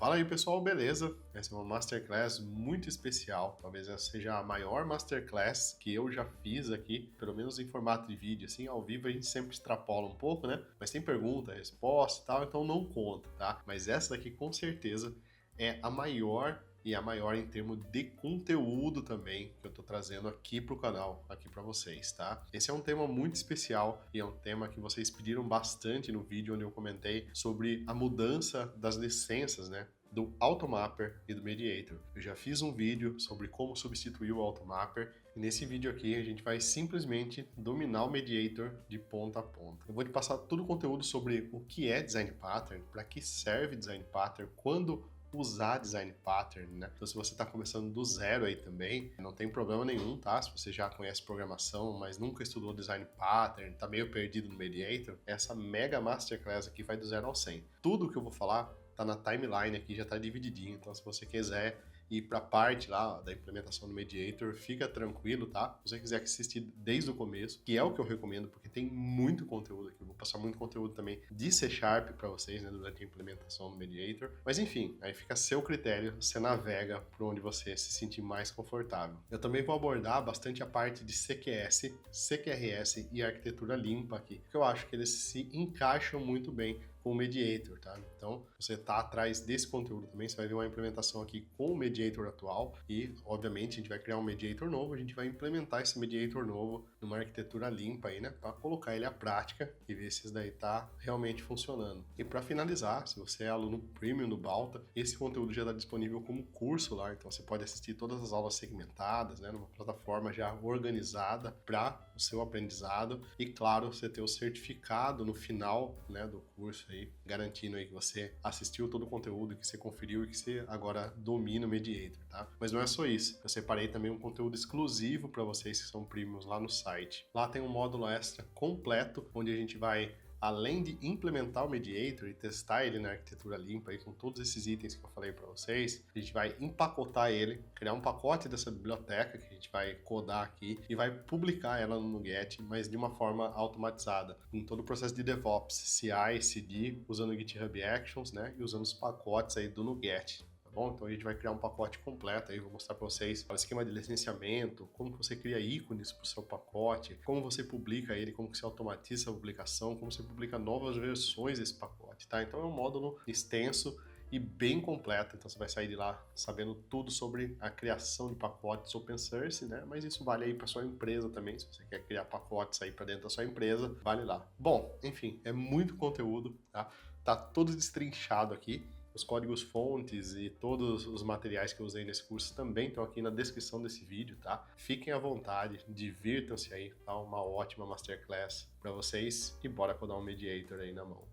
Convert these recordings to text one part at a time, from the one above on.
Fala aí pessoal, beleza? Essa é uma Masterclass muito especial, talvez essa seja a maior Masterclass que eu já fiz aqui, pelo menos em formato de vídeo, assim, ao vivo a gente sempre extrapola um pouco, né? Mas tem pergunta, resposta e tal, então não conta, tá? Mas essa daqui com certeza é a maior e a maior em termos de conteúdo também que eu tô trazendo aqui pro canal, aqui para vocês, tá? Esse é um tema muito especial e é um tema que vocês pediram bastante no vídeo onde eu comentei sobre a mudança das licenças, né? Do Automapper e do Mediator. Eu já fiz um vídeo sobre como substituir o Automapper e nesse vídeo aqui a gente vai simplesmente dominar o Mediator de ponta a ponta. Eu vou te passar todo o conteúdo sobre o que é Design Pattern, para que serve Design Pattern, quando usar Design Pattern, né? Então se você está começando do zero aí também, não tem problema nenhum, tá? Se você já conhece programação, mas nunca estudou Design Pattern, tá meio perdido no Mediator, essa mega Masterclass aqui vai do 0 ao 100. Tudo que eu vou falar tá na timeline aqui, já tá divididinho, então se você quiser ir para a parte lá da implementação do Mediator, fica tranquilo, tá? Se você quiser assistir desde o começo, que é o que eu recomendo, porque tem muito conteúdo aqui, eu vou passar muito conteúdo também de C# para vocês, né, durante a implementação do Mediator. Mas enfim, aí fica a seu critério, você navega por onde você se sentir mais confortável. Eu também vou abordar bastante a parte de CQS, CQRS e arquitetura limpa aqui, porque eu acho que eles se encaixam muito bem com o Mediator, tá? Então, você tá atrás desse conteúdo também, você vai ver uma implementação aqui com o Mediator atual e, obviamente, a gente vai criar um Mediator novo, a gente vai implementar esse Mediator novo numa arquitetura limpa aí, né? Para colocar ele à prática e ver se isso daí tá realmente funcionando. E para finalizar, se você é aluno Premium do Balta, esse conteúdo já está disponível como curso lá, então você pode assistir todas as aulas segmentadas, né? Numa plataforma já organizada para o seu aprendizado e, claro, você ter o certificado no final, né, do curso aí, garantindo aí que você assistiu todo o conteúdo, que você conferiu e que você agora domina o Mediator, tá? Mas não é só isso. Eu separei também um conteúdo exclusivo para vocês que são premiums lá no site. Lá tem um módulo extra completo, onde a gente vai, além de implementar o Mediator e testar ele na arquitetura limpa aí, com todos esses itens que eu falei para vocês, a gente vai empacotar ele, criar um pacote dessa biblioteca que a gente vai codar aqui e vai publicar ela no NuGet, mas de uma forma automatizada, em todo o processo de DevOps, CI, CD, usando o GitHub Actions, né, e usando os pacotes aí do NuGet. Bom, então a gente vai criar um pacote completo aí, vou mostrar para vocês o esquema de licenciamento, como você cria ícones para o seu pacote, como você publica ele, como você automatiza a publicação, como você publica novas versões desse pacote, tá? Então é um módulo extenso e bem completo, então você vai sair de lá sabendo tudo sobre a criação de pacotes open source, né? Mas isso vale aí para sua empresa também, se você quer criar pacotes aí para dentro da sua empresa, vale lá. Bom, enfim, é muito conteúdo, tá? Tá todo destrinchado aqui. Os códigos fontes e todos os materiais que eu usei nesse curso também estão aqui na descrição desse vídeo, tá? Fiquem à vontade, divirtam-se aí, tá? Uma ótima Masterclass para vocês e bora codar um Mediator aí na mão.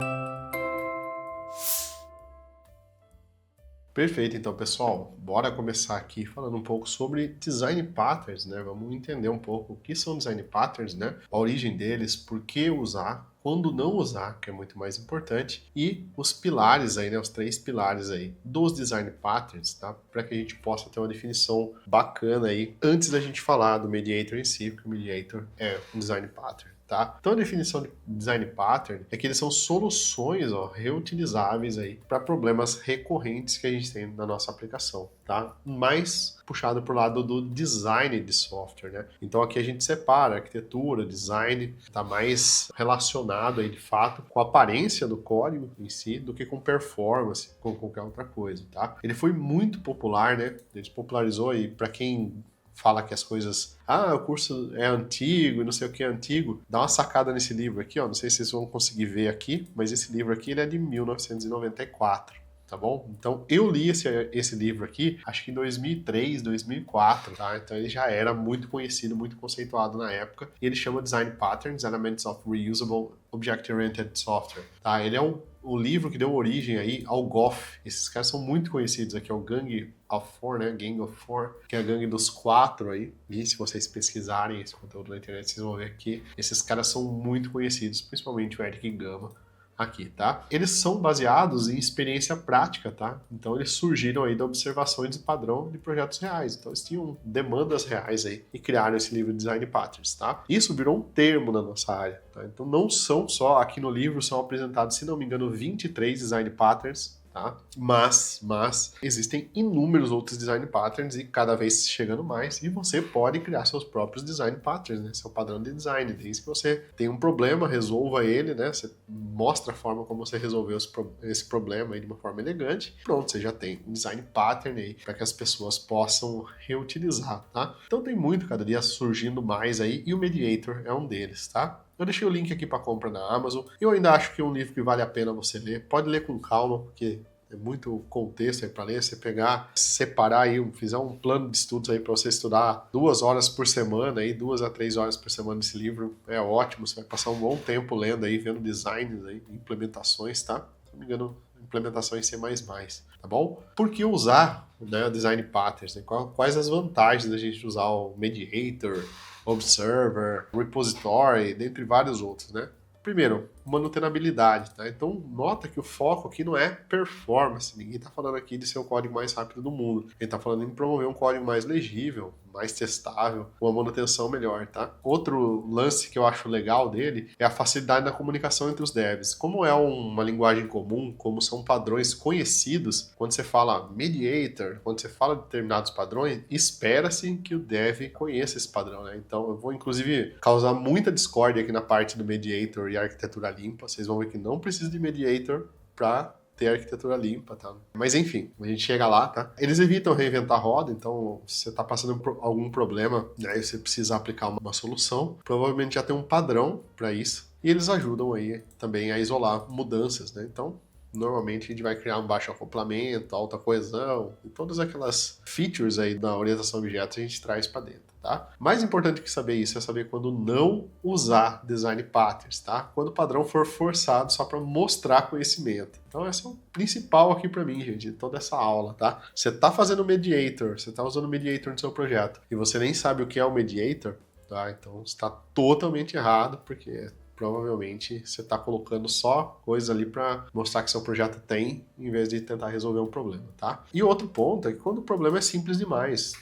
Perfeito, então pessoal, bora começar aqui falando um pouco sobre Design Patterns, né? Vamos entender um pouco o que são Design Patterns, né? A origem deles, por que usar, quando não usar, que é muito mais importante, e os pilares aí, né? Os 3 pilares aí dos Design Patterns, tá? Para que a gente possa ter uma definição bacana aí, antes da gente falar do Mediator em si, porque o Mediator é um Design Pattern. Tá? Então a definição de design pattern é que eles são soluções, ó, reutilizáveis aí para problemas recorrentes que a gente tem na nossa aplicação, tá? Mais puxado para o lado do design de software, né? Então aqui a gente separa arquitetura, design, está mais relacionado aí de fato com a aparência do código em si do que com performance, com qualquer outra coisa, tá? Ele foi muito popular, né? Ele se popularizou aí para quem fala que as coisas, o curso é antigo e não sei o que é antigo, dá uma sacada nesse livro aqui, ó, não sei se vocês vão conseguir ver aqui, mas esse livro aqui ele é de 1994. Tá bom? Então, eu li esse livro aqui, acho que em 2003, 2004, tá? Então, ele já era muito conhecido, muito conceituado na época. E ele chama Design Patterns, Elements of Reusable Object-Oriented Software, tá? Ele é o livro que deu origem aí ao GOF. Esses caras são muito conhecidos aqui, é o Gang of Four, né? Gang of Four, que é a gangue dos 4 aí. E se vocês pesquisarem esse conteúdo na internet, vocês vão ver que esses caras são muito conhecidos, principalmente o Eric Gama aqui, tá? Eles são baseados em experiência prática, tá? Então eles surgiram aí da observações de padrão de projetos reais. Então eles tinham demandas reais aí e criaram esse livro de Design Patterns, tá? Isso virou um termo na nossa área, tá? Então não são só, aqui no livro são apresentados, se não me engano, 23 Design Patterns, tá? Mas existem inúmeros outros design patterns e cada vez chegando mais, e você pode criar seus próprios design patterns, né? Seu padrão de design, desde que você tenha um problema, resolva ele, né? Você mostra a forma como você resolveu esse problema aí de uma forma elegante, pronto, você já tem um design pattern aí para que as pessoas possam reutilizar, tá? Então tem muito cada dia surgindo mais aí, e o Mediator é um deles, tá? Eu deixei o link aqui para compra na Amazon. Eu ainda acho que é um livro que vale a pena você ler. Pode ler com calma, porque é muito contexto aí para ler. Você pegar, separar aí, fizer um plano de estudos aí para você estudar 2 horas por semana, aí, 2 a 3 horas por semana esse livro é ótimo. Você vai passar um bom tempo lendo aí, vendo designs aí, implementações, tá? Se não me engano, implementação em C++, tá bom? Por que usar, né, design patterns? Né? Quais as vantagens da gente usar o Mediator, Observer, Repository, dentre vários outros, né? Primeiro, manutenabilidade, tá? Então, nota que o foco aqui não é performance. Ninguém está falando aqui de ser o código mais rápido do mundo. Ele está falando em promover um código mais legível, mais testável, uma manutenção melhor, tá? Outro lance que eu acho legal dele é a facilidade na comunicação entre os devs. Como é uma linguagem comum, como são padrões conhecidos, quando você fala mediator, quando você fala de determinados padrões, espera-se que o dev conheça esse padrão, né? Então, eu vou, inclusive, causar muita discórdia aqui na parte do mediator e arquitetura limpa. Vocês vão ver que não precisa de mediator para ter arquitetura limpa, tá? Mas enfim, a gente chega lá, tá? Eles evitam reinventar a roda, então se você tá passando por algum problema, né, você precisa aplicar uma solução, provavelmente já tem um padrão para isso, e eles ajudam aí também a isolar mudanças, né? Então, normalmente a gente vai criar um baixo acoplamento, alta coesão, e todas aquelas features aí da orientação a objetos a gente traz para dentro. Tá? Mais importante que saber isso é saber quando não usar design patterns, tá? Quando o padrão for forçado só para mostrar conhecimento. Então esse é o principal aqui para mim, gente, de toda essa aula, tá? Você tá fazendo mediator, você tá usando mediator no seu projeto e você nem sabe o que é o mediator, tá? Então está totalmente errado, porque provavelmente você está colocando só coisas ali para mostrar que seu projeto tem, em vez de tentar resolver um problema, tá? E outro ponto é que quando o problema é simples demais,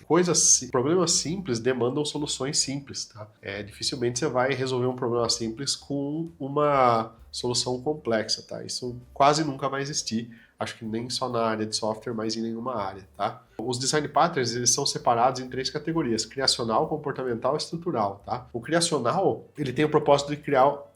problemas simples demandam soluções simples, tá? Dificilmente você vai resolver um problema simples com uma solução complexa, tá? Isso quase nunca vai existir. Acho que nem só na área de software, mas em nenhuma área, tá? Os design patterns, eles são separados em 3 categorias: criacional, comportamental e estrutural, tá? O criacional, ele tem o propósito de criar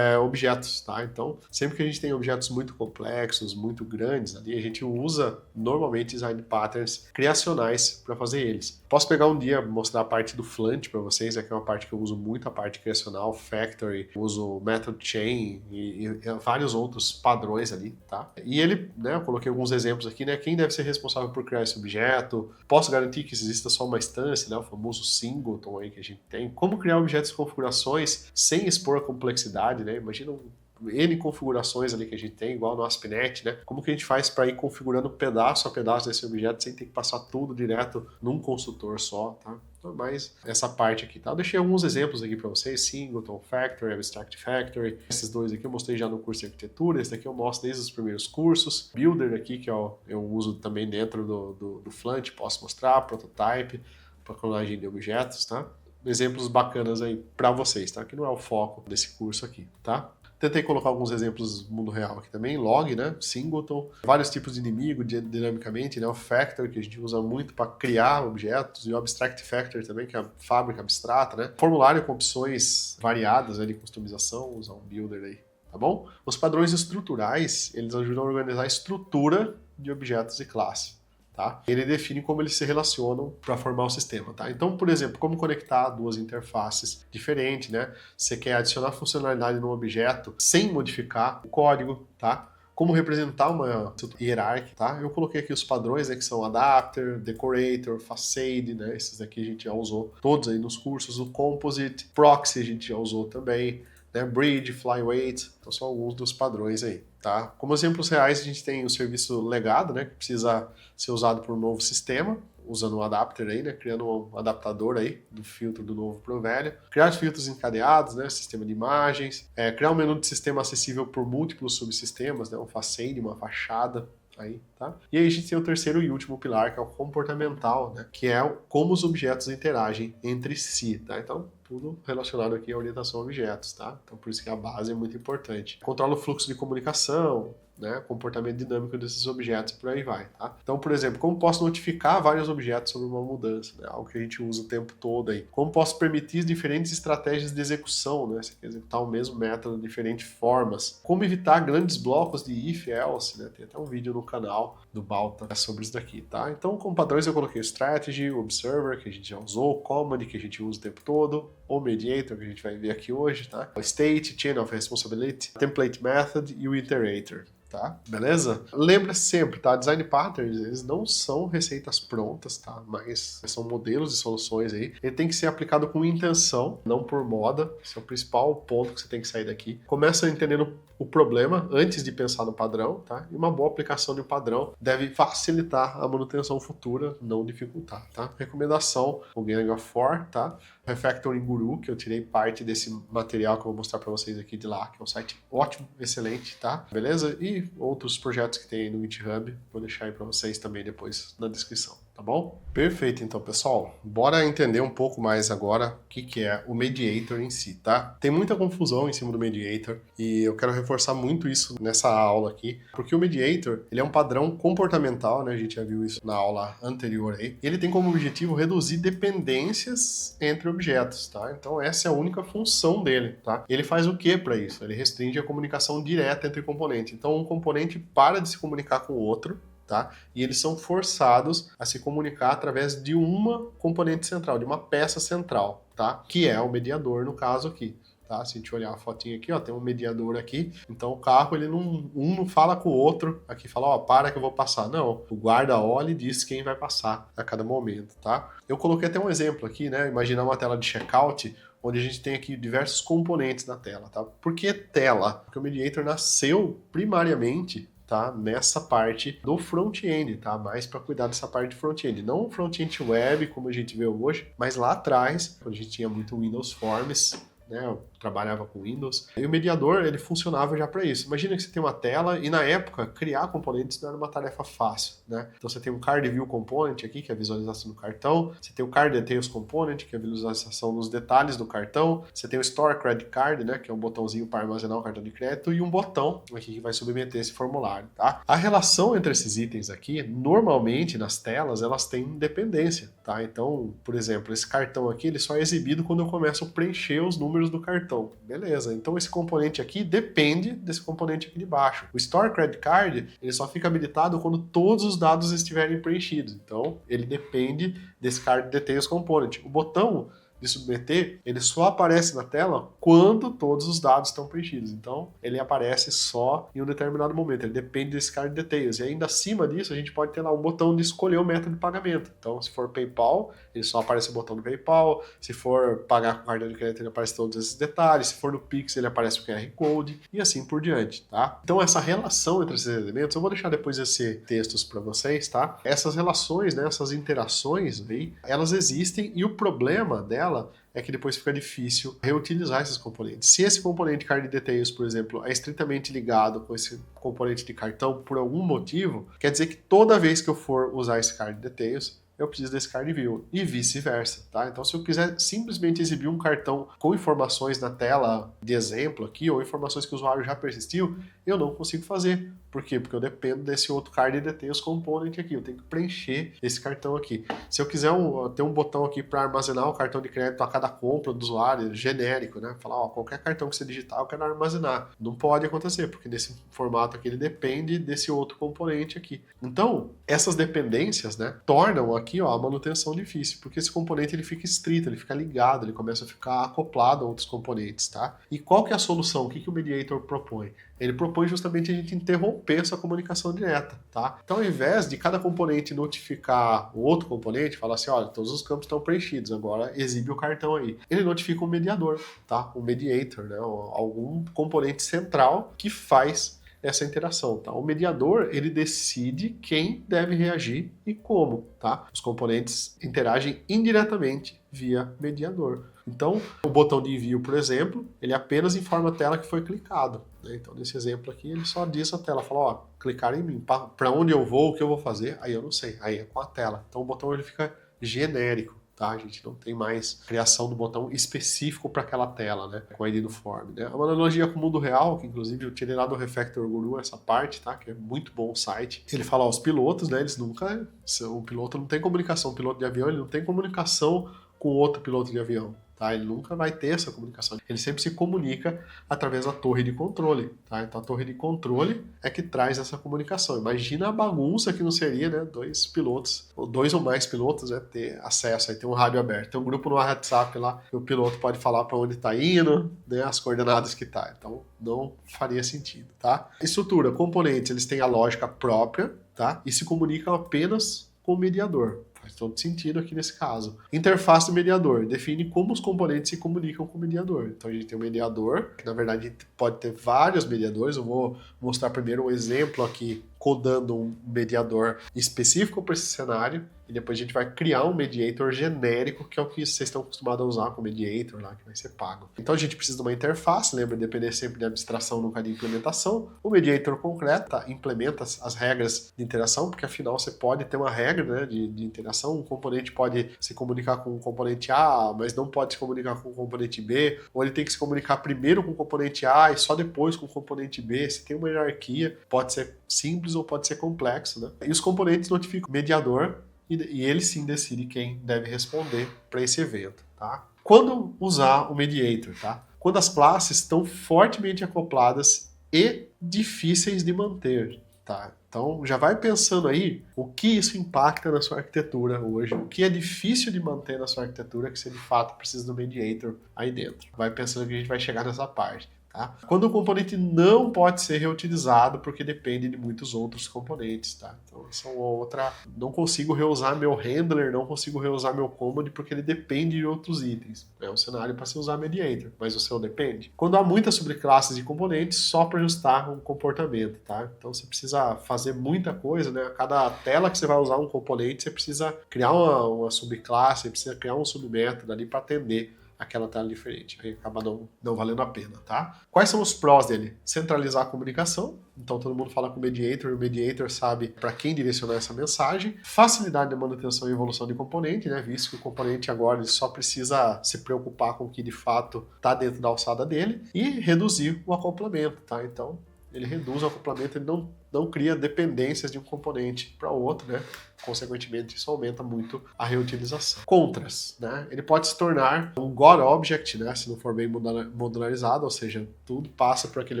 objetos, tá? Então, sempre que a gente tem objetos muito complexos, muito grandes ali, a gente usa normalmente design patterns criacionais para fazer eles. Posso pegar um dia mostrar a parte do Fluent para vocês, que é uma parte que eu uso muito, a parte criacional, Factory, uso Method Chain e vários outros padrões ali, tá? E ele, né, eu coloquei alguns exemplos aqui, né? Quem deve ser responsável por criar esse objeto? Posso garantir que exista só uma instância, né? O famoso singleton aí que a gente tem. Como criar objetos e configurações sem expor a complexidade, né? Imagina N configurações ali que a gente tem, igual no ASP.NET, né? Como que a gente faz para ir configurando pedaço a pedaço desse objeto sem ter que passar tudo direto num consultor só, tá? Então, mais essa parte aqui, tá? Eu deixei alguns exemplos aqui para vocês: Singleton, Factory, Abstract Factory. Esses dois aqui eu mostrei já no curso de arquitetura, esse daqui eu mostro desde os primeiros cursos. Builder aqui, que eu uso também dentro do Fluent, posso mostrar. Prototype, para clonagem de objetos, tá? Exemplos bacanas aí para vocês, tá? Que não é o foco desse curso aqui, tá? Tentei colocar alguns exemplos do mundo real aqui também. Log, né? Singleton, vários tipos de inimigo dinamicamente, né? O Factor, que a gente usa muito para criar objetos, e o Abstract Factor também, que é a fábrica abstrata, né? Formulário com opções variadas, né, de customização, usar um builder aí, tá bom? Os padrões estruturais, eles ajudam a organizar a estrutura de objetos e classes. Tá? Ele define como eles se relacionam para formar o sistema. Tá? Então, por exemplo, como conectar duas interfaces diferentes, né? Você quer adicionar funcionalidade no objeto sem modificar o código, tá? Como representar uma hierarquia, tá? Eu coloquei aqui os padrões, né, que são Adapter, Decorator, Facade, né? Esses aqui a gente já usou todos aí nos cursos. O Composite, Proxy a gente já usou também, né? Bridge, Flyweight, então são alguns dos padrões aí, tá? Como exemplos reais, a gente tem o serviço legado, né, que precisa ser usado por um novo sistema, usando um adapter aí, né, criando um adaptador aí do filtro do novo para o velho. Criar filtros encadeados, né, sistema de imagens. Criar um menu de sistema acessível por múltiplos subsistemas, né, um facade, uma fachada. Aí, tá? E aí a gente tem o terceiro e último pilar, que é o comportamental, né? Que é como os objetos interagem entre si, tá? Então, tudo relacionado aqui à orientação a objetos, tá? Então, por isso que a base é muito importante. Controla o fluxo de comunicação, né, comportamento dinâmico desses objetos e por aí vai, tá? Então, por exemplo, como posso notificar vários objetos sobre uma mudança, né, algo que a gente usa o tempo todo aí. Como posso permitir diferentes estratégias de execução, né, você quer executar o mesmo método de diferentes formas. Como evitar grandes blocos de if, else, né, tem até um vídeo no canal do Balta sobre isso daqui, tá? Então, como padrões eu coloquei o strategy, o observer, que a gente já usou, o command, que a gente usa o tempo todo, o mediator, que a gente vai ver aqui hoje, tá? O state, chain of responsibility, template method e o iterator. Tá? Beleza? Lembra sempre, tá? Design patterns, eles não são receitas prontas, tá? Mas são modelos de soluções aí. Ele tem que ser aplicado com intenção, não por moda. Esse é o principal ponto que você tem que sair daqui. Começa entendendo o problema antes de pensar no padrão, tá? E uma boa aplicação de um padrão deve facilitar a manutenção futura, não dificultar, tá? Recomendação, o Gang of Four, tá? Refactoring Guru, que eu tirei parte desse material que eu vou mostrar para vocês aqui de lá, que é um site ótimo, excelente, tá? Beleza? E outros projetos que tem aí no GitHub, vou deixar aí para vocês também depois na descrição. Tá bom? Perfeito, então, pessoal. Bora entender um pouco mais agora o que é o Mediator em si, tá? Tem muita confusão em cima do Mediator e eu quero reforçar muito isso nessa aula aqui, porque o Mediator, ele é um padrão comportamental, né? A gente já viu isso na aula anterior aí. E ele tem como objetivo reduzir dependências entre objetos, tá? Então, essa é a única função dele, tá? Ele faz o que para isso? Ele restringe a comunicação direta entre componentes. Então, um componente para de se comunicar com o outro, tá? E eles são forçados a se comunicar através de uma componente central, de uma peça central, tá? Que é o mediador no caso aqui. Tá? Se a gente olhar a fotinha aqui, ó, tem um mediador aqui, então o carro, ele não fala com o outro, aqui fala, ó, para que eu vou passar. Não, o guarda olha e diz quem vai passar a cada momento, tá? Eu coloquei até um exemplo aqui, né? Imaginar uma tela de checkout, onde a gente tem aqui diversos componentes na tela, tá? Por que tela? Porque o Mediator nasceu primariamente, tá, nessa parte do front-end, tá, mais para cuidar dessa parte de front-end, não o front-end web como a gente vê hoje, mas lá atrás, quando a gente tinha muito Windows Forms, né, eu trabalhava com Windows, e o mediador, ele funcionava já para isso. Imagina que você tem uma tela e na época criar componentes não era uma tarefa fácil, né? Então você tem um Card View Component aqui, que é a visualização do cartão, você tem o Card Details Component, que é a visualização dos detalhes do cartão, você tem o Store Credit Card, né, que é um botãozinho para armazenar o cartão de crédito, e um botão aqui que vai submeter esse formulário, tá? A relação entre esses itens aqui, normalmente nas telas, elas têm dependência, tá? Então, por exemplo, esse cartão aqui, ele só é exibido quando eu começo a preencher os números do cartão. Beleza, então esse componente aqui depende desse componente aqui de baixo. O Store Credit Card, ele só fica habilitado quando todos os dados estiverem preenchidos. Então, ele depende desse Card Details Component. O botão de submeter, ele só aparece na tela quando todos os dados estão preenchidos. Então, ele aparece só em um determinado momento. Ele depende desse card details. E ainda acima disso, a gente pode ter lá um botão de escolher o método de pagamento. Então, se for PayPal, ele só aparece o botão do PayPal. Se for pagar com cartão de crédito, ele aparece todos esses detalhes. Se for no Pix, ele aparece o QR Code e assim por diante, tá? Então, essa relação entre esses elementos, eu vou deixar depois esses textos para vocês, tá? Essas relações, né, essas interações aí, elas existem e o problema dela é que depois fica difícil reutilizar esses componentes. Se esse componente Card Details, por exemplo, é estritamente ligado com esse componente de cartão por algum motivo, quer dizer que toda vez que eu for usar esse Card Details, eu preciso desse card view e vice-versa, tá? Então, se eu quiser simplesmente exibir um cartão com informações na tela de exemplo aqui, ou informações que o usuário já persistiu, eu não consigo fazer. Por quê? Porque eu dependo desse outro card details component aqui, eu tenho que preencher esse cartão aqui. Se eu quiser ter um botão aqui para armazenar o cartão de crédito a cada compra do usuário, genérico, né? Falar, ó, qualquer cartão que você digitar, eu quero armazenar. Não pode acontecer, porque nesse formato aqui ele depende desse outro componente aqui. Então, essas dependências, né, tornam aqui, ó, a manutenção difícil, porque esse componente ele fica estrito, ele fica ligado, ele começa a ficar acoplado a outros componentes, tá? E qual que é a solução? O que que o Mediator propõe? Ele propõe justamente a gente interromper essa comunicação direta, tá? Então, ao invés de cada componente notificar o outro componente, falar assim, olha, todos os campos estão preenchidos, agora exibe o cartão aí. Ele notifica o mediador, tá? O mediator, né? Algum componente central que faz essa interação, tá? O mediador, ele decide quem deve reagir e como, tá? Os componentes interagem indiretamente via mediador. Então, o botão de envio, por exemplo, ele apenas informa a tela que foi clicado, né? Então, nesse exemplo aqui, ele só diz a tela, fala, ó, clicar em mim, para onde eu vou, o que eu vou fazer, aí eu não sei, aí é com a tela. Então, o botão ele fica genérico, tá? A gente não tem mais criação do botão específico para aquela tela, né? Com a ID do form, né? É uma analogia com o mundo real, que inclusive eu tirei lá do Refactor Guru essa parte, tá? Que é muito bom o site. Ele fala, ó, os pilotos, né? Eles nunca... O piloto não tem comunicação. O piloto de avião, ele não tem comunicação com outro piloto de avião. Tá? Ele nunca vai ter essa comunicação. Ele sempre se comunica através da torre de controle. Tá? Então a torre de controle é que traz essa comunicação. Imagina a bagunça que não seria, né? Dois pilotos, ou dois ou mais pilotos, né? Ter acesso, aí tem um rádio aberto. Tem um grupo no WhatsApp lá, que o piloto pode falar para onde está indo, né? As coordenadas que tá. Então não faria sentido. Tá? Estrutura, componentes, eles têm a lógica própria, tá? E se comunicam apenas com o mediador. Faz todo sentido aqui nesse caso. Interface do mediador define como os componentes se comunicam com o mediador. Então a gente tem um mediador, que na verdade a gente pode ter vários mediadores. Eu vou mostrar primeiro um exemplo aqui, codando um mediador específico para esse cenário, e depois a gente vai criar um mediator genérico, que é o que vocês estão acostumados a usar com o mediator lá, que vai ser pago. Então a gente precisa de uma interface, lembra, depender sempre de abstração, nunca de implementação. O mediator concreto implementa as regras de interação, porque afinal você pode ter uma regra, né, de interação. Um componente pode se comunicar com o componente A, mas não pode se comunicar com o componente B, ou ele tem que se comunicar primeiro com o componente A e só depois com o componente B. Se tem uma hierarquia, pode ser simples ou pode ser complexo, né? E os componentes notificam o mediador, e ele sim decide quem deve responder para esse evento, tá? Quando usar o mediator, tá? Quando as classes estão fortemente acopladas e difíceis de manter, tá? Então já vai pensando aí o que isso impacta na sua arquitetura hoje, o que é difícil de manter na sua arquitetura que você de fato precisa do mediator aí dentro. Vai pensando que a gente vai chegar nessa parte. Tá? Quando o componente não pode ser reutilizado porque depende de muitos outros componentes. Tá? Então, essa é outra. Não consigo reusar meu handler, não consigo reusar meu command porque ele depende de outros itens. É um cenário para se usar mediator, mas o seu depende. Quando há muitas subclasses de componentes, só para ajustar um comportamento. Tá? Então você precisa fazer muita coisa, né? A cada tela que você vai usar um componente, você precisa criar uma subclasse, você precisa criar um submétodo ali para atender aquela tela diferente, aí acaba não valendo a pena, tá? Quais são os prós dele? Centralizar a comunicação, então todo mundo fala com o mediator sabe para quem direcionar essa mensagem. Facilidade de manutenção e evolução de componente, né? Visto que o componente agora ele só precisa se preocupar com o que de fato está dentro da alçada dele. E reduzir o acoplamento, tá? Então ele reduz o acoplamento, ele não cria dependências de um componente para outro, né? Consequentemente, isso aumenta muito a reutilização. Contras, né? Ele pode se tornar um God Object, né? Se não for bem modularizado, ou seja, tudo passa por aquele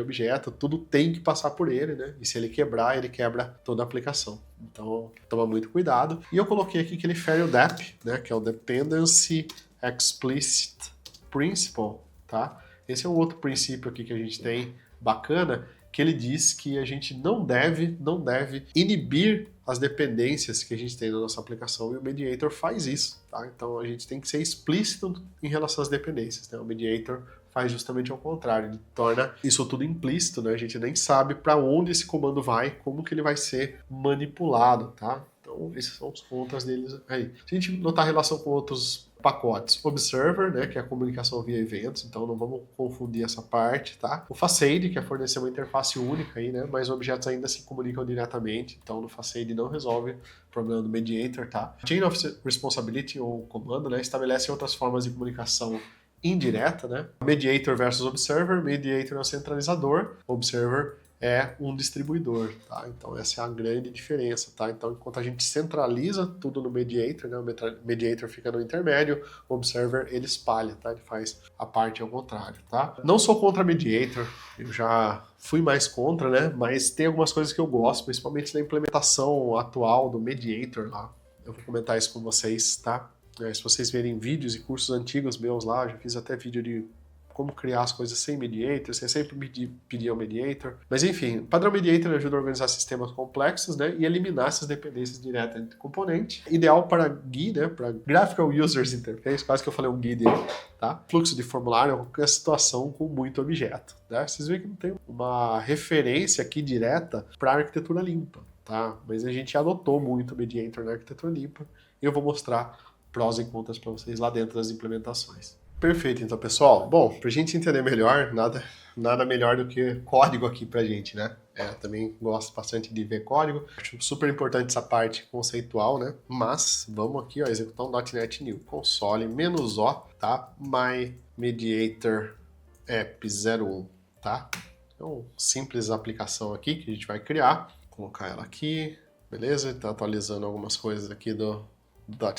objeto, tudo tem que passar por ele, né? E se ele quebrar, ele quebra toda a aplicação. Então, toma muito cuidado. E eu coloquei aqui que ele fere o DEP, né? Que é o Dependency Explicit Principle, tá? Esse é um outro princípio aqui que a gente tem bacana, que ele diz que a gente não deve inibir as dependências que a gente tem na nossa aplicação, e o mediator faz isso, tá? Então a gente tem que ser explícito em relação às dependências, né? O mediator faz justamente ao contrário, ele torna isso tudo implícito, né? A gente nem sabe para onde esse comando vai, como que ele vai ser manipulado, tá? Então esses são os contras deles aí. Se a gente notar a relação com outros pacotes, Observer, né, que é a comunicação via eventos, então não vamos confundir essa parte, tá? O Facade, que é fornecer uma interface única aí, né, mas objetos ainda se comunicam diretamente, então no Facade não resolve o problema do mediator, tá? Chain of Responsibility, ou comando, né, estabelece outras formas de comunicação indireta, né? Mediator versus Observer, Mediator é o centralizador, Observer é um distribuidor, tá? Então essa é a grande diferença, tá? Então enquanto a gente centraliza tudo no mediator, né? O mediator fica no intermédio, o observer ele espalha, tá? Ele faz a parte ao contrário, tá? Não sou contra mediator, eu já fui mais contra, né? Mas tem algumas coisas que eu gosto, principalmente na implementação atual do mediator lá. Eu vou comentar isso com vocês, tá? Se vocês verem vídeos e cursos antigos meus lá, eu já fiz até vídeo de como criar as coisas sem mediator, você sempre pedia o mediator. Mas enfim, o padrão mediator ajuda a organizar sistemas complexos, né, e eliminar essas dependências diretas entre componentes. Ideal para GUI, né, para Graphical User Interface, quase que eu falei um GUI dele, tá? Fluxo de formulário, qualquer situação com muito objeto, né? Vocês veem que não tem uma referência aqui direta para arquitetura limpa, tá? Mas a gente adotou muito o mediator na arquitetura limpa e eu vou mostrar prós e contras para vocês lá dentro das implementações. Perfeito, então, pessoal. Bom, para a gente entender melhor, nada melhor do que código aqui para a gente, né? Também gosto bastante de ver código. Acho super importante essa parte conceitual, né? Mas vamos aqui, ó, executar um .NET New. Console -O, tá? My Mediator App 01, tá? Então, simples aplicação aqui que a gente vai criar. Vou colocar ela aqui, beleza? Está atualizando algumas coisas aqui do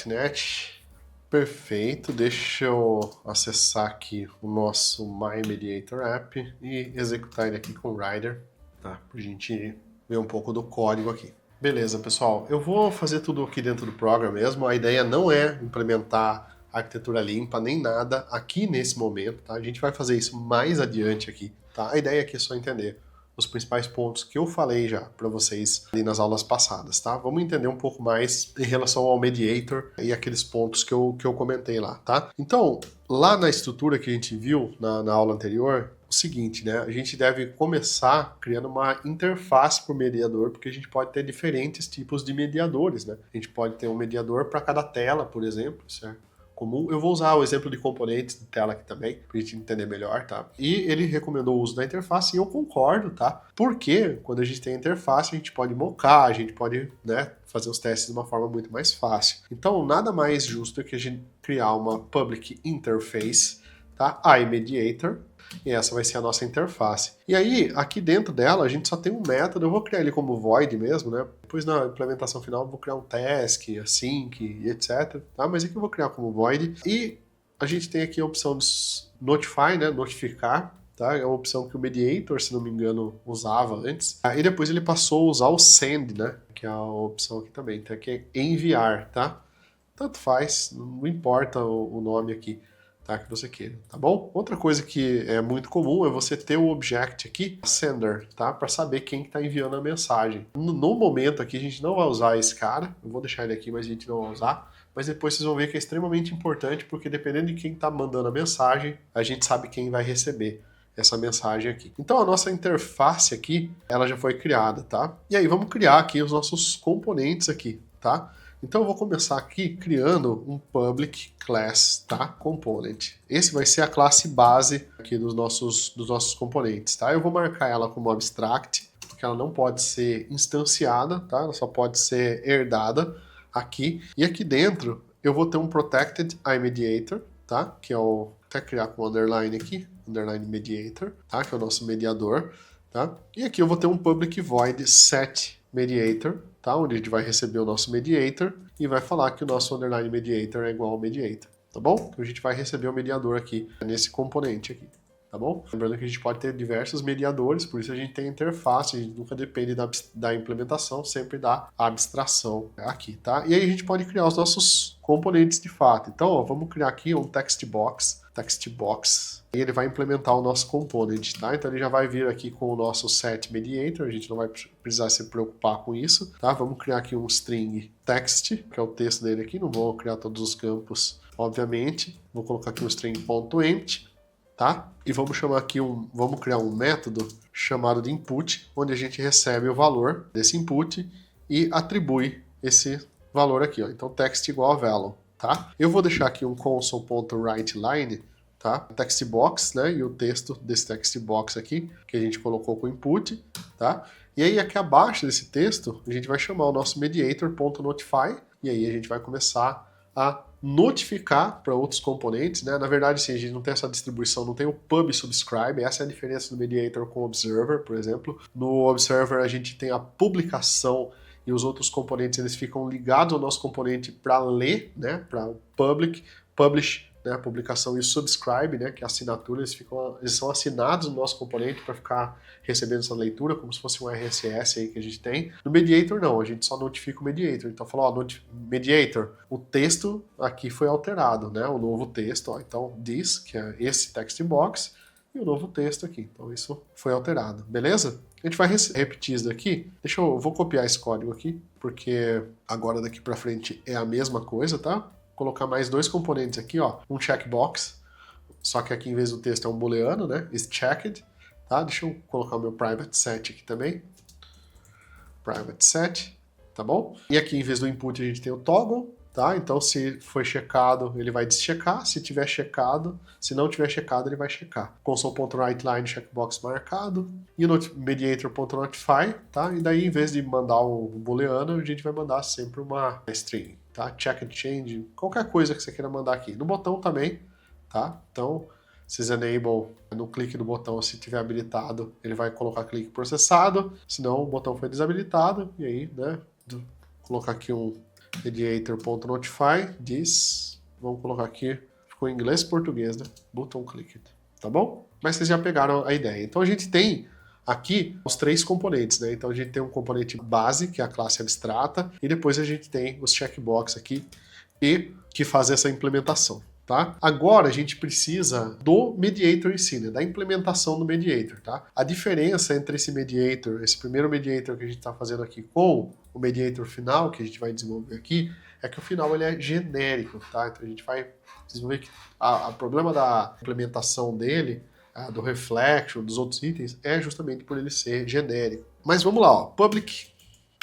.NET. Perfeito, deixa eu acessar aqui o nosso My Mediator App e executar ele aqui com o Rider, tá? Pra gente ver um pouco do código aqui. Beleza, pessoal, eu vou fazer tudo aqui dentro do program mesmo, a ideia não é implementar arquitetura limpa nem nada aqui nesse momento, tá? A gente vai fazer isso mais adiante aqui, tá? A ideia aqui é só entender os principais pontos que eu falei já para vocês ali nas aulas passadas, tá? Vamos entender um pouco mais em relação ao Mediator e aqueles pontos que eu comentei lá, tá? Então, lá na estrutura que a gente viu na aula anterior, o seguinte, né? A gente deve começar criando uma interface por mediador, porque a gente pode ter diferentes tipos de mediadores, né? A gente pode ter um mediador para cada tela, por exemplo, certo? Comum. Eu vou usar o exemplo de componentes de tela aqui também, para a gente entender melhor, tá? E ele recomendou o uso da interface e eu concordo, tá? Porque quando a gente tem a interface, a gente pode mocar, a gente pode, né, fazer os testes de uma forma muito mais fácil. Então, nada mais justo que a gente criar uma public interface, tá? iMediator, e essa vai ser a nossa interface. E aí, aqui dentro dela, a gente só tem um método, eu vou criar ele como void mesmo, né? Depois na implementação final eu vou criar um task, async e etc. Tá? Mas aqui eu vou criar como void. E a gente tem aqui a opção de notify, né? Notificar. Tá? É uma opção que o Mediator, se não me engano, usava antes. E depois ele passou a usar o send, né? Que é a opção aqui também. Então aqui é enviar, tá? Tanto faz, não importa o nome aqui. Tá, que você queira, tá bom? Outra coisa que é muito comum é você ter o object aqui, sender, tá? Para saber quem está enviando a mensagem. No momento aqui a gente não vai usar esse cara, eu vou deixar ele aqui, mas a gente não vai usar. Mas depois vocês vão ver que é extremamente importante, porque dependendo de quem está mandando a mensagem, a gente sabe quem vai receber essa mensagem aqui. Então a nossa interface aqui, ela já foi criada, tá? E aí vamos criar aqui os nossos componentes aqui, tá? Então eu vou começar aqui criando um public class, tá? Component. Esse vai ser a classe base aqui dos nossos componentes, tá? Eu vou marcar ela como abstract, porque ela não pode ser instanciada, tá? Ela só pode ser herdada aqui. E aqui dentro eu vou ter um protected iMediator, tá? Que é o... até criar com underline aqui, underline mediator, tá? Que é o nosso mediador, tá? E aqui eu vou ter um public void set mediator, tá? Onde a gente vai receber o nosso mediator e vai falar que o nosso underline mediator é igual ao mediator, tá bom? Então a gente vai receber o mediador aqui nesse componente aqui, tá bom? Lembrando que a gente pode ter diversos mediadores, por isso a gente tem interface, a gente nunca depende da implementação, sempre da abstração aqui, tá? E aí a gente pode criar os nossos componentes de fato. Então, ó, vamos criar aqui um text box, e ele vai implementar o nosso component, tá? Então ele já vai vir aqui com o nosso set mediator, a gente não vai precisar se preocupar com isso, tá? Vamos criar aqui um string text, que é o texto dele aqui, não vou criar todos os campos, obviamente. Vou colocar aqui um string.empty, tá? E vamos criar um método chamado de input, onde a gente recebe o valor desse input e atribui esse valor aqui, ó. Então text igual a value, tá? Eu vou deixar aqui um console.writeLine, tá? Text box, né? E o texto desse text box aqui, que a gente colocou com input, tá? E aí aqui abaixo desse texto, a gente vai chamar o nosso mediator.notify, e aí a gente vai começar a notificar para outros componentes, né? Na verdade, sim, a gente não tem essa distribuição, não tem o pub subscribe, essa é a diferença do mediator com o observer, por exemplo. No observer a gente tem a publicação e os outros componentes eles ficam ligados ao nosso componente para ler, né? Para publish, né, a publicação, e o subscribe, né, que é a assinatura, eles são assinados no nosso componente para ficar recebendo essa leitura, como se fosse um RSS aí que a gente tem. No Mediator não, a gente só notifica o Mediator. Então falou, ó, Mediator, o texto aqui foi alterado, né, o novo texto, ó, então this, que é esse text box, e o novo texto aqui. Então isso foi alterado, beleza? A gente vai repetir isso daqui. Vou copiar esse código aqui, porque agora daqui para frente é a mesma coisa, tá? Colocar mais dois componentes aqui, ó, um checkbox, só que aqui em vez do texto é um booleano, né, is checked, tá? Deixa eu colocar o meu private set aqui também, private set, tá bom? E aqui em vez do input a gente tem o toggle, tá? Então, se foi checado, ele vai deschecar. Se tiver checado, se não tiver checado, ele vai checar. Console.writeLine checkbox marcado e o mediator.notify, tá? E daí, em vez de mandar um booleano, a gente vai mandar sempre uma string, tá? Check and change, qualquer coisa que você queira mandar aqui. No botão também, tá? Então, sysenable, no clique do botão, se tiver habilitado, ele vai colocar clique processado, senão o botão foi desabilitado, e aí, né, colocar aqui um mediator.notify, vamos colocar aqui, ficou em inglês e português, né, button clicked, tá bom? Mas vocês já pegaram a ideia. Então a gente tem aqui os 3 componentes, né, então a gente tem um componente base, que é a classe abstrata, e depois a gente tem os checkbox aqui, e que faz essa implementação. Tá? Agora a gente precisa do mediator em si, né? Da implementação do mediator. Tá? A diferença entre esse mediator, esse primeiro mediator que a gente está fazendo aqui, com o mediator final que a gente vai desenvolver aqui, é que o final ele é genérico. Tá? Então a gente vai desenvolver que o problema da implementação dele, do reflection, dos outros itens, é justamente por ele ser genérico. Mas vamos lá, ó. Public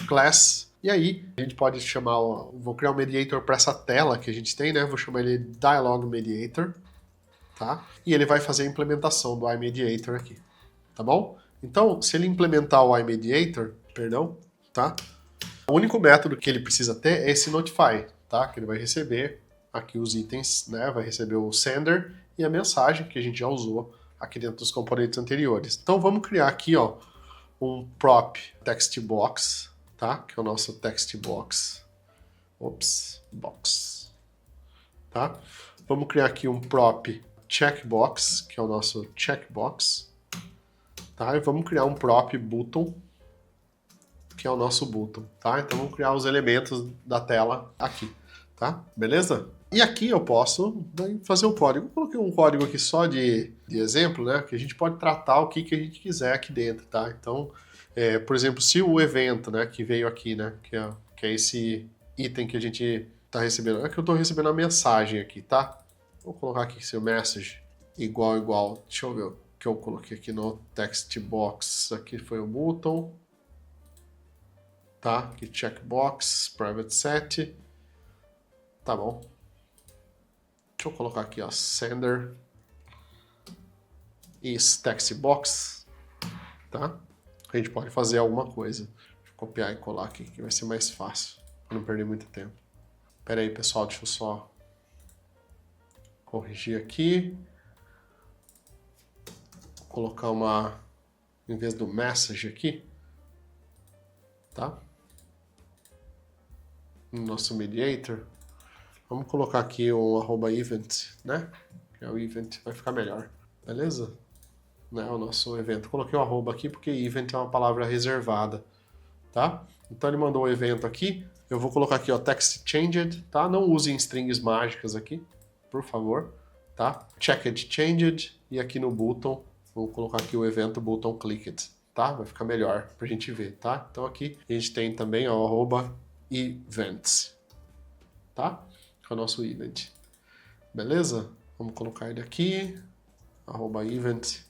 class. E aí, a gente pode chamar, vou criar um mediator para essa tela que a gente tem, né? Vou chamar ele Dialog Mediator, tá? E ele vai fazer a implementação do iMediator aqui, tá bom? Então, se ele implementar o iMediator, tá? O único método que ele precisa ter é esse notify, tá? Que ele vai receber aqui os itens, né? Vai receber o sender e a mensagem que a gente já usou aqui dentro dos componentes anteriores. Então, vamos criar aqui, ó, um prop text box, tá? Que é o nosso text box. Box. Tá? Vamos criar aqui um prop checkbox, que é o nosso checkbox. Tá? E vamos criar um prop button, que é o nosso button, tá? Então vamos criar os elementos da tela aqui, tá? Beleza? E aqui eu posso fazer um código. Eu coloquei um código aqui só de exemplo, né? Que a gente pode tratar o que a gente quiser aqui dentro, tá? Então, por exemplo, se o evento, né, que veio aqui, né, que é esse item que a gente está recebendo, é que eu estou recebendo a mensagem aqui, tá? Vou colocar aqui seu message igual, deixa eu ver o que eu coloquei aqui no text box, aqui foi o button, tá? Aqui checkbox, private set, tá bom? Deixa eu colocar aqui, ó, sender is text box, tá? A gente pode fazer alguma coisa. Deixa eu copiar e colar aqui, que vai ser mais fácil, para não perder muito tempo. Pera aí, pessoal, deixa eu só corrigir aqui. Vou colocar em vez do message aqui, tá? No nosso mediator, vamos colocar aqui um @event, né? Que é o event, vai ficar melhor, beleza? Né, o nosso evento. Coloquei o arroba aqui porque event é uma palavra reservada, tá? Então ele mandou o evento aqui, eu vou colocar aqui, ó, text changed, tá? Não usem strings mágicas aqui, por favor, tá? Checked changed, e aqui no button, vou colocar aqui o evento button clicked, tá? Vai ficar melhor pra gente ver, tá? Então aqui a gente tem também, ó, @events, tá? Que é o nosso event. Beleza? Vamos colocar ele aqui, @event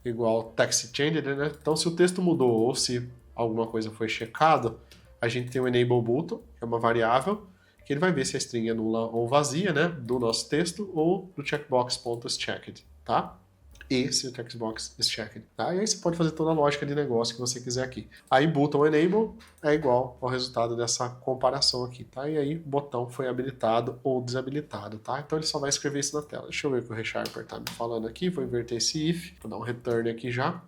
igual text changed, né? Então, se o texto mudou ou se alguma coisa foi checado, a gente tem o enable button, que é uma variável, que ele vai ver se a string é nula ou vazia, né? Do nosso texto ou do checkbox.isChecked, tá? E se o checkbox is checked, tá? E aí você pode fazer toda a lógica de negócio que você quiser aqui. Aí button enable é igual ao resultado dessa comparação aqui, tá? E aí o botão foi habilitado ou desabilitado, tá? Então ele só vai escrever isso na tela. Deixa eu ver o que o ReSharper tá me falando aqui. Vou inverter esse if, vou dar um return aqui já.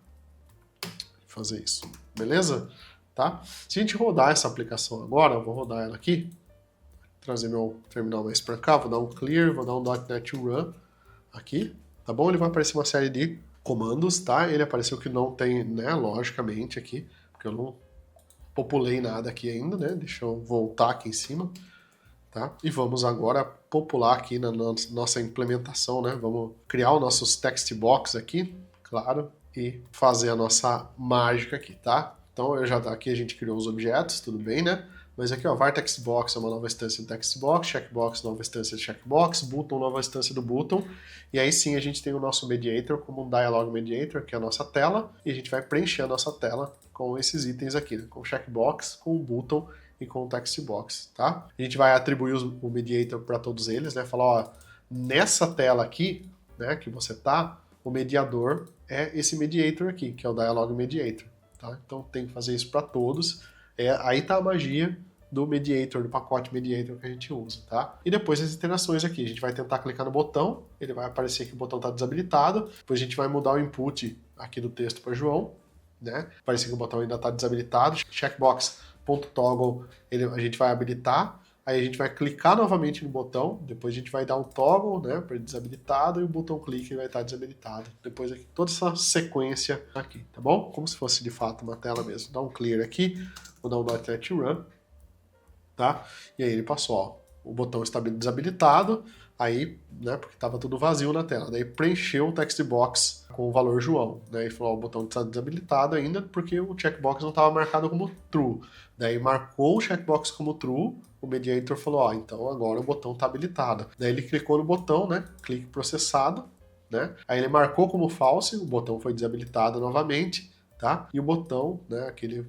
Fazer isso, beleza? Tá? Se a gente rodar essa aplicação agora, eu vou rodar ela aqui, trazer meu terminal mais para cá, vou dar um clear, vou dar um .NET Run aqui, tá bom? Ele vai aparecer uma série de comandos, tá? Ele apareceu que não tem, né, logicamente aqui, porque eu não populei nada aqui ainda, né? Deixa eu voltar aqui em cima, tá? E vamos agora popular aqui na nossa implementação, né? Vamos criar os nossos text box aqui, claro, e fazer a nossa mágica aqui, tá? Então aqui a gente criou os objetos, tudo bem, né? Mas aqui, ó, var textbox é uma nova instância do textbox, checkbox, nova instância do checkbox, button, nova instância do button. E aí sim a gente tem o nosso mediator como um dialog mediator, que é a nossa tela, e a gente vai preencher a nossa tela com esses itens aqui, né? Com o checkbox, com o button e com o text box, tá? A gente vai atribuir o mediator para todos eles, né? Falar, ó, nessa tela aqui, né, que você tá, o mediador é esse mediator aqui, que é o dialog mediator, tá? Então tem que fazer isso para todos. Aí tá a magia do mediator, do pacote mediator que a gente usa, tá? E depois as interações aqui, a gente vai tentar clicar no botão, ele vai aparecer que o botão está desabilitado, depois a gente vai mudar o input aqui do texto para João, né? Aparecer que o botão ainda está desabilitado, checkbox.toggle a gente vai habilitar, aí a gente vai clicar novamente no botão, depois a gente vai dar um toggle, né, para desabilitado, e o botão clique vai estar desabilitado. Depois aqui, toda essa sequência aqui, tá bom? Como se fosse de fato uma tela mesmo. Dá um clear aqui, vou dar um .NET Run, tá? E aí ele passou, ó, o botão está desabilitado, aí, né, porque estava tudo vazio na tela, daí preencheu o text box com o valor João, daí falou, ó, o botão está desabilitado ainda porque o checkbox não estava marcado como true, daí marcou o checkbox como true, o mediator falou, ó, então agora o botão está habilitado, daí ele clicou no botão, né, clique processado, né, aí ele marcou como false, o botão foi desabilitado novamente, tá, e o botão, né, aquele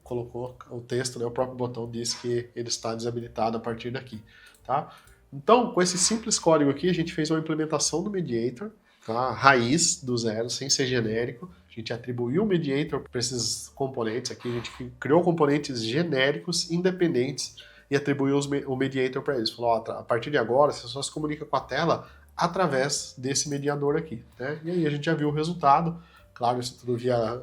colocou o texto, né, o próprio botão diz que ele está desabilitado a partir daqui, tá? Então, com esse simples código aqui, a gente fez uma implementação do mediator, tá? Raiz do zero, sem ser genérico. A gente atribuiu o mediator para esses componentes aqui, a gente criou componentes genéricos, independentes, e atribuiu o mediator para eles. Falou, ó, a partir de agora, você só se comunica com a tela através desse mediador aqui, né? E aí a gente já viu o resultado. Claro, isso tudo via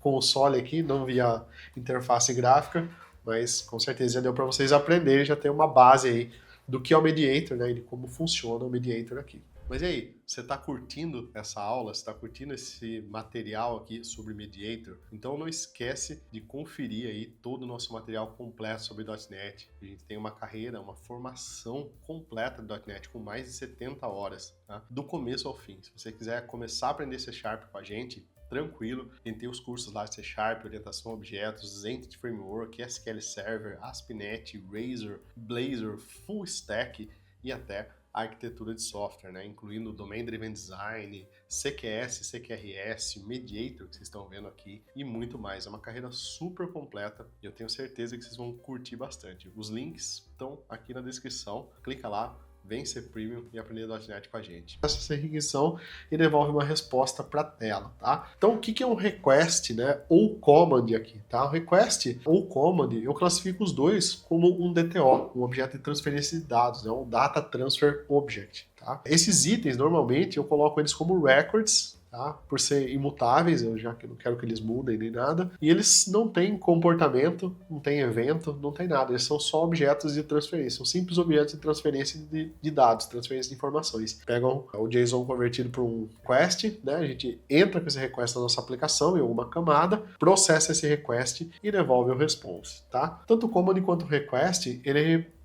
console aqui, não via interface gráfica, mas com certeza já deu para vocês aprenderem, já tem uma base aí do que é o Mediator, né, e de como funciona o Mediator aqui. Mas e aí, você está curtindo essa aula? Você está curtindo esse material aqui sobre Mediator? Então não esquece de conferir aí todo o nosso material completo sobre .NET. A gente tem uma carreira, uma formação completa de .NET com mais de 70 horas, tá? Do começo ao fim. Se você quiser começar a aprender C# com a gente, tranquilo, a gente tem os cursos lá de C#, orientação a objetos, Entity Framework, SQL Server, ASP.NET, Razor, Blazor, Full Stack e até a arquitetura de software, né? Incluindo Domain Driven Design, CQS, CQRS, Mediator, que vocês estão vendo aqui, e muito mais. É uma carreira super completa e eu tenho certeza que vocês vão curtir bastante. Os links estão aqui na descrição, clica lá, vem ser premium e aprender .NET com a gente. Essa requisição e devolve uma resposta para a tela, tá? Então, o que é um request, né, ou command aqui, tá? O request ou command, eu classifico os dois como um DTO, um objeto de transferência de dados, né, um Data Transfer Object, tá? Esses itens, normalmente, eu coloco eles como records, tá? Por ser imutáveis, eu já não quero que eles mudem nem nada. E eles não têm comportamento, não tem evento, não tem nada. Eles são só objetos de transferência, são simples objetos de transferência de dados, transferência de informações. Pegam o JSON convertido para um request, né? A gente entra com esse request na nossa aplicação em alguma camada, processa esse request e devolve o response, tá? Tanto o command quanto o request,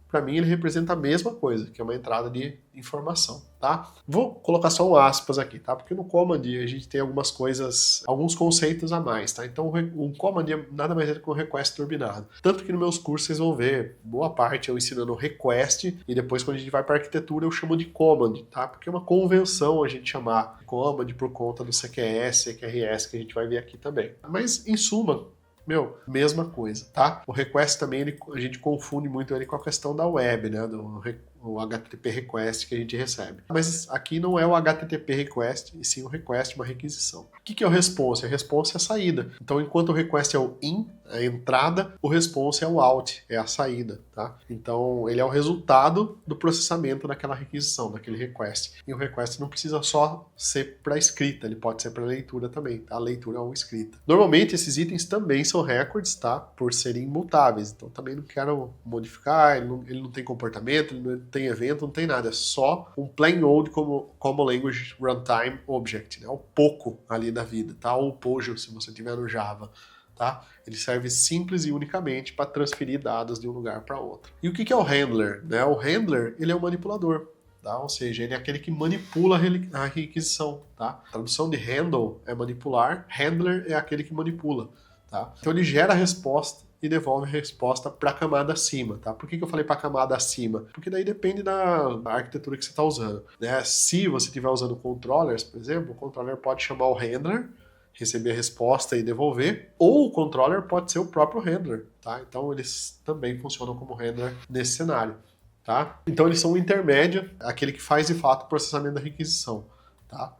para mim, ele representa a mesma coisa, que é uma entrada de informação, tá? Vou colocar só um aspas aqui, tá? Porque no command a gente tem algumas coisas, alguns conceitos a mais, tá? Então, o command é nada mais é do que um request turbinado. Tanto que nos meus cursos vocês vão ver, boa parte eu ensinando request, e depois quando a gente vai para arquitetura eu chamo de command, tá? Porque é uma convenção a gente chamar command por conta do CQS, CQRS, que a gente vai ver aqui também. Mas, em suma, mesma coisa, tá? O request também, a gente confunde muito ele com a questão da web, né? O HTTP request que a gente recebe. Mas aqui não é o HTTP request, e sim o request, uma requisição. O que é o response? A response é a saída. Então, enquanto o request é o in, a entrada, o response é o out, é a saída, tá? Então, ele é o resultado do processamento daquela requisição, daquele request. E o request não precisa só ser para escrita, ele pode ser para leitura também, tá? A leitura ou escrita. Normalmente, esses itens também são records, tá? Por serem imutáveis. Então, também não quero modificar, ele não tem comportamento, ele não tem evento, não tem nada. É só um plain old Common Language Runtime Object, né? O POCO ali da vida, tá? Ou o POJO, se você tiver no Java. Tá? Ele serve simples e unicamente para transferir dados de um lugar para outro. E o que é o handler? Né? O handler, ele é um manipulador, tá? Ou seja, ele é aquele que manipula a requisição. Tá? A tradução de handle é manipular, handler é aquele que manipula. Tá? Então ele gera a resposta e devolve a resposta para a camada acima. Tá? Por que eu falei para a camada acima? Porque daí depende da arquitetura que você está usando. Né? Se você estiver usando controllers, por exemplo, o controller pode chamar o handler receber a resposta e devolver, ou o controller pode ser o próprio handler, tá? Então eles também funcionam como handler nesse cenário, tá? Então eles são um intermédio, aquele que faz de fato o processamento da requisição, tá?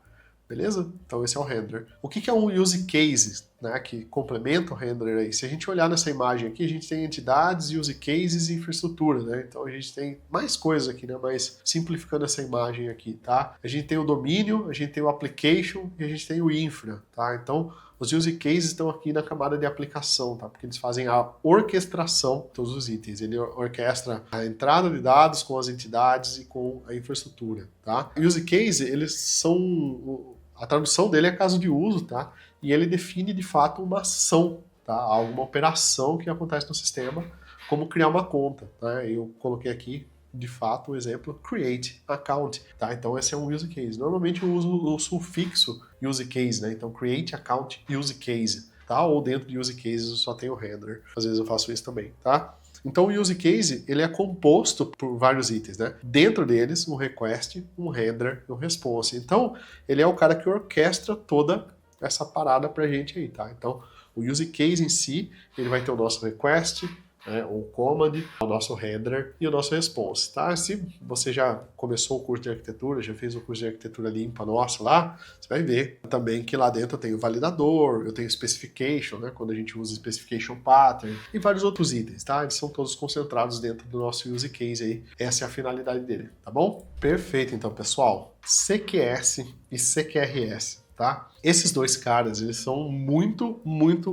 Beleza? Então esse é o handler. O que é um use case, né, que complementa o handler aí? Se a gente olhar nessa imagem aqui, a gente tem entidades, use cases e infraestrutura, né? Então a gente tem mais coisas aqui, né? Mas simplificando essa imagem aqui, tá? A gente tem o domínio, a gente tem o application e a gente tem o infra, tá? Então os use cases estão aqui na camada de aplicação, tá? Porque eles fazem a orquestração de todos os itens. Ele orquestra a entrada de dados com as entidades e com a infraestrutura, tá? Use case, eles são... A tradução dele é caso de uso, tá? E ele define de fato uma ação, tá? Alguma operação que acontece no sistema, como criar uma conta, tá? Eu coloquei aqui, de fato, o exemplo create account, tá? Então esse é um use case. Normalmente eu uso o sufixo use case, né? Então create account use case, tá? Ou dentro de use cases eu só tenho handler. Às vezes eu faço isso também, tá? Então o use case, ele é composto por vários itens, né? Dentro deles, um request, um handler e um response. Então, ele é o cara que orquestra toda essa parada pra gente aí, tá? Então, o use case em si, ele vai ter o nosso request, né, o command, o nosso handler e o nosso response, tá? Se você já começou o curso de arquitetura, já fez o curso de arquitetura limpa nossa lá, você vai ver também que lá dentro eu tenho validador, eu tenho specification, né, quando a gente usa specification pattern e vários outros itens, tá? Eles são todos concentrados dentro do nosso use case aí. Essa é a finalidade dele, tá bom? Perfeito, então, pessoal. CQS e CQRS. Tá? Esses dois caras, eles são muito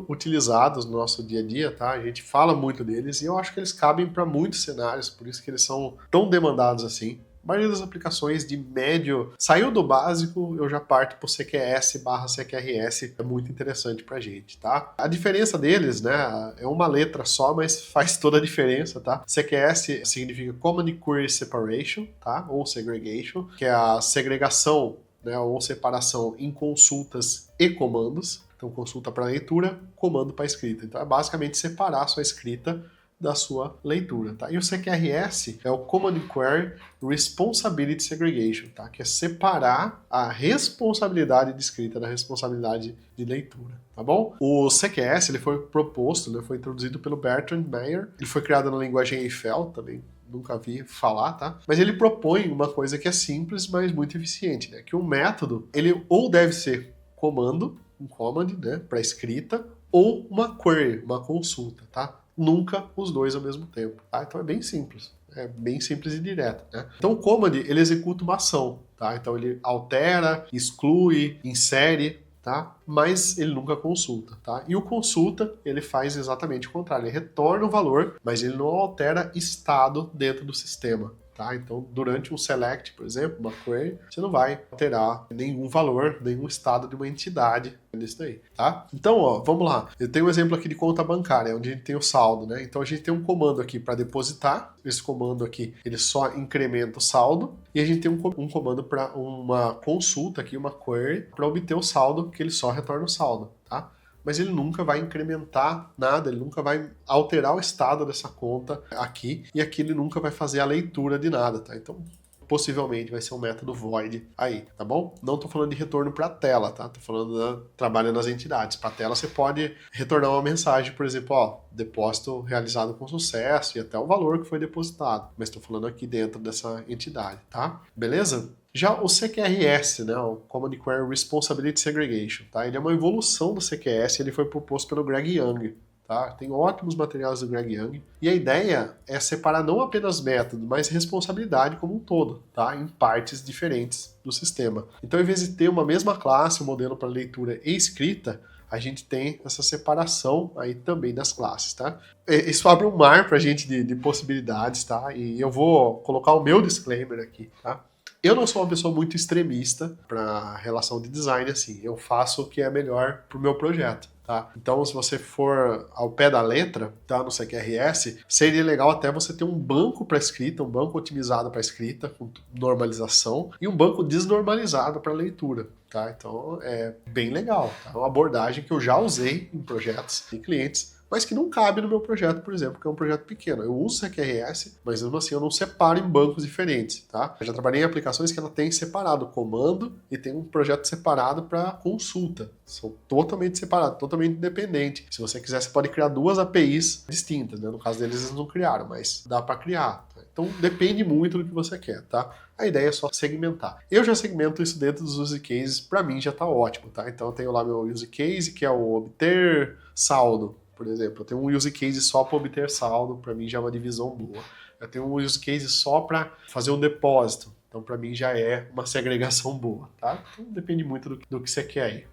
utilizados no nosso dia a dia, tá? A gente fala muito deles e eu acho que eles cabem para muitos cenários, por isso que eles são tão demandados assim. A maioria das aplicações de médio, saiu do básico, eu já parto pro CQS/CQRS, é muito interessante pra gente, tá? A diferença deles, né, é uma letra só, mas faz toda a diferença, tá? CQS significa Command Query Separation, tá? Ou Segregation, que é a segregação, né, ou separação em consultas e comandos. Então, consulta para leitura, comando para escrita. Então, é basicamente separar a sua escrita da sua leitura, tá? E o CQRS é o Command Query Responsibility Segregation, tá? Que é separar a responsabilidade de escrita da responsabilidade de leitura, tá bom? O CQS, ele foi proposto, né, foi introduzido pelo Bertrand Meyer. Ele foi criado na linguagem Eiffel, também nunca vi falar, tá? Mas ele propõe uma coisa que é simples, mas muito eficiente, né? Que um método, ele ou deve ser comando, um command, né, para escrita, ou uma query, uma consulta, tá? Nunca os dois ao mesmo tempo, tá? Então é bem simples. É bem simples e direto, né? Então o command, ele executa uma ação, tá? Então ele altera, exclui, insere, tá? Mas ele nunca consulta, tá? E o consulta, ele faz exatamente o contrário, ele retorna o valor, mas ele não altera estado dentro do sistema, tá? Então, durante um select, por exemplo, uma query, você não vai alterar nenhum valor, nenhum estado de uma entidade nisso daí, tá? Então, ó, vamos lá. Eu tenho um exemplo aqui de conta bancária, onde a gente tem o saldo, né? Então, a gente tem um comando aqui para depositar. Esse comando aqui, ele só incrementa o saldo. E a gente tem um comando para uma consulta aqui, uma query, para obter o saldo, que ele só retorna o saldo, tá? Mas ele nunca vai incrementar nada, ele nunca vai alterar o estado dessa conta aqui, e aqui ele nunca vai fazer a leitura de nada, tá? Então, possivelmente vai ser um método void aí, tá bom? Não tô falando de retorno para a tela, tá? Tô falando da trabalho nas entidades. Para a tela você pode retornar uma mensagem, por exemplo, ó, depósito realizado com sucesso e até o valor que foi depositado. Mas estou falando aqui dentro dessa entidade, tá? Beleza? Já o CQRS, né, o Command Query Responsibility Segregation, tá? Ele é uma evolução do CQS, ele foi proposto pelo Greg Young, tá? Tem ótimos materiais do Greg Young. E a ideia é separar não apenas método, mas responsabilidade como um todo, tá? Em partes diferentes do sistema. Então, em vez de ter uma mesma classe, um modelo para leitura e escrita, a gente tem essa separação aí também das classes, tá? Isso abre um mar pra gente de possibilidades, tá? E eu vou colocar o meu disclaimer aqui, tá? Eu não sou uma pessoa muito extremista para relação de design, assim. Eu faço o que é melhor pro meu projeto, tá? Então, se você for ao pé da letra, tá, no CQRS, seria legal até você ter um banco para escrita, um banco otimizado para escrita, com normalização, e um banco desnormalizado para leitura, tá? Então, é bem legal, tá? É uma abordagem que eu já usei em projetos de clientes, mas que não cabe no meu projeto, por exemplo, que é um projeto pequeno. Eu uso CQRS, mas mesmo assim eu não separo em bancos diferentes, tá? Eu já trabalhei em aplicações que ela tem separado comando e tem um projeto separado para consulta. São totalmente separados, totalmente independentes. Se você quiser, você pode criar duas APIs distintas, né? No caso deles, eles não criaram, mas dá para criar. Tá? Então depende muito do que você quer, tá? A ideia é só segmentar. Eu já segmento isso dentro dos use cases, para mim já está ótimo, tá? Então eu tenho lá meu use case, que é o obter saldo, por exemplo. Eu tenho um use case só para obter saldo, para mim já é uma divisão boa. Eu tenho um use case só para fazer um depósito, então para mim já é uma segregação boa, tá? Então depende muito do que você quer aí.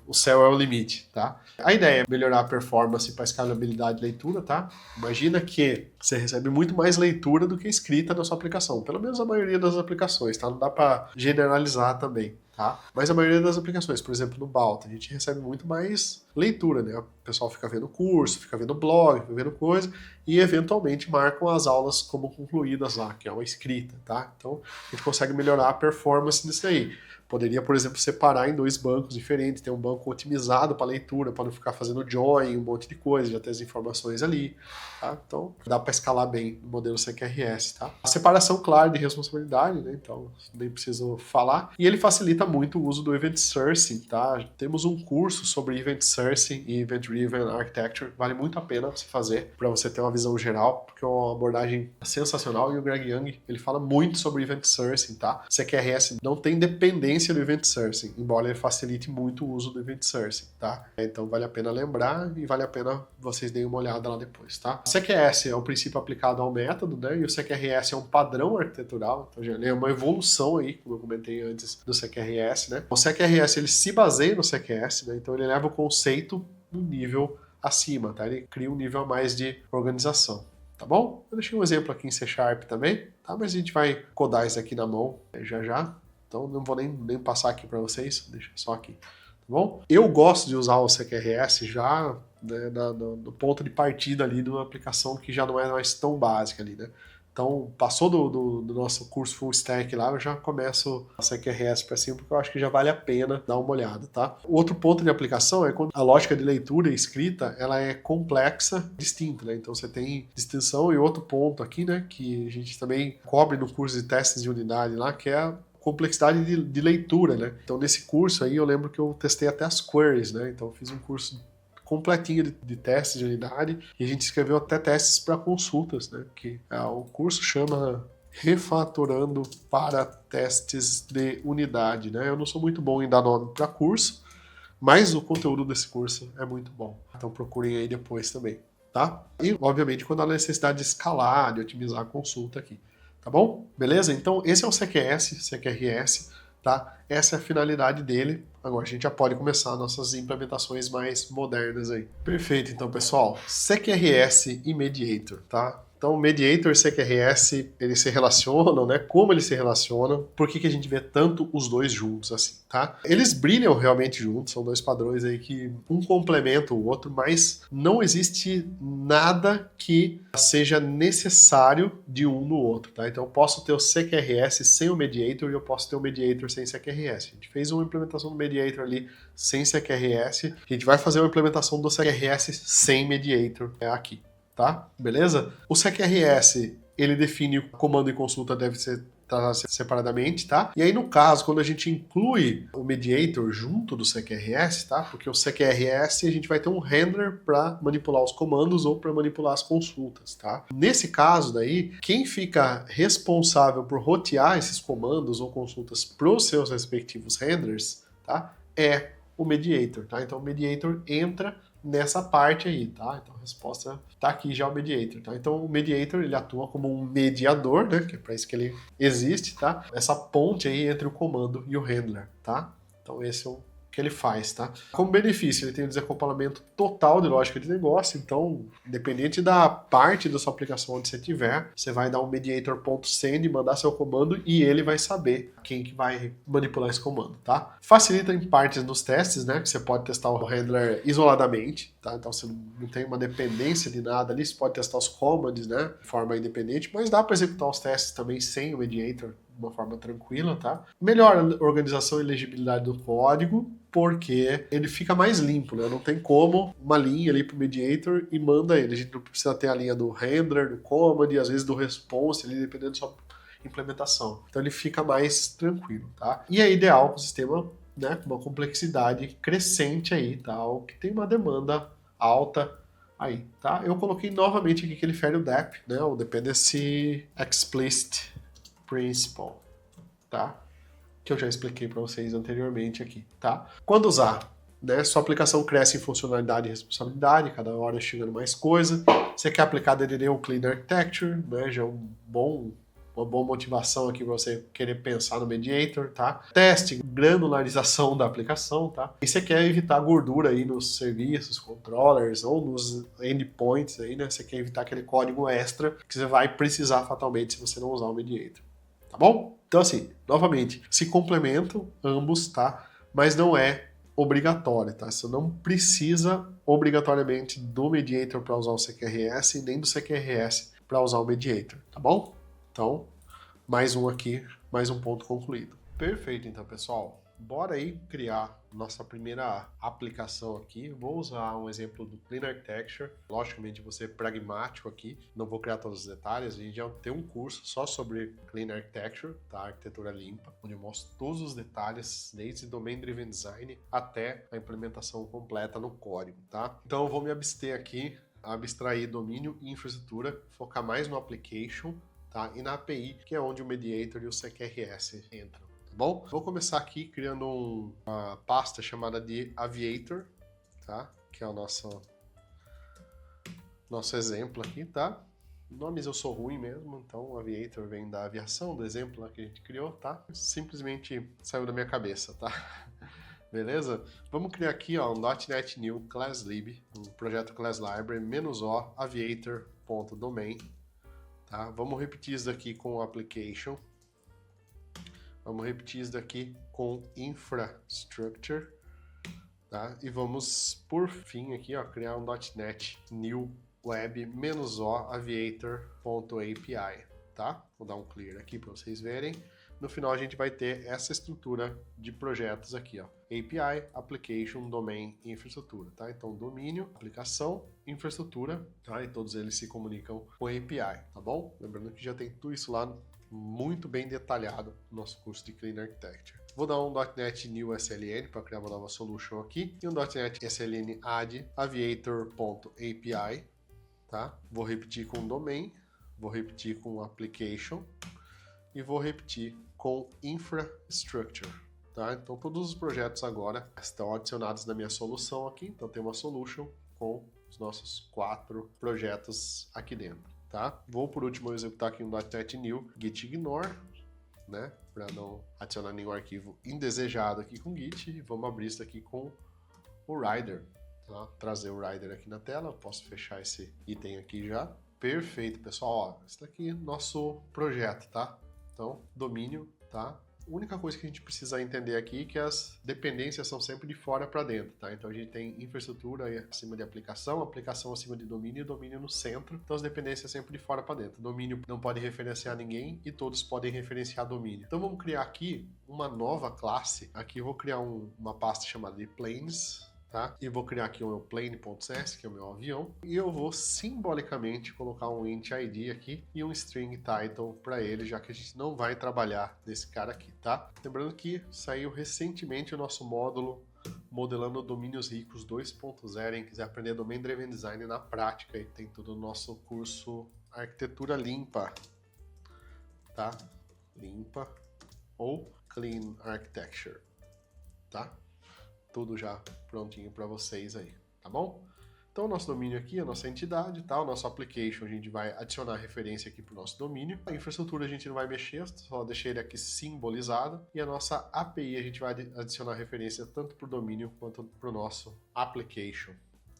O céu é o limite, tá? A ideia é melhorar a performance para escalabilidade de leitura, tá? Imagina que você recebe muito mais leitura do que escrita na sua aplicação, pelo menos a maioria das aplicações, tá? Não dá para generalizar também, tá? Mas a maioria das aplicações, por exemplo, no Balta, a gente recebe muito mais leitura, né? O pessoal fica vendo curso, fica vendo blog, fica vendo coisa e eventualmente marcam as aulas como concluídas lá, que é uma escrita, tá? Então a gente consegue melhorar a performance nisso aí. Poderia, por exemplo, separar em 2 bancos diferentes, ter um banco otimizado para leitura, para não ficar fazendo join, um monte de coisa, já ter as informações ali, tá? Então, dá para escalar bem no modelo CQRS, tá? A separação clara de responsabilidade, né? Então, nem preciso falar. E ele facilita muito o uso do Event Sourcing, tá? Temos um curso sobre Event Sourcing e Event Driven Architecture, vale muito a pena você fazer, para você ter uma visão geral, porque é uma abordagem sensacional, e o Greg Young, ele fala muito sobre Event Sourcing, tá? CQRS não tem dependência do Event Sourcing, embora ele facilite muito o uso do Event Sourcing, tá? Então vale a pena lembrar e vale a pena vocês deem uma olhada lá depois, tá? O CQS é um princípio aplicado ao método, né? E o CQRS é um padrão arquitetural, então já é uma evolução aí, como eu comentei antes, do CQRS, né? O CQRS, ele se baseia no CQS, né? Então ele leva o conceito no nível acima, tá? Ele cria um nível a mais de organização, tá bom? Eu deixei um exemplo aqui em C# também, tá? Mas a gente vai codar isso aqui na mão já já. Então não vou nem passar aqui para vocês, deixa só aqui, tá bom? Eu gosto de usar o CQRS já, né, no ponto de partida ali de uma aplicação que já não é mais tão básica ali, né? Então, passou do nosso curso Full Stack lá, eu já começo a CQRS para cima, porque eu acho que já vale a pena dar uma olhada, tá? O outro ponto de aplicação é quando a lógica de leitura e escrita, ela é complexa, distinta, né? Então, você tem distinção e outro ponto aqui, né, que a gente também cobre no curso de testes de unidade lá, que é a complexidade de leitura, né? Então, nesse curso aí, eu lembro que eu testei até as queries, né? Então, eu fiz um curso completinho de testes de unidade e a gente escreveu até testes para consultas, né? Que o curso chama Refatorando para Testes de Unidade, né? Eu não sou muito bom em dar nome para curso, mas o conteúdo desse curso é muito bom. Então, procurem aí depois também, tá? E, obviamente, quando há necessidade de escalar, de otimizar a consulta aqui. Tá bom? Beleza? Então, esse é o CQRS, tá? Essa é a finalidade dele. Agora a gente já pode começar nossas implementações mais modernas aí. Perfeito, então, pessoal. CQRS e Mediator, tá? Então, Mediator e CQRS, eles se relacionam, né? Como eles se relacionam, por que a gente vê tanto os dois juntos assim, tá? Eles brilham realmente juntos, são dois padrões aí que um complementa o outro, mas não existe nada que seja necessário de um no outro, tá? Então, eu posso ter o CQRS sem o Mediator e eu posso ter o Mediator sem CQRS. A gente fez uma implementação do Mediator ali sem CQRS, a gente vai fazer uma implementação do CQRS sem Mediator aqui. Tá? Beleza? O CQRS, ele define o comando e consulta deve ser tratado separadamente, tá? E aí, no caso, quando a gente inclui o Mediator junto do CQRS, tá? Porque o CQRS, a gente vai ter um handler para manipular os comandos ou para manipular as consultas, tá? Nesse caso daí, quem fica responsável por rotear esses comandos ou consultas para os seus respectivos handlers, tá? É o Mediator, tá? Então, o Mediator entra nessa parte aí, tá? Então a resposta tá aqui já o Mediator, tá? Então o Mediator, ele atua como um mediador, né? Que é para isso que ele existe, tá? Essa ponte aí entre o comando e o handler, tá? Então esse é o que ele faz, tá? Como benefício, ele tem o desacoplamento total de lógica de negócio, então, independente da parte da sua aplicação onde você tiver, você vai dar um mediator.send, mandar seu comando e ele vai saber quem que vai manipular esse comando, tá? Facilita em partes dos testes, né? Que você pode testar o handler isoladamente, tá? Então você não tem uma dependência de nada ali, você pode testar os commands, né, de forma independente, mas dá para executar os testes também sem o mediator, de uma forma tranquila, tá? Melhora a organização e legibilidade do código, porque ele fica mais limpo, né? Não tem como uma linha ali pro mediator e manda ele. A gente não precisa ter a linha do handler, do command e às vezes do response, ali, dependendo da sua implementação. Então ele fica mais tranquilo, tá? E é ideal para o sistema, né, com uma complexidade crescente aí, tá? O que tem uma demanda alta aí, tá? Eu coloquei novamente aqui que ele fere o DEP, né? O Dependency Explicit Principle, tá? Que eu já expliquei para vocês anteriormente aqui, tá? Quando usar, né? Sua aplicação cresce em funcionalidade e responsabilidade, cada hora chegando mais coisa. Você quer aplicar DDD ou Clean Architecture, né? Já é uma boa motivação aqui para você querer pensar no mediator, tá? Teste, granularização da aplicação, tá? E você quer evitar gordura aí nos serviços, controllers ou nos endpoints aí, né? Você quer evitar aquele código extra que você vai precisar fatalmente se você não usar o mediator, tá bom? Então assim, novamente, se complementam ambos, tá? Mas não é obrigatório, tá? Você não precisa obrigatoriamente do mediator para usar o CQRS e nem do CQRS para usar o mediator, tá bom? Então, mais um aqui, mais um ponto concluído. Perfeito, então, pessoal. Bora aí criar nossa primeira aplicação aqui. Vou usar um exemplo do Clean Architecture. Logicamente, vou ser pragmático aqui. Não vou criar todos os detalhes. A gente já tem um curso só sobre Clean Architecture, tá? Arquitetura limpa, onde eu mostro todos os detalhes, desde Domain Driven Design até a implementação completa no código, tá? Então, eu vou me abster aqui, abstrair domínio e infraestrutura, focar mais no application, tá? E na API, que é onde o mediator e o CQRS entram. Tá bom? Vou começar aqui criando uma pasta chamada de Aviator, tá? Que é o nosso exemplo aqui, tá? Nomes eu sou ruim mesmo, então o Aviator vem da aviação, do exemplo lá que a gente criou, tá? Simplesmente saiu da minha cabeça, tá? Beleza? Vamos criar aqui, ó, um .NET New ClassLib, um projeto Class Library, -o aviator.domain, tá? Vamos repetir isso daqui com o application. Vamos repetir isso daqui com infrastructure, tá? E vamos, por fim, aqui, ó, criar um .NET New Web -o aviator.api, tá? Vou dar um clear aqui para vocês verem. No final a gente vai ter essa estrutura de projetos aqui, ó. API, Application, Domain e Infraestrutura, tá? Então, domínio, aplicação, infraestrutura, tá? E todos eles se comunicam com API, tá bom? Lembrando que já tem tudo isso lá muito bem detalhado no nosso curso de Clean Architecture. Vou dar um .NET New SLN para criar uma nova solution aqui e um .NET SLN add aviator.api, tá? Vou repetir com domain, vou repetir com application e vou repetir com infrastructure, tá? Então todos os projetos agora estão adicionados na minha solução aqui, então tem uma solution com os nossos 4 projetos aqui dentro. Tá? Vou por último executar aqui um .NET New git ignore, né? Para não adicionar nenhum arquivo indesejado aqui com git. E vamos abrir isso aqui com o Rider, tá? Trazer o Rider aqui na tela. Posso fechar esse item aqui já. Perfeito, pessoal. Ó, esse daqui é nosso projeto, tá? Então, domínio, tá? A única coisa que a gente precisa entender aqui é que as dependências são sempre de fora para dentro, tá? Então a gente tem infraestrutura acima de aplicação, aplicação acima de domínio e domínio no centro. Então as dependências sempre de fora para dentro. Domínio não pode referenciar ninguém e todos podem referenciar domínio. Então vamos criar aqui uma nova classe. Aqui eu vou criar uma pasta chamada de planes, tá? E vou criar aqui o meu plane.cs, que é o meu avião, e eu vou simbolicamente colocar um int id aqui e um string title para ele, já que a gente não vai trabalhar nesse cara aqui, tá? Lembrando que saiu recentemente o nosso módulo Modelando Domínios Ricos 2.0, quem quiser aprender Domain Driven Design na prática, e tem tudo no nosso curso Arquitetura Limpa, tá? Limpa ou Clean Architecture, tá? Tudo já prontinho para vocês aí, tá bom? Então, o nosso domínio aqui, a nossa entidade, tá? O nosso application, a gente vai adicionar referência aqui para o nosso domínio. A infraestrutura a gente não vai mexer, só deixei ele aqui simbolizado. E a nossa API, a gente vai adicionar referência tanto para o domínio quanto para o nosso application,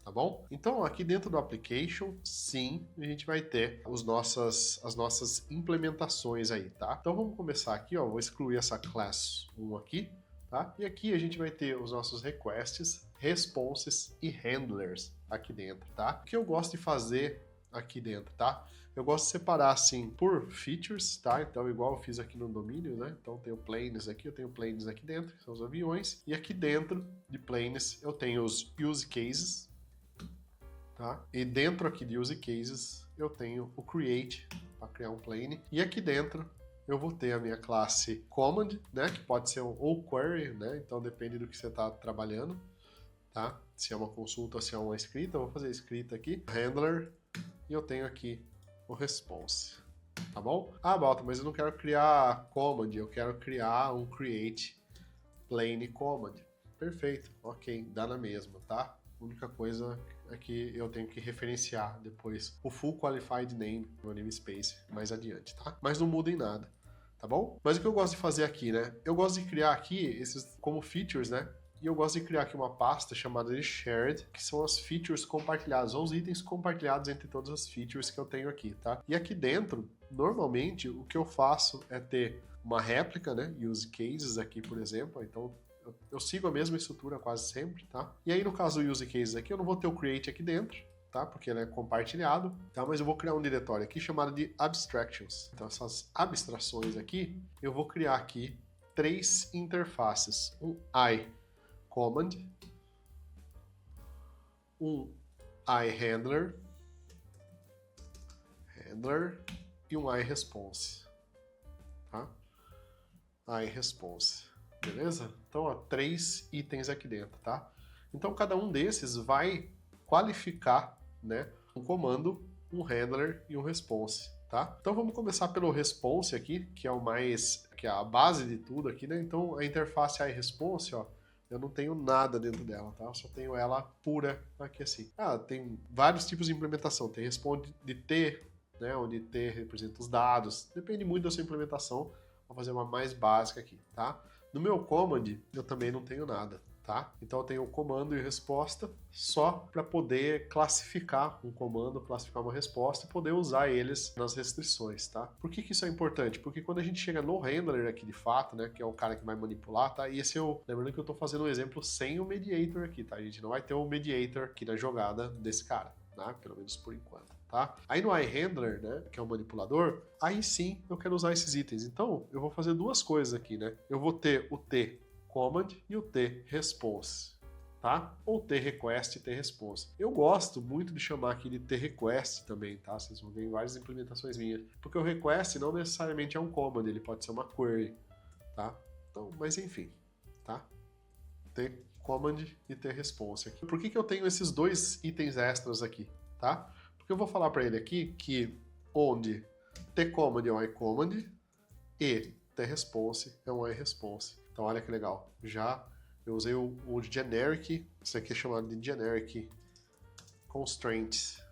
tá bom? Então, aqui dentro do application, sim, a gente vai ter as nossas implementações aí, tá? Então, vamos começar aqui, ó. Vou excluir essa class 1 aqui. Tá? E aqui a gente vai ter os nossos requests responses e handlers aqui dentro, tá? O que eu gosto de fazer aqui dentro, tá? Eu gosto de separar assim por features, tá? Então, igual eu fiz aqui no domínio, né? Então, eu tenho planes aqui, eu tenho planes aqui dentro, que são os aviões. E aqui dentro de planes, eu tenho os use cases, tá? E dentro aqui de use cases, eu tenho o create, para criar um plane. E aqui dentro, eu vou ter a minha classe command, né? Que pode ser ou query, né? Então, depende do que você está trabalhando, tá? Se é uma consulta ou se é uma escrita, eu vou fazer escrita aqui. Handler, e eu tenho aqui o response, tá bom? Ah, Balta, mas eu não quero criar command, eu quero criar um create plain command. Perfeito, ok, dá na mesma, tá? A única coisa é que eu tenho que referenciar depois o full qualified name no namespace mais adiante, tá? Mas não muda em nada, tá bom? Mas o que eu gosto de fazer aqui, né? Eu gosto de criar aqui esses como features, né? E eu gosto de criar aqui uma pasta chamada de shared, que são as features compartilhadas, ou os itens compartilhados entre todas as features que eu tenho aqui, tá? E aqui dentro, normalmente, o que eu faço é ter uma réplica, né? Use cases aqui, por exemplo. Então, eu sigo a mesma estrutura quase sempre, tá? E aí, no caso do use cases aqui, eu não vou ter o create aqui dentro, tá? Porque ele é compartilhado, tá? Mas eu vou criar um diretório aqui chamado de abstractions. Então, essas abstrações aqui, eu vou criar aqui 3 interfaces. Um iCommand, um iHandler, e um iResponse, tá? iResponse, beleza? Então, ó, 3 itens aqui dentro, tá? Então, cada um desses vai qualificar, né, um comando, um handler e um response, tá? Então, vamos começar pelo response aqui, que é o mais, que é a base de tudo aqui, né? Então, a interface iResponse, ó, eu não tenho nada dentro dela, tá? Eu só tenho ela pura aqui assim. Ah, tem vários tipos de implementação. Tem responde de T, né? Onde T representa os dados. Depende muito da sua implementação. Vou fazer uma mais básica aqui, tá? No meu command, eu também não tenho nada, tá? Então eu tenho o comando e resposta só para poder classificar um comando, classificar uma resposta e poder usar eles nas restrições, tá? Por que isso é importante? Porque quando a gente chega no handler aqui de fato, né, que é o cara que vai manipular, tá? E esse lembrando que eu tô fazendo um exemplo sem o mediator aqui, tá? A gente não vai ter o mediator aqui na jogada desse cara, né? Pelo menos por enquanto. Tá? Aí no iHandler, né, que é o manipulador, aí sim eu quero usar esses itens. Então, eu vou fazer duas coisas aqui, né? Eu vou ter o T command e o T response, tá? Ou T request e T response. Eu gosto muito de chamar aqui de T request também, tá? Vocês vão ver em várias implementações minhas. Porque o request não necessariamente é um command, ele pode ser uma query, tá? Então, mas enfim, tá? T command e T response aqui. Por que eu tenho esses dois itens extras aqui, tá? Porque eu vou falar para ele aqui que onde tcommand é um iCommand e tresponse é um iResponse. Então olha que legal. Já eu usei o generic, isso aqui é chamado de generic constraints,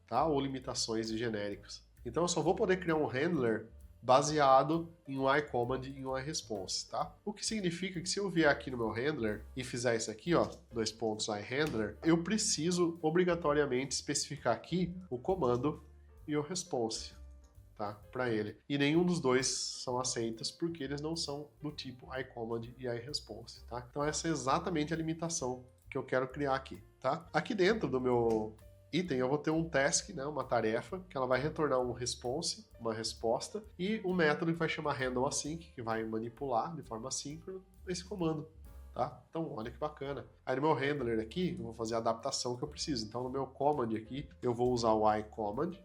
tá? Ou limitações de genéricos. Então eu só vou poder criar um handler baseado em um iCommand e um iResponse, tá? O que significa que se eu vier aqui no meu handler e fizer isso aqui, ó, dois pontos iHandler, eu preciso obrigatoriamente especificar aqui o comando e o response, tá? Para ele. E nenhum dos dois são aceitos porque eles não são do tipo iCommand e iResponse, tá? Então essa é exatamente a limitação que eu quero criar aqui, tá? Aqui dentro do meu item eu vou ter um task, né, uma tarefa, que ela vai retornar um response, uma resposta, e um método que vai chamar handleAsync, que vai manipular de forma assíncrona esse comando, tá? Então, olha que bacana. Aí no meu handler aqui, eu vou fazer a adaptação que eu preciso. Então, no meu command aqui, eu vou usar o iCommand,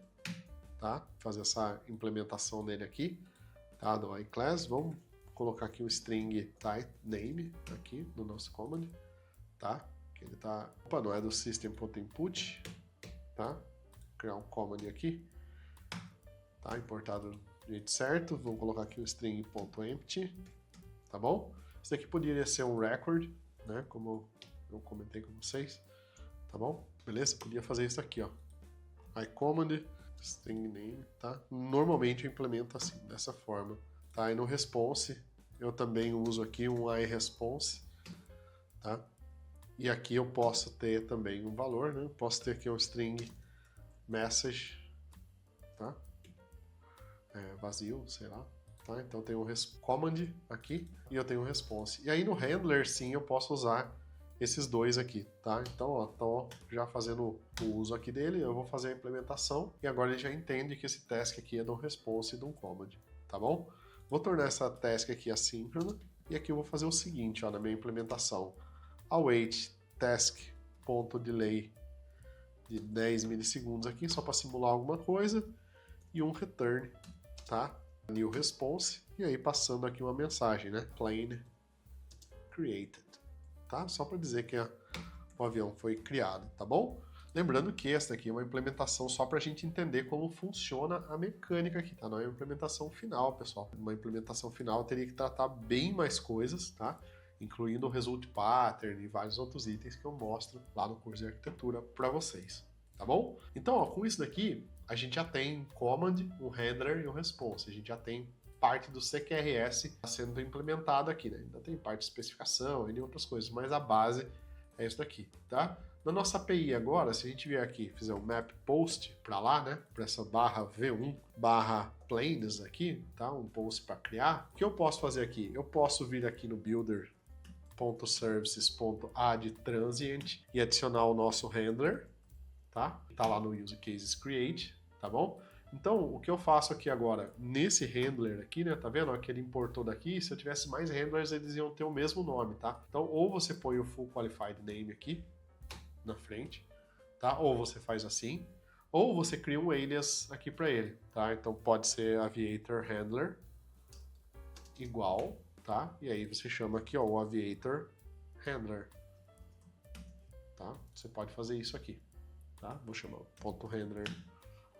tá? Fazer essa implementação dele aqui, tá? Do iClass. Vamos colocar aqui um string type name aqui no nosso command, tá? Que ele tá... Opa, não é do system.input, tá? Criar um command aqui, tá? Importado do jeito certo. Vamos colocar aqui o string.empty, tá bom? Isso aqui poderia ser um record, né? Como eu comentei com vocês, tá bom? Beleza? Podia fazer isso aqui, ó. iCommand, string name, tá? Normalmente eu implemento assim, dessa forma, tá? E no response eu também uso aqui um iResponse, tá? E aqui eu posso ter também um valor, né? Posso ter aqui um string message, tá? Vazio, sei lá. Tá? Então eu tenho um command aqui e eu tenho um response. E aí no handler, sim, eu posso usar esses dois aqui, tá? Então, ó, tô já fazendo o uso aqui dele, eu vou fazer a implementação e agora ele já entende que esse task aqui é de um response e de um command, tá bom? Vou tornar essa task aqui assíncrona e aqui eu vou fazer o seguinte, ó, na minha implementação. Await task.delay de 10 milissegundos aqui, só para simular alguma coisa, e um return, tá? New response, e aí passando aqui uma mensagem, né? Plane created, tá? Só para dizer que o avião foi criado, tá bom? Lembrando que essa aqui é uma implementação só para a gente entender como funciona a mecânica aqui, tá? Não é uma implementação final, pessoal. Uma implementação final teria que tratar bem mais coisas, tá? Incluindo o result pattern e vários outros itens que eu mostro lá no curso de arquitetura para vocês, tá bom? Então, ó, com isso daqui, a gente já tem command, um handler e um response. A gente já tem parte do CQRS sendo implementado aqui, né? Ainda tem parte de especificação e outras coisas, mas a base é isso daqui, tá? Na nossa API agora, se a gente vier aqui e fizer um map post para lá, né? Para essa barra V1 barra planes aqui, tá? Um post para criar. O que eu posso fazer aqui? Eu posso vir aqui no builder.services.add transient e adicionar o nosso handler, tá? Tá lá no use cases create, tá bom? Então, o que eu faço aqui agora, nesse handler aqui, né, tá vendo? Que ele importou daqui, se eu tivesse mais handlers, eles iam ter o mesmo nome, tá? Então, ou você põe o full qualified name aqui, na frente, tá? Ou você faz assim, ou você cria um alias aqui para ele, tá? Então, pode ser aviator handler igual, tá? E aí você chama aqui, ó, o aviator handler, tá? Você pode fazer isso aqui, tá? Vou chamar ponto handler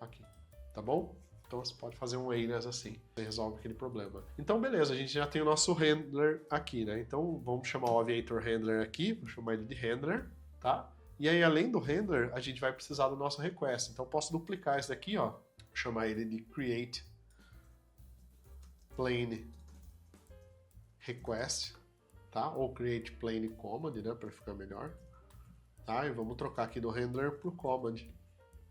aqui, tá bom? Então você pode fazer um alias assim, você resolve aquele problema. Então beleza, a gente já tem o nosso handler aqui, né? Então vamos chamar o aviator handler aqui, vou chamar ele de handler, tá? E aí além do handler, a gente vai precisar do nosso request. Então eu posso duplicar esse daqui, ó, chamar ele de create plane request, tá? Ou create plane command, né, para ficar melhor. Tá? E vamos trocar aqui do handler por command,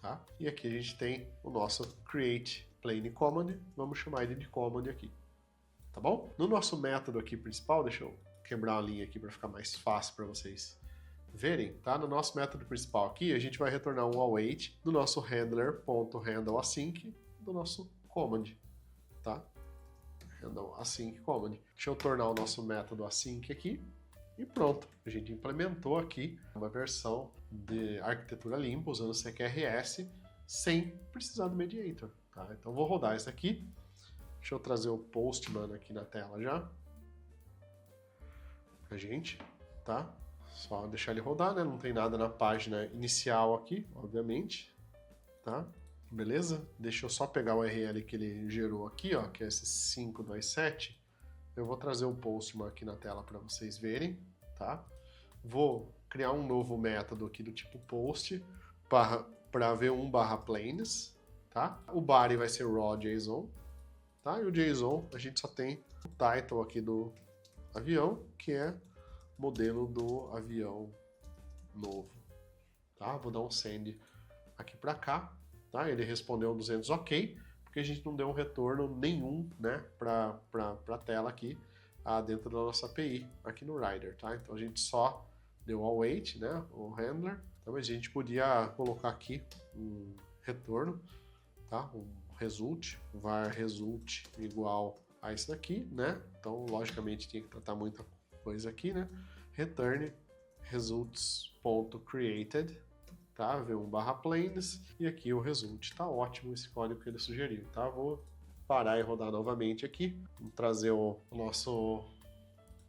tá? E aqui a gente tem o nosso create plane command, vamos chamar ele de command aqui, tá bom? No nosso método aqui principal, deixa eu quebrar a linha aqui para ficar mais fácil para vocês verem, tá? No nosso método principal aqui, a gente vai retornar um await do nosso handler.handleAsync do nosso command, tá? Handle async command. Deixa eu tornar o nosso método async aqui. E pronto, a gente implementou aqui uma versão de arquitetura limpa usando CQRS sem precisar do mediator, tá? Então vou rodar isso aqui. Deixa eu trazer o Postman aqui na tela já pra gente, tá? Só deixar ele rodar, né? Não tem nada na página inicial aqui, obviamente, tá? Beleza? Deixa eu só pegar o URL que ele gerou aqui, ó, que é esse 527. Eu vou trazer o Postman aqui na tela para vocês verem, tá? Vou criar um novo método aqui do tipo post para v1 barra planes, tá? O body vai ser raw JSON, tá? E o JSON a gente só tem o title aqui do avião, que é modelo do avião novo, tá? Vou dar um send aqui para cá, tá? Ele respondeu 200 ok, porque a gente não deu um retorno nenhum, né, para a tela aqui dentro da nossa API aqui no Rider, tá? Então a gente só deu o await, né, o handler, então, mas a gente podia colocar aqui um retorno, tá? Um result, var result igual a isso daqui, né? Então logicamente tinha que tratar muita coisa aqui, né? Return results.created, tá? V1 barra planes, e aqui o result. Tá ótimo esse código que ele sugeriu, tá? Vou parar e rodar novamente aqui. Vamos trazer o nosso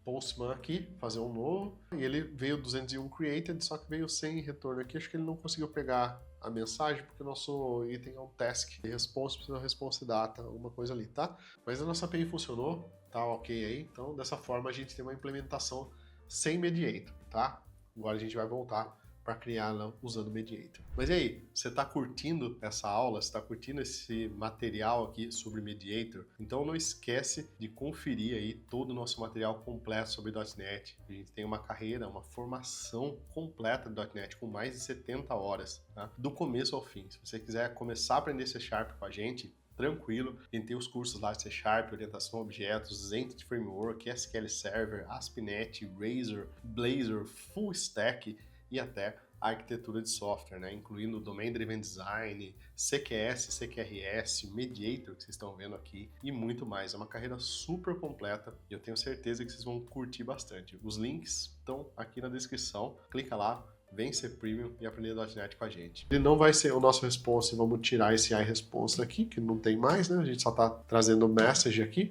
Postman aqui, fazer um novo. E ele veio 201 created, só que veio sem retorno aqui. Acho que ele não conseguiu pegar a mensagem, porque o nosso item é um task de response, precisa response data, alguma coisa ali, tá? Mas a nossa API funcionou, tá ok aí. Então, dessa forma, a gente tem uma implementação sem mediator, tá? Agora a gente vai voltar para criar usando Mediator. Mas e aí, você está curtindo essa aula? Você está curtindo esse material aqui sobre Mediator? Então não esquece de conferir aí todo o nosso material completo sobre .NET. A gente tem uma carreira, uma formação completa de .NET com mais de 70 horas, tá? Do começo ao fim. Se você quiser começar a aprender C# com a gente, tranquilo. A gente tem os cursos lá de C Sharp, orientação a objetos, Entity Framework, SQL Server, ASP.NET, Razor, Blazor, Full Stack e até a arquitetura de software, né? Incluindo Domain Driven Design, CQS, CQRS, Mediator, que vocês estão vendo aqui, e muito mais. É uma carreira super completa e eu tenho certeza que vocês vão curtir bastante. Os links estão aqui na descrição, clica lá, vem ser premium e aprender .NET com a gente. Ele não vai ser o nosso response, vamos tirar esse iResponse daqui, que não tem mais, né? A gente só está trazendo o message aqui,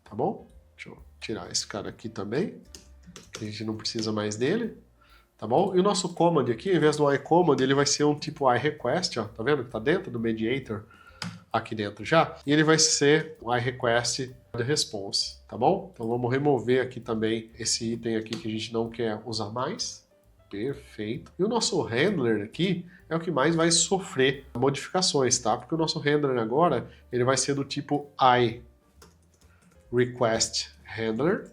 tá bom? Deixa eu tirar esse cara aqui também, que a gente não precisa mais dele. Tá bom? E o nosso command aqui, ao invés do iCommand, ele vai ser um tipo iRequest, ó, tá vendo que tá dentro do mediator aqui dentro já, e ele vai ser um iRequest de response, tá bom? Então vamos remover aqui também esse item aqui que a gente não quer usar mais. Perfeito. E o nosso handler aqui é o que mais vai sofrer modificações, tá? Porque o nosso handler agora, ele vai ser do tipo iRequestHandler,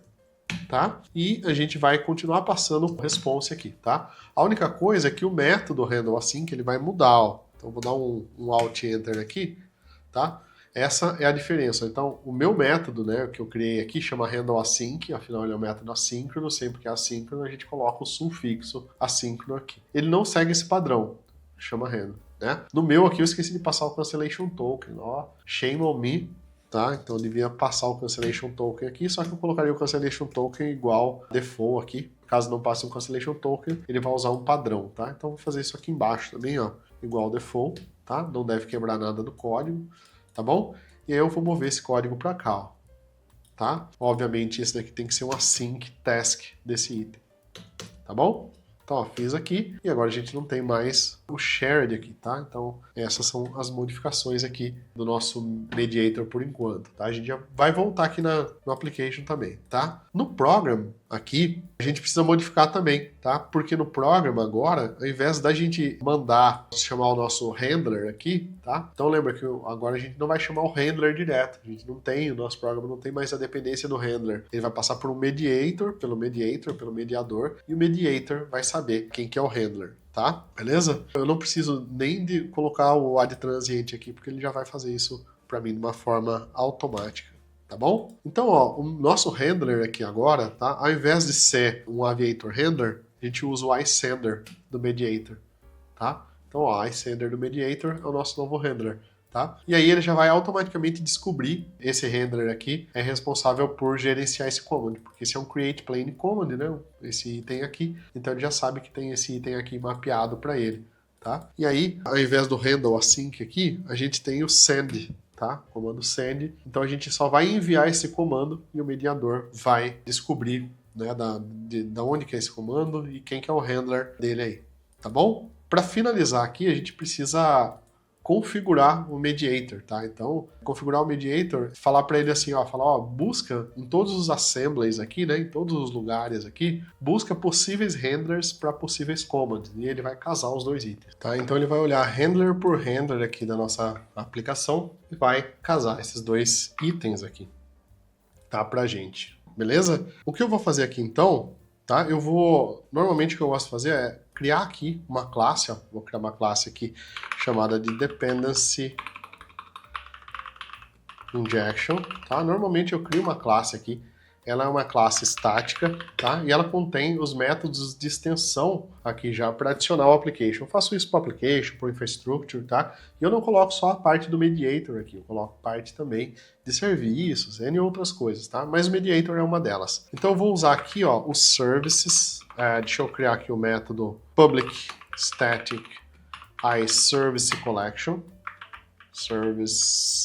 tá? E a gente vai continuar passando o response aqui, tá? A única coisa é que o método handleAsync ele vai mudar, ó. Então vou dar um Alt Enter aqui, tá? Essa é a diferença. Então o meu método, né, que eu criei aqui chama handleAsync, afinal ele é um método assíncrono, sempre que é assíncrono a gente coloca o sufixo assíncrono aqui. Ele não segue esse padrão, chama handle, né? No meu aqui eu esqueci de passar o cancellation token, ó, shame on me. Tá? Então eu devia passar o cancellation token aqui, só que eu colocaria o cancellation token igual default aqui. Caso não passe um cancellation token, ele vai usar um padrão, tá? Então vou fazer isso aqui embaixo também, ó, igual default, tá? Não deve quebrar nada do código, tá bom? E aí eu vou mover esse código para cá, ó, tá? Obviamente esse daqui tem que ser um async task desse item, tá bom? Então, ó, fiz aqui e agora a gente não tem mais o shared aqui, tá? Então, essas são as modificações aqui do nosso mediator por enquanto, tá? A gente já vai voltar aqui no application também, tá? No program aqui, a gente precisa modificar também, tá? Porque no program agora, ao invés da gente mandar chamar o nosso handler aqui, tá? Então lembra que agora a gente não vai chamar o handler direto, a gente não tem, o nosso programa não tem mais a dependência do handler. Ele vai passar por um mediator, pelo mediador, e o mediator vai saber quem que é o handler, tá? Beleza? Eu não preciso nem de colocar o add transient aqui, porque ele já vai fazer isso para mim de uma forma automática, tá bom? Então, ó, o nosso handler aqui agora, tá? Ao invés de ser um aviator handler, a gente usa o iSender do mediator, tá? Então, ó, iSender do mediator é o nosso novo handler, tá? E aí ele já vai automaticamente descobrir esse handler aqui é responsável por gerenciar esse command, porque esse é um create plain command, né? Esse item aqui, então ele já sabe que tem esse item aqui mapeado para ele, tá? E aí, ao invés do handleAsync aqui, a gente tem o send, tá? Comando send. Então a gente só vai enviar esse comando e o mediador vai descobrir, né, da onde que é esse comando e quem que é o handler dele aí, tá bom? Para finalizar aqui, a gente precisa configurar o mediator, tá? Então, configurar o mediator, falar para ele assim, ó, falar, ó, busca em todos os assemblies aqui, né, em todos os lugares aqui, busca possíveis handlers para possíveis commands, e ele vai casar os dois itens, tá? Então ele vai olhar handler por handler aqui da nossa aplicação e vai casar esses dois itens aqui, tá, pra gente, beleza? O que eu vou fazer aqui então, tá? Normalmente o que eu gosto de fazer é criar aqui uma classe, ó, vou criar uma classe aqui chamada de Dependency Injection, tá? Normalmente eu crio uma classe aqui, ela é uma classe estática, tá? E ela contém os métodos de extensão aqui já para adicionar o application. Eu faço isso para o application, para o infrastructure, tá? E eu não coloco só a parte do mediator aqui, eu coloco parte também de serviços, N outras coisas, tá? Mas o mediator é uma delas. Então eu vou usar aqui, ó, os services, deixa eu criar aqui o método public static iService collection, service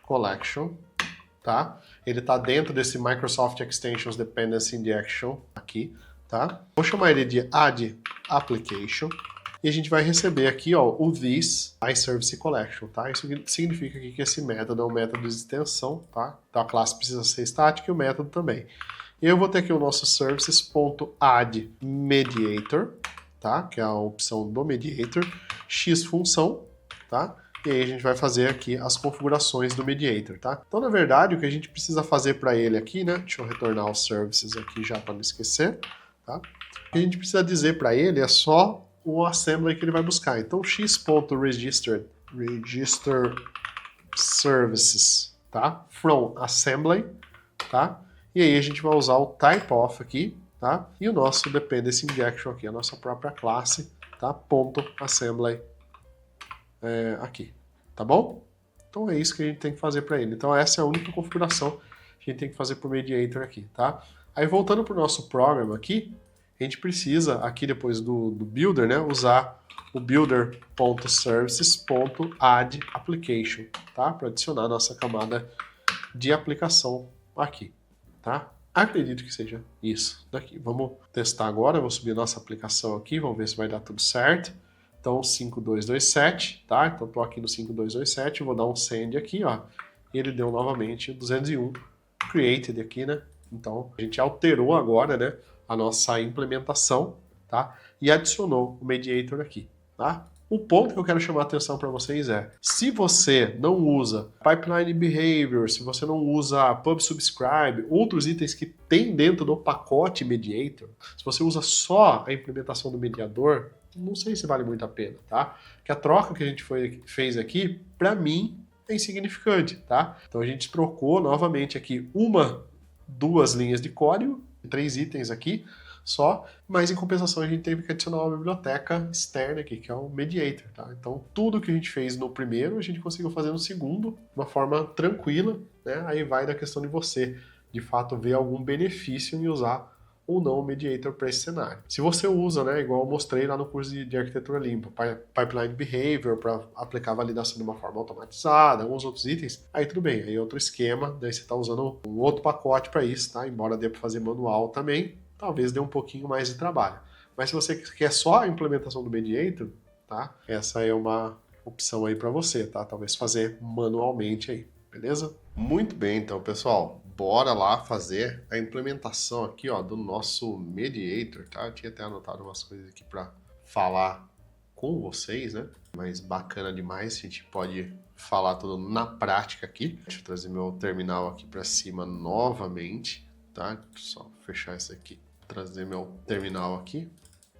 collection, tá? Ele está dentro desse Microsoft Extensions Dependency Injection aqui, tá? Vou chamar ele de add application e a gente vai receber aqui, ó, o this iService collection, tá? Isso significa que esse método é um método de extensão, tá? Então a classe precisa ser estática e o método também. E eu vou ter aqui o nosso services.addMediator, tá? Que é a opção do mediator, x função, tá? E aí a gente vai fazer aqui as configurações do mediator, tá? Então, na verdade, o que a gente precisa fazer para ele aqui, né? Deixa eu retornar os services aqui já para não esquecer, tá? O que a gente precisa dizer para ele é só o assembly que ele vai buscar. Então, x.registered register services, tá? From assembly, tá? E aí a gente vai usar o type of aqui, tá? E o nosso dependency injection aqui, a nossa própria classe, tá? Ponto assembly aqui, tá bom? Então é isso que a gente tem que fazer para ele. Então essa é a única configuração que a gente tem que fazer para o mediator aqui, tá? Aí voltando para o nosso programa aqui, a gente precisa aqui depois do builder, né, usar o builder.services.add_application, tá? Para adicionar a nossa camada de aplicação aqui, tá? Acredito que seja isso daqui. Vamos testar agora, eu vou subir a nossa aplicação aqui, vamos ver se vai dar tudo certo. Então 5227, tá? Então tô aqui no 5227, vou dar um send aqui, ó. E ele deu novamente 201 created aqui, né? Então a gente alterou agora, né, a nossa implementação, tá? E adicionou o mediator aqui, tá? O ponto que eu quero chamar a atenção para vocês é, se você não usa pipeline behavior, se você não usa pub subscribe, outros itens que tem dentro do pacote mediator, se você usa só a implementação do mediador, não sei se vale muito a pena, tá? Que a troca que a gente fez aqui, para mim, é insignificante, tá? Então a gente trocou novamente aqui duas linhas de código, 3 itens aqui só, mas em compensação a gente teve que adicionar uma biblioteca externa aqui, que é o mediator, tá? Então tudo que a gente fez no primeiro, a gente conseguiu fazer no segundo, de uma forma tranquila, né? Aí vai da questão de você, de fato, ver algum benefício em usar ou não o mediator para esse cenário. Se você usa, né, igual eu mostrei lá no curso de arquitetura limpa, pipeline behavior para aplicar a validação de uma forma automatizada, alguns outros itens, aí tudo bem, aí é outro esquema, daí você está usando um outro pacote para isso, tá? Embora dê para fazer manual também, talvez dê um pouquinho mais de trabalho. Mas se você quer só a implementação do mediator, tá? Essa é uma opção aí para você, tá? Talvez fazer manualmente aí, beleza? Muito bem, então, pessoal. Bora lá fazer a implementação aqui, ó, do nosso mediator, tá? Eu tinha até anotado umas coisas aqui para falar com vocês, né? Mas bacana demais, a gente pode falar tudo na prática aqui. Deixa eu trazer meu terminal aqui para cima novamente, tá? Só fechar isso aqui. Trazer meu terminal aqui,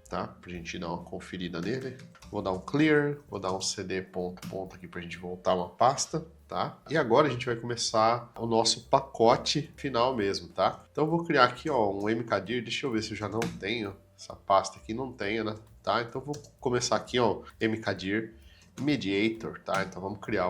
tá? Pra gente dar uma conferida nele. Vou dar um clear, vou dar um cd ponto aqui pra gente voltar uma pasta, tá? E agora a gente vai começar o nosso pacote final mesmo, tá? Então eu vou criar aqui, ó, um mkdir, deixa eu ver se eu já não tenho essa pasta aqui, não tenho, né? Tá? Então eu vou começar aqui, ó, mkdir mediator, tá? Então vamos criar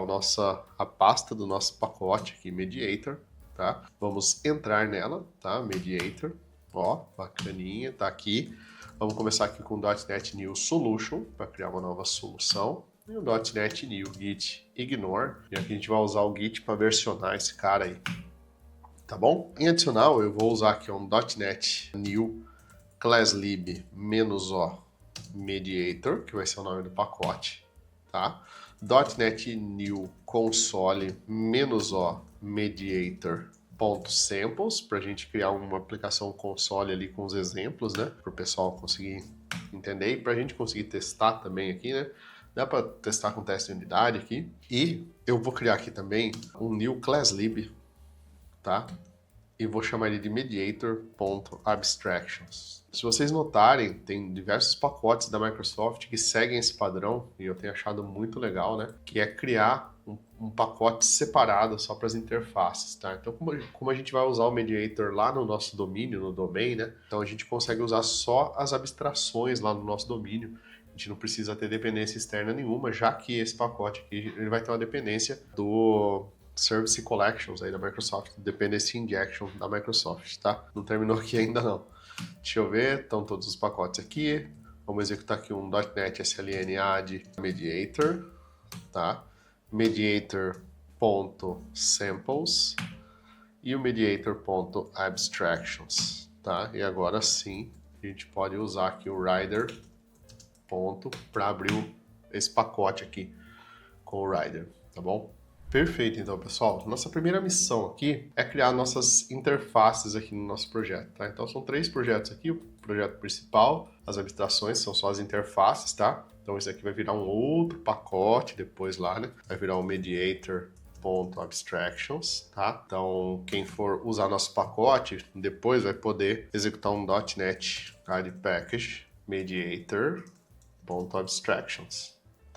a pasta do nosso pacote aqui, mediator, tá? Vamos entrar nela, tá? Mediator, ó, bacaninha, tá aqui. Vamos começar aqui com o .NET New Solution, para criar uma nova solução. E o .NET New Git Ignore, e aqui a gente vai usar o Git para versionar esse cara aí, tá bom? Em adicional, eu vou usar aqui um .NET New ClassLib -o Mediator, que vai ser o nome do pacote, tá? .NET New Console -o Mediator .samples, para a gente criar uma aplicação console ali com os exemplos, né? Para o pessoal conseguir entender e para a gente conseguir testar também aqui, né? Dá para testar com teste de unidade aqui. E eu vou criar aqui também um new ClassLib, tá? E vou chamar ele de mediator.abstractions. Se vocês notarem, tem diversos pacotes da Microsoft que seguem esse padrão, e eu tenho achado muito legal, né? Que é criar um pacote separado só para as interfaces, tá? Então, como a gente vai usar o mediator lá no nosso domínio, no domain, né? Então a gente consegue usar só as abstrações lá no nosso domínio. A gente não precisa ter dependência externa nenhuma, já que esse pacote aqui ele vai ter uma dependência do Service Collections aí da Microsoft, Dependency Injection da Microsoft, tá? Não terminou aqui ainda não. Deixa eu ver, estão todos os pacotes aqui. Vamos executar aqui um .NET SLN add mediator, tá? Mediator.samples e o mediator.abstractions, tá? E agora sim, a gente pode usar aqui o rider para abrir esse pacote aqui com o rider, tá bom? Perfeito, então, pessoal. Nossa primeira missão aqui é criar nossas interfaces aqui no nosso projeto, tá? Então, são 3 projetos aqui. O projeto principal, as abstrações, são só as interfaces, tá? Então, esse aqui vai virar um outro pacote depois lá, né? Vai virar um mediator.abstractions, tá? Então, quem for usar nosso pacote, depois vai poder executar um .NET Add Package mediator.abstractions.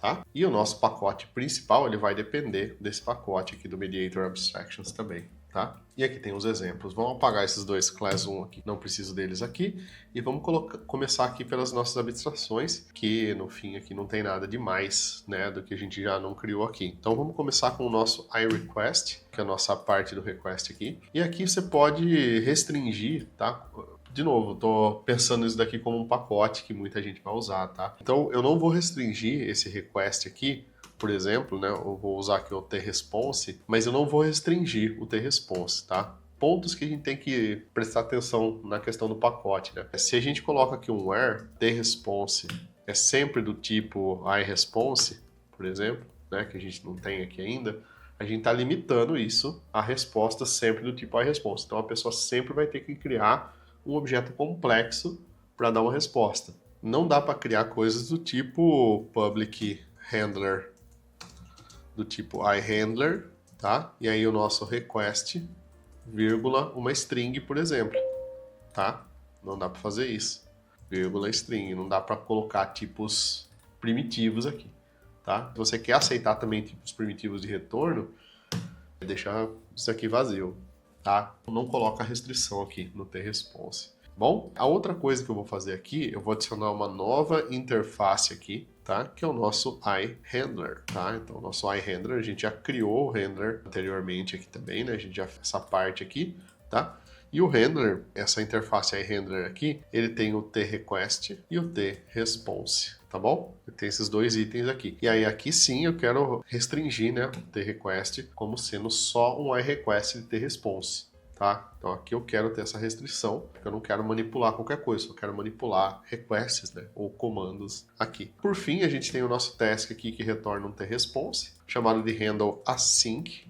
tá? E o nosso pacote principal, ele vai depender desse pacote aqui do Mediator Abstractions também, tá? E aqui tem os exemplos. Vamos apagar esses dois class 1 aqui, não preciso deles aqui. E vamos começar aqui pelas nossas abstrações, que no fim aqui não tem nada demais, né, do que a gente já não criou aqui. Então vamos começar com o nosso iRequest, que é a nossa parte do request aqui. E aqui você pode restringir, tá? De novo, estou pensando isso daqui como um pacote que muita gente vai usar, tá? Então eu não vou restringir esse request aqui, por exemplo, né? Eu vou usar aqui o tResponse, mas eu não vou restringir o tResponse, tá? Pontos que a gente tem que prestar atenção na questão do pacote, né? Se a gente coloca aqui um where, tResponse é sempre do tipo iResponse, por exemplo, né? Que a gente não tem aqui ainda, a gente está limitando isso a resposta sempre do tipo iResponse. Então a pessoa sempre vai ter que criar um objeto complexo para dar uma resposta. Não dá para criar coisas do tipo public handler, do tipo iHandler, tá? E aí o nosso request, vírgula, uma string, por exemplo, tá? Não dá para fazer isso. Vírgula string, não dá para colocar tipos primitivos aqui, tá? Se você quer aceitar também tipos primitivos de retorno, deixa isso aqui vazio, tá? Não coloca restrição aqui no tResponse. Bom, a outra coisa que eu vou fazer aqui, eu vou adicionar uma nova interface aqui, tá? Que é o nosso iHandler, tá? Então, o nosso iHandler, a gente já criou o handler anteriormente aqui também, né? A gente já fez essa parte aqui, tá? E o handler, essa interface iHandler aqui, ele tem o tRequest e o tResponse, tá bom? Tem esses dois itens aqui. E aí aqui sim eu quero restringir, né, o tRequest como sendo só um iRequest de tResponse, tá? Então aqui eu quero ter essa restrição, porque eu não quero manipular qualquer coisa, eu quero manipular requests, né, ou comandos aqui. Por fim, a gente tem o nosso task aqui que retorna um tResponse, chamado de handle async,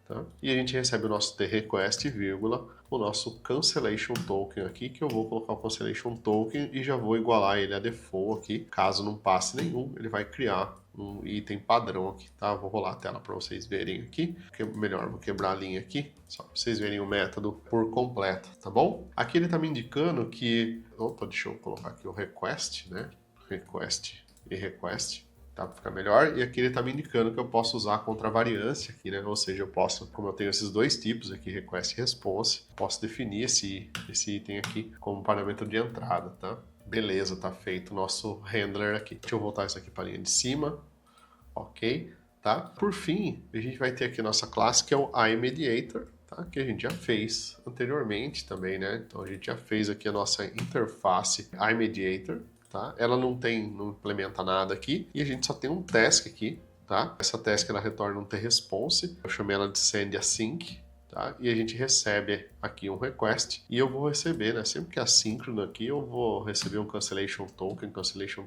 tá? E a gente recebe o nosso tRequest, vírgula, o nosso cancellation token aqui, que eu vou colocar o cancellation token e já vou igualar ele a default aqui. Caso não passe nenhum, ele vai criar um item padrão aqui, tá? Vou rolar a tela para vocês verem aqui. Melhor, vou quebrar a linha aqui, só para vocês verem o método por completo, tá bom? Aqui ele tá me indicando que... Opa, deixa eu colocar aqui o request, né? Request e request, tá? Para ficar melhor. E aqui ele está me indicando que eu posso usar a contravariância aqui, né? Ou seja, eu posso, como eu tenho esses dois tipos aqui, request e response, posso definir esse item aqui como parâmetro de entrada, tá? Beleza, tá feito o nosso handler aqui. Deixa eu voltar isso aqui para a linha de cima. Ok, tá? Por fim, a gente vai ter aqui a nossa classe que é o iMediator, tá? Que a gente já fez anteriormente também, né? Então a gente já fez aqui a nossa interface iMediator. Tá? Ela não implementa nada aqui e a gente só tem um task aqui, tá? Essa task ela retorna um tResponse, eu chamei ela de sendAsync, tá? E a gente recebe aqui um request e eu vou receber, né? Sempre que é assíncrono aqui, eu vou receber um cancellation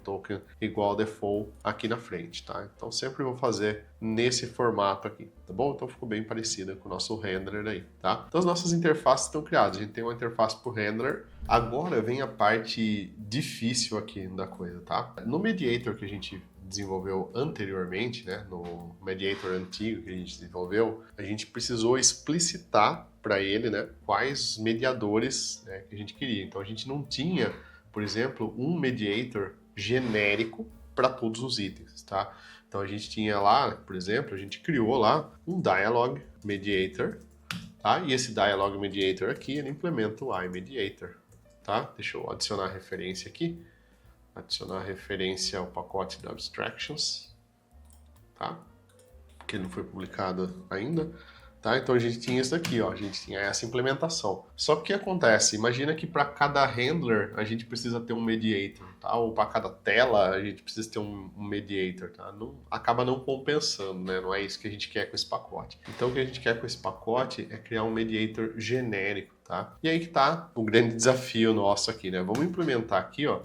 token igual a default aqui na frente, tá? Então sempre vou fazer nesse formato aqui, tá bom? Então ficou bem parecida com o nosso handler aí, tá? Então as nossas interfaces estão criadas, a gente tem uma interface por handler. Agora vem a parte difícil aqui da coisa, tá? No Mediator que a gente desenvolveu anteriormente, né, no Mediator antigo que a gente desenvolveu, a gente precisou explicitar para ele, né, quais mediadores, né, que a gente queria. Então a gente não tinha, por exemplo, um Mediator genérico para todos os itens, tá? Então a gente tinha lá, por exemplo, a gente criou lá um Dialog Mediator, tá? E esse Dialog Mediator aqui, ele implementa o iMediator, tá? Deixa eu adicionar a referência aqui. Adicionar a referência ao pacote da Abstractions, tá? Que não foi publicado ainda, tá? Então a gente tinha isso daqui, ó, a gente tinha essa implementação. Só que o que acontece? Imagina que para cada handler a gente precisa ter um mediator, tá? Ou para cada tela a gente precisa ter um mediator, tá? Não, acaba não compensando, né? Não é isso que a gente quer com esse pacote. Então o que a gente quer com esse pacote é criar um mediator genérico, tá? E aí que tá o grande desafio nosso aqui, né? Vamos implementar aqui, ó,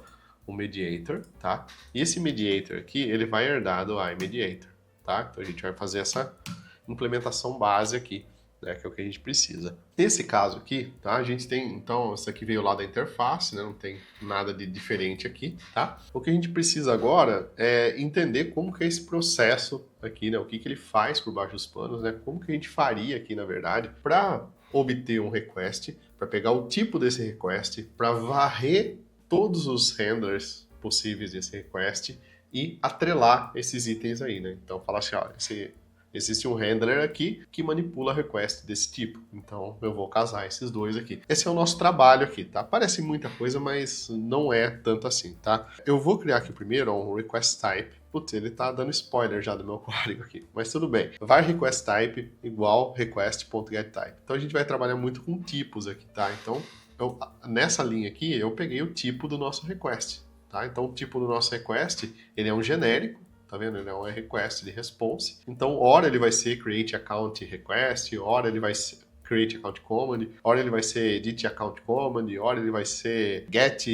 um mediator, tá? E esse mediator aqui, ele vai herdar do iMediator, tá? Então a gente vai fazer essa implementação base aqui, né? Que é o que a gente precisa. Nesse caso aqui, tá? A gente tem, então, isso aqui veio lá da interface, né? Não tem nada de diferente aqui, tá? O que a gente precisa agora é entender como que é esse processo aqui, né? O que que ele faz por baixo dos panos, né? Como que a gente faria aqui, na verdade, para obter um request, para pegar o tipo desse request, para varrer todos os handlers possíveis desse request e atrelar esses itens aí, né? Então fala assim, ó, existe um handler aqui que manipula request desse tipo. Então eu vou casar esses dois aqui. Esse é o nosso trabalho aqui, tá? Parece muita coisa, mas não é tanto assim, tá? Eu vou criar aqui primeiro um request type. Putz, ele tá dando spoiler já do meu código aqui. Mas tudo bem. Var request type igual request.getType. Então a gente vai trabalhar muito com tipos aqui, tá? Então nessa linha aqui eu peguei o tipo do nosso request, tá? Então o tipo do nosso request, ele é um genérico. Tá vendo? Ele é um request de response. Então, ora ele vai ser create account request, ora ele vai ser create account command, ora ele vai ser edit account command, ora ele vai ser get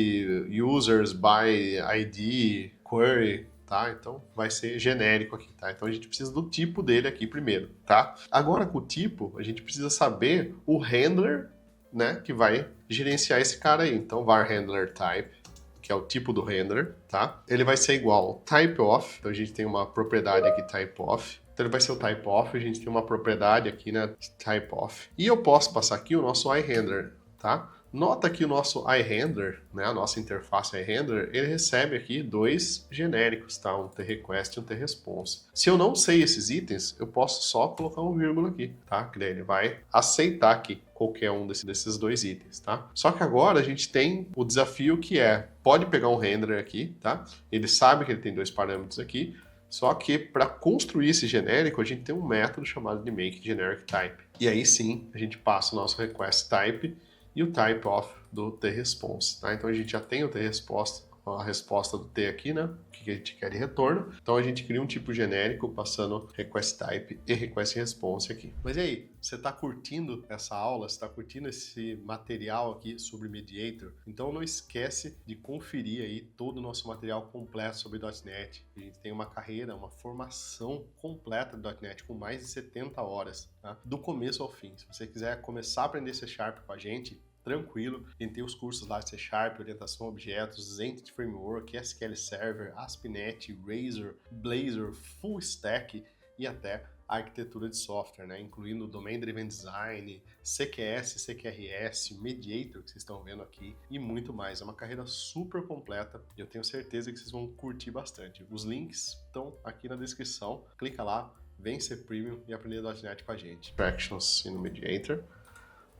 users by ID query, tá? Então, vai ser genérico aqui, tá? Então, a gente precisa do tipo dele aqui primeiro, tá? Agora, com o tipo, a gente precisa saber o handler, né, que vai gerenciar esse cara aí. Então, var handler type, que é o tipo do handler, tá? Ele vai ser igual type of, então a gente tem uma propriedade aqui, type of. Então ele vai ser o type of, a gente tem uma propriedade aqui, né, type of. E eu posso passar aqui o nosso iRendler, tá? Nota que o nosso iRendler, né, a nossa interface iRendler, ele recebe aqui dois genéricos, tá? Um tRequest e um tResponse. Se eu não sei esses itens, eu posso só colocar um vírgula aqui, tá? Que daí ele vai aceitar aqui qualquer um desses dois itens, tá? Só que agora a gente tem o desafio que pode pegar um handler aqui, tá? Ele sabe que ele tem dois parâmetros aqui, só que para construir esse genérico, a gente tem um método chamado de makeGenericType. E aí sim, a gente passa o nosso request type e o type of do tResponse, tá? Então a gente já tem o tResponse, a resposta do T aqui, né? O que a gente quer de retorno. Então a gente cria um tipo genérico passando request type e request response aqui. Mas e aí, você está curtindo essa aula? Você está curtindo esse material aqui sobre Mediator? Então não esquece de conferir aí todo o nosso material completo sobre .NET. A gente tem uma carreira, uma formação completa de .NET com mais de 70 horas, tá? Do começo ao fim. Se você quiser começar a aprender C# com a gente, tranquilo, a gente tem os cursos lá de C#, orientação a objetos, Entity Framework, SQL Server, ASP.NET, Razor, Blazor, Full Stack e até a arquitetura de software, né? Incluindo Domain Driven Design, CQS, CQRS, Mediator, que vocês estão vendo aqui, e muito mais. É uma carreira super completa e eu tenho certeza que vocês vão curtir bastante. Os links estão aqui na descrição, clica lá, vem ser Premium e aprender .NET com a gente. Actions no Mediator.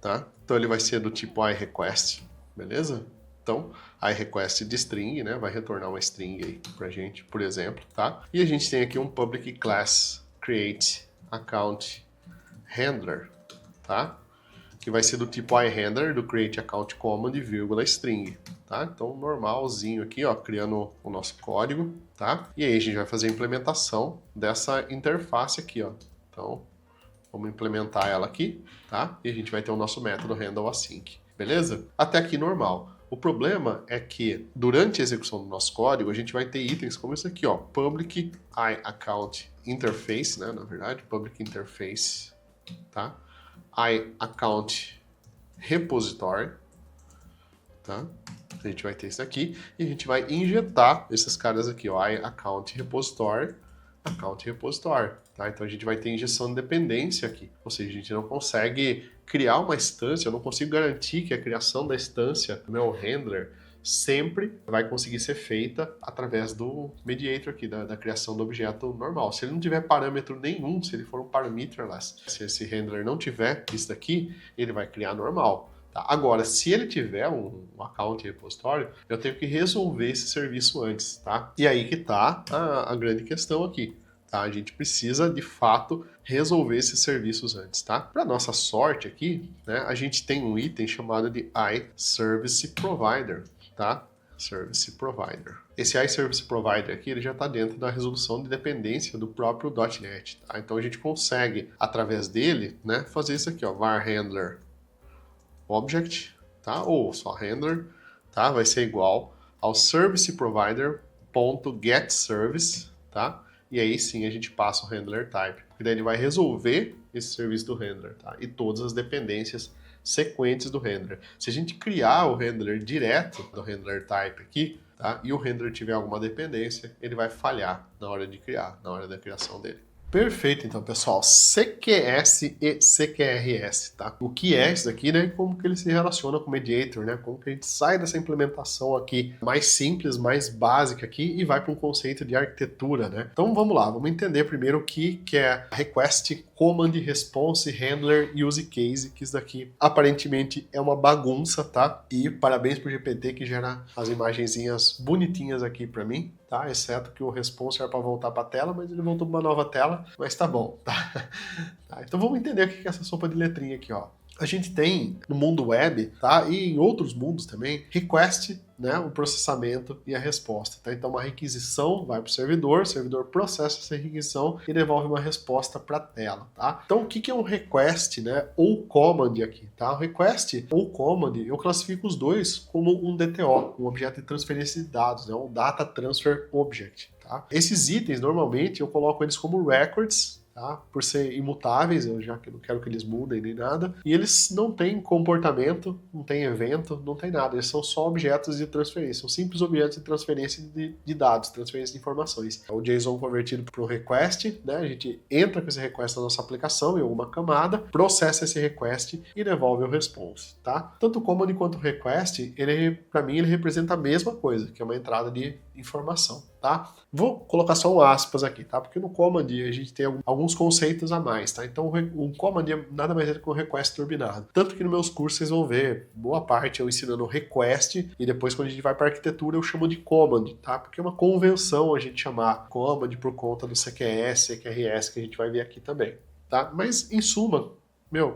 Tá? Então ele vai ser do tipo iRequest, beleza? Então, iRequest de string, né? Vai retornar uma string aí pra gente, por exemplo, tá? E a gente tem aqui um public class create account handler, tá? Que vai ser do tipo iRendler, do create account command, vírgula string, tá? Então, normalzinho aqui, ó, criando o nosso código, tá? E aí a gente vai fazer a implementação dessa interface aqui, ó. Então, vamos implementar ela aqui, tá? E a gente vai ter o nosso método handleAsync, beleza? Até aqui normal. O problema é que durante a execução do nosso código, a gente vai ter itens como esse aqui, ó, public iAccount interface, né? Na verdade, public interface, tá? iAccount repository, tá? A gente vai ter isso aqui e a gente vai injetar esses caras aqui, ó, iAccount repository, account repository, tá? Então a gente vai ter injeção de dependência aqui, ou seja, a gente não consegue criar uma instância, eu não consigo garantir que a criação da instância do meu handler sempre vai conseguir ser feita através do mediator aqui, da criação do objeto normal. Se ele não tiver parâmetro nenhum, se ele for um parameterless, se esse handler não tiver isso daqui, ele vai criar normal. Tá? Agora, se ele tiver um account repositório, eu tenho que resolver esse serviço antes, tá? E aí que tá a grande questão aqui, tá? A gente precisa, de fato, resolver esses serviços antes, tá? Para nossa sorte aqui, né, a gente tem um item chamado de iService Provider, tá? Service Provider. Esse iService Provider aqui, ele já está dentro da resolução de dependência do próprio .NET, tá? Então a gente consegue, através dele, né, fazer isso aqui, ó, var handler object, tá? Ou só handler, tá? Vai ser igual ao service provider.getService, tá? E aí sim a gente passa o handler type, porque daí ele vai resolver esse serviço do handler, tá? E todas as dependências sequentes do handler. Se a gente criar o handler direto do handler type aqui, tá? E o handler tiver alguma dependência, ele vai falhar na hora de criar, na hora da criação dele. Perfeito, então, pessoal. CQS e CQRS, tá? O que é isso daqui, né? E como que ele se relaciona com o Mediator, né? Como que a gente sai dessa implementação aqui mais simples, mais básica aqui e vai para um conceito de arquitetura, né? Então, vamos lá. Vamos entender primeiro o que é Request, Command, Response, Handler e Use Case, que isso daqui aparentemente é uma bagunça, tá? E parabéns pro GPT que gera as imagenzinhas bonitinhas aqui para mim, tá? Exceto que o response era para voltar para a tela, mas ele voltou para uma nova tela, mas tá bom, tá? Tá, então vamos entender o que é essa sopa de letrinha aqui, ó. A gente tem no mundo web, tá? E em outros mundos também, request, né? O processamento e a resposta, tá? Então uma requisição vai para o servidor processa essa requisição e devolve uma resposta para a tela, tá? Então o que é um request, né? Ou command aqui, tá? O request ou command, eu classifico os dois como um DTO, um objeto de transferência de dados, né? Um Data Transfer Object, tá? Esses itens, normalmente, eu coloco eles como records, tá? Por ser imutáveis, eu já não quero que eles mudem nem nada. E eles não têm comportamento, não tem evento, não tem nada. Eles são só objetos de transferência. São simples objetos de transferência de dados, transferência de informações. O JSON convertido para um request, né? A gente entra com esse request na nossa aplicação em alguma camada, processa esse request e devolve o response, tá? Tanto o command quanto o request, para mim, ele representa a mesma coisa, que é uma entrada de informação, tá? Vou colocar só um aspas aqui, tá? Porque no command a gente tem alguns conceitos a mais, tá? Então o command nada mais é do que um request turbinado. Tanto que nos meus cursos vocês vão ver, boa parte eu ensinando request e depois quando a gente vai para arquitetura eu chamo de command, tá? Porque é uma convenção a gente chamar command por conta do CQS, CQRS que a gente vai ver aqui também, tá? Mas em suma,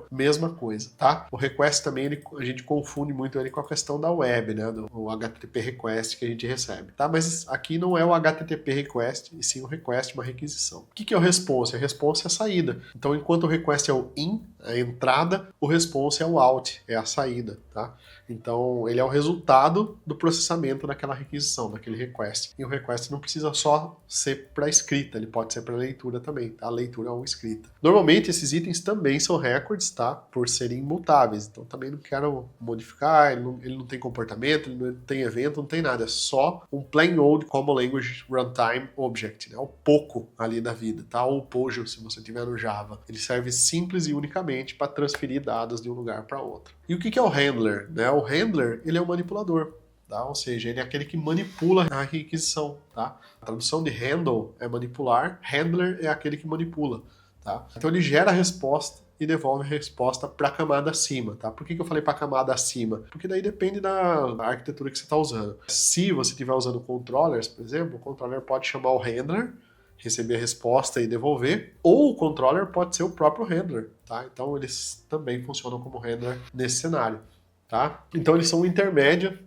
mesma coisa, tá? O request também, a gente confunde muito ele com a questão da web, né? O HTTP request que a gente recebe, tá? Mas aqui não é o HTTP request, e sim o request, uma requisição. O que é o response? A response é a saída. Então, enquanto o request é o in, a entrada, o response é o out, é a saída, tá? Então, ele é o resultado do processamento daquela requisição, daquele request. E o request não precisa só ser para escrita, ele pode ser para leitura também, tá? Leitura ou escrita. Normalmente, esses itens também são records, tá? Por serem imutáveis. Então, também não quero modificar, ele não tem comportamento, ele não tem evento, não tem nada. É só um plain old Common Language Runtime Object, né? O POCO ali da vida, tá? Ou o POJO, se você tiver no Java. Ele serve simples e unicamente para transferir dados de um lugar para outro. E o que é o handler, né? O handler, ele é um manipulador, tá? Ou seja, ele é aquele que manipula a requisição, tá? A tradução de handle é manipular, handler é aquele que manipula, tá? Então ele gera a resposta e devolve a resposta para a camada acima, tá? Por que eu falei para a camada acima? Porque daí depende da arquitetura que você está usando. Se você estiver usando controllers, por exemplo, o controller pode chamar o handler, receber a resposta e devolver, ou o controller pode ser o próprio handler, tá? Então eles também funcionam como handler nesse cenário, tá? Então eles são o intermédio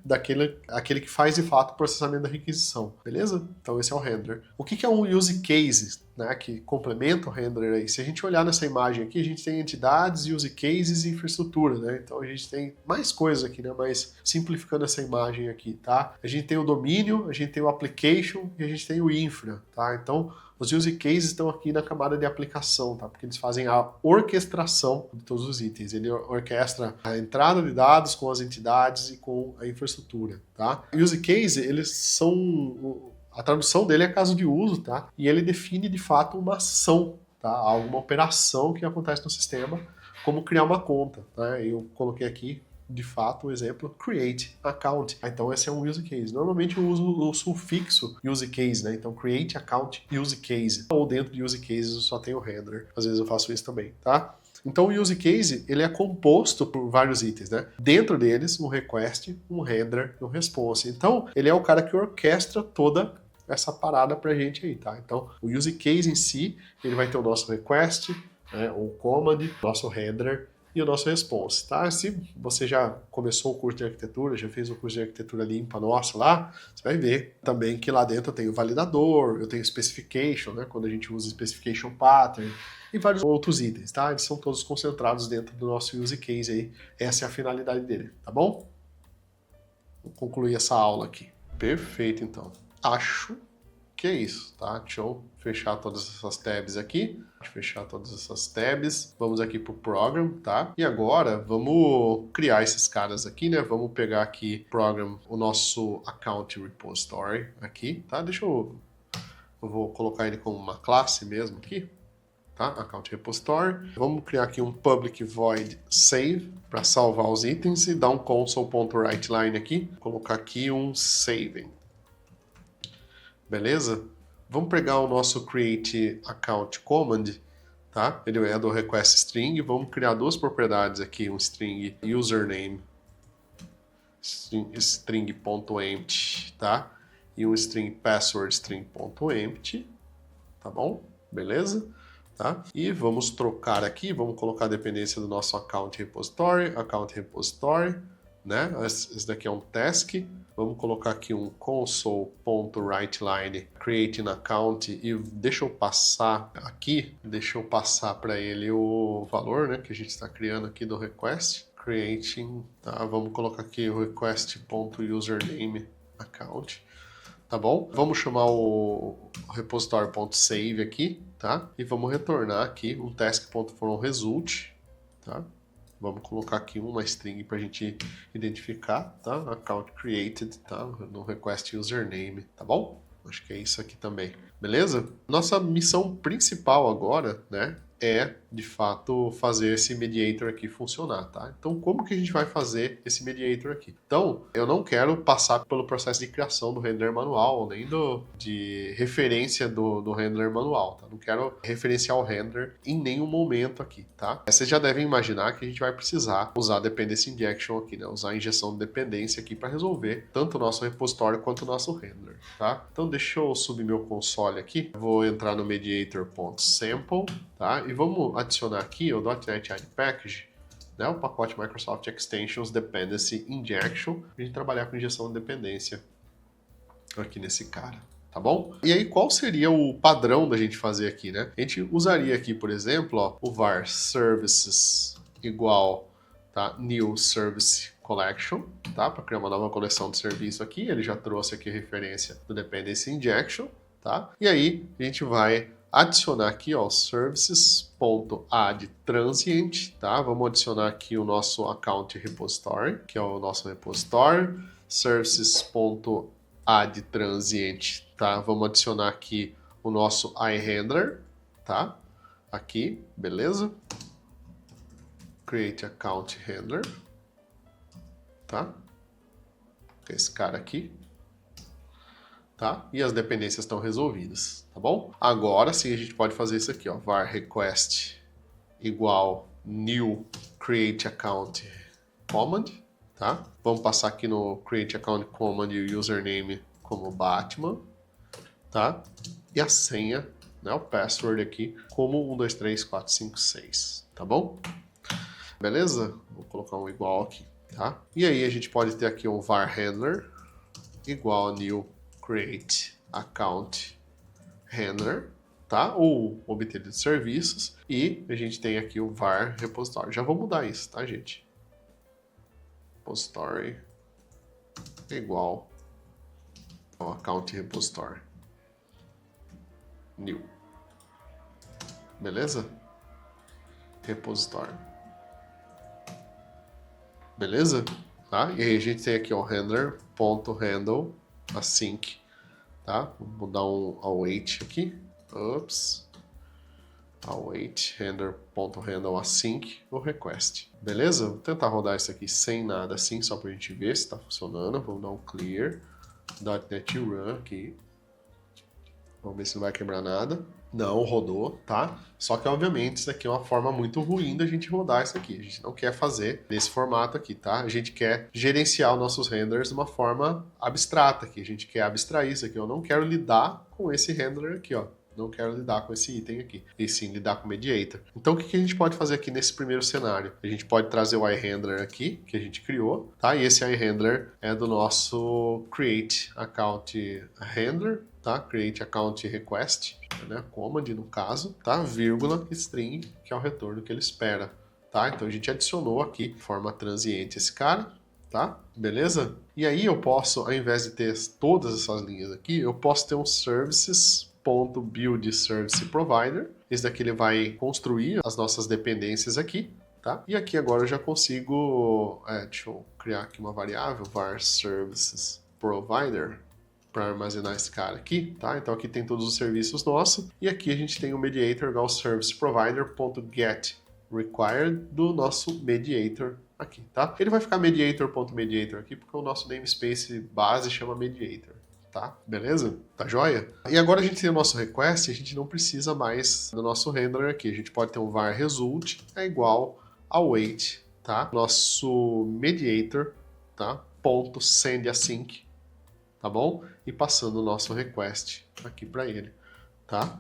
aquele que faz de fato o processamento da requisição, beleza? Então esse é o handler. O que é um use case, né, que complementa o handler aí? Se a gente olhar nessa imagem aqui, a gente tem entidades, use cases e infraestrutura, né? Então a gente tem mais coisas aqui, né? Mas simplificando essa imagem aqui, tá? A gente tem o domínio, a gente tem o application e a gente tem o infra, tá? Então os use cases estão aqui na camada de aplicação, tá? Porque eles fazem a orquestração de todos os itens. Ele orquestra a entrada de dados com as entidades e com a infraestrutura, tá? Use case, eles são... A tradução dele é caso de uso, tá? E ele define, de fato, uma ação, tá? Alguma operação que acontece no sistema, como criar uma conta, tá? Eu coloquei aqui, de fato, o exemplo create account. Então esse é um use case. Normalmente eu uso o sufixo use case, né? Então create account use case. Ou dentro de use cases eu só tenho handler. Às vezes eu faço isso também, tá? Então o use case, ele é composto por vários itens, né? Dentro deles, um request, um handler e um response. Então, ele é o cara que orquestra toda essa parada pra gente aí, tá? Então, o use case em si, ele vai ter o nosso request, né, o command, nosso handler e o nosso response, tá? Se você já começou o curso de arquitetura, já fez o curso de arquitetura limpa nosso lá, você vai ver também que lá dentro eu tenho validador, eu tenho specification, né? Quando a gente usa specification pattern e vários outros itens, tá? Eles são todos concentrados dentro do nosso use case aí. Essa é a finalidade dele, tá bom? Vou concluir essa aula aqui. Perfeito, então. Acho que é isso, tá? Deixa eu fechar todas essas tabs aqui. Fechar todas essas tabs. Vamos aqui pro program, tá? E agora vamos criar esses caras aqui, né? Vamos pegar aqui program, o nosso account repository aqui, tá? Eu vou colocar ele como uma classe mesmo aqui. tá? Account repository. Vamos criar aqui um public void save para salvar os itens e dar um console.writeLine aqui. Vou colocar aqui um saving. Beleza? Vamos pegar o nosso create account command, tá? Ele é do request string. Vamos criar duas propriedades aqui, um string username, string.empty, tá? E um string password string.empty, tá bom? Beleza? Tá? E vamos trocar aqui, vamos colocar a dependência do nosso account repository, né? Esse daqui é um task. Vamos colocar aqui um console.writeLine create an account e deixa eu passar para ele o valor, né, que a gente está criando aqui do request. Creating, tá? Vamos colocar aqui o request.username account. Tá bom? Vamos chamar o repository.save aqui, tá? E vamos retornar aqui um task.fromResult, tá? Vamos colocar aqui uma string para a gente identificar, tá? Account created, tá? No request username, tá bom? Acho que é isso aqui também. Beleza? Nossa missão principal agora, né? É, de fato, fazer esse mediator aqui funcionar, tá? Então, como que a gente vai fazer esse mediator aqui? Então, eu não quero passar pelo processo de criação do handler manual, nem de referência do handler manual, tá? Não quero referenciar o handler em nenhum momento aqui, tá? Vocês já devem imaginar que a gente vai precisar usar dependency injection aqui, né? Usar a injeção de dependência aqui para resolver tanto o nosso repositório quanto o nosso handler, tá? Então, deixa eu subir meu console aqui. Vou entrar no mediator.sample, tá? E vamos adicionar aqui o .NET Add Package, né, o pacote Microsoft Extensions Dependency Injection, para a gente trabalhar com injeção de dependência aqui nesse cara, tá bom? E aí, qual seria o padrão da gente fazer aqui, né? A gente usaria aqui, por exemplo, ó, o var services igual, tá, new service collection, tá, para criar uma nova coleção de serviço aqui. Ele já trouxe aqui a referência do Dependency Injection, tá? E aí, a gente vai adicionar aqui, ó, services.addTransient, tá? Vamos adicionar aqui o nosso account repository, que é o nosso repository, services.addTransient, tá? Vamos adicionar aqui o nosso iHandler, tá? Aqui, beleza? Create account handler, tá? Esse cara aqui. Tá? E as dependências estão resolvidas, tá bom? Agora sim a gente pode fazer isso aqui, ó, var request igual new create account command, tá? Vamos passar aqui no create account command e o username como Batman, tá? E a senha, né, o password aqui como 123456, tá bom? Beleza? Vou colocar um igual aqui, tá? E aí a gente pode ter aqui um var handler igual a new create account handler, tá? Ou obter de serviços. E a gente tem aqui o var repository. Já vou mudar isso, tá, gente? Repository igual ao account repository. New. Beleza? Repository. Beleza? Tá? E aí a gente tem aqui o handler.handle async, tá? Vou dar um await aqui. Ups. Await handler.handle async o request. Beleza? Vou tentar rodar isso aqui sem nada assim, só pra gente ver se está funcionando. Vamos dar um clear. .NET Run aqui. Vamos ver se não vai quebrar nada. Não, rodou, tá? Só que, obviamente, isso aqui é uma forma muito ruim da gente rodar isso aqui. A gente não quer fazer nesse formato aqui, tá? A gente quer gerenciar os nossos renders de uma forma abstrata aqui. A gente quer abstrair isso aqui. Eu não quero lidar com esse render aqui, ó. Não quero lidar com esse item aqui. E sim, lidar com o mediator. Então, o que a gente pode fazer aqui nesse primeiro cenário? A gente pode trazer o iHandler aqui, que a gente criou, tá? E esse iHandler é do nosso create account handler, tá? Create account request, né? Command no caso, tá? Vírgula string, que é o retorno que ele espera, tá? Então a gente adicionou aqui de forma transiente esse cara, tá? Beleza? E aí eu posso, ao invés de ter todas essas linhas aqui, eu posso ter um services.build service provider. Esse daqui ele vai construir as nossas dependências aqui, tá? E aqui agora eu já consigo, deixa eu criar aqui uma variável, var services provider, para armazenar esse cara aqui, tá? Então aqui tem todos os serviços nossos, e aqui a gente tem o mediator igual service provider.get required do nosso mediator aqui, tá? Ele vai ficar mediator.mediator aqui porque o nosso namespace base chama mediator, tá? Beleza? Tá joia? E agora a gente tem o nosso request e a gente não precisa mais do nosso handler aqui. A gente pode ter um var result é igual ao wait, tá? Nosso mediator, tá? Ponto send async, tá bom? E passando o nosso request aqui para ele, tá?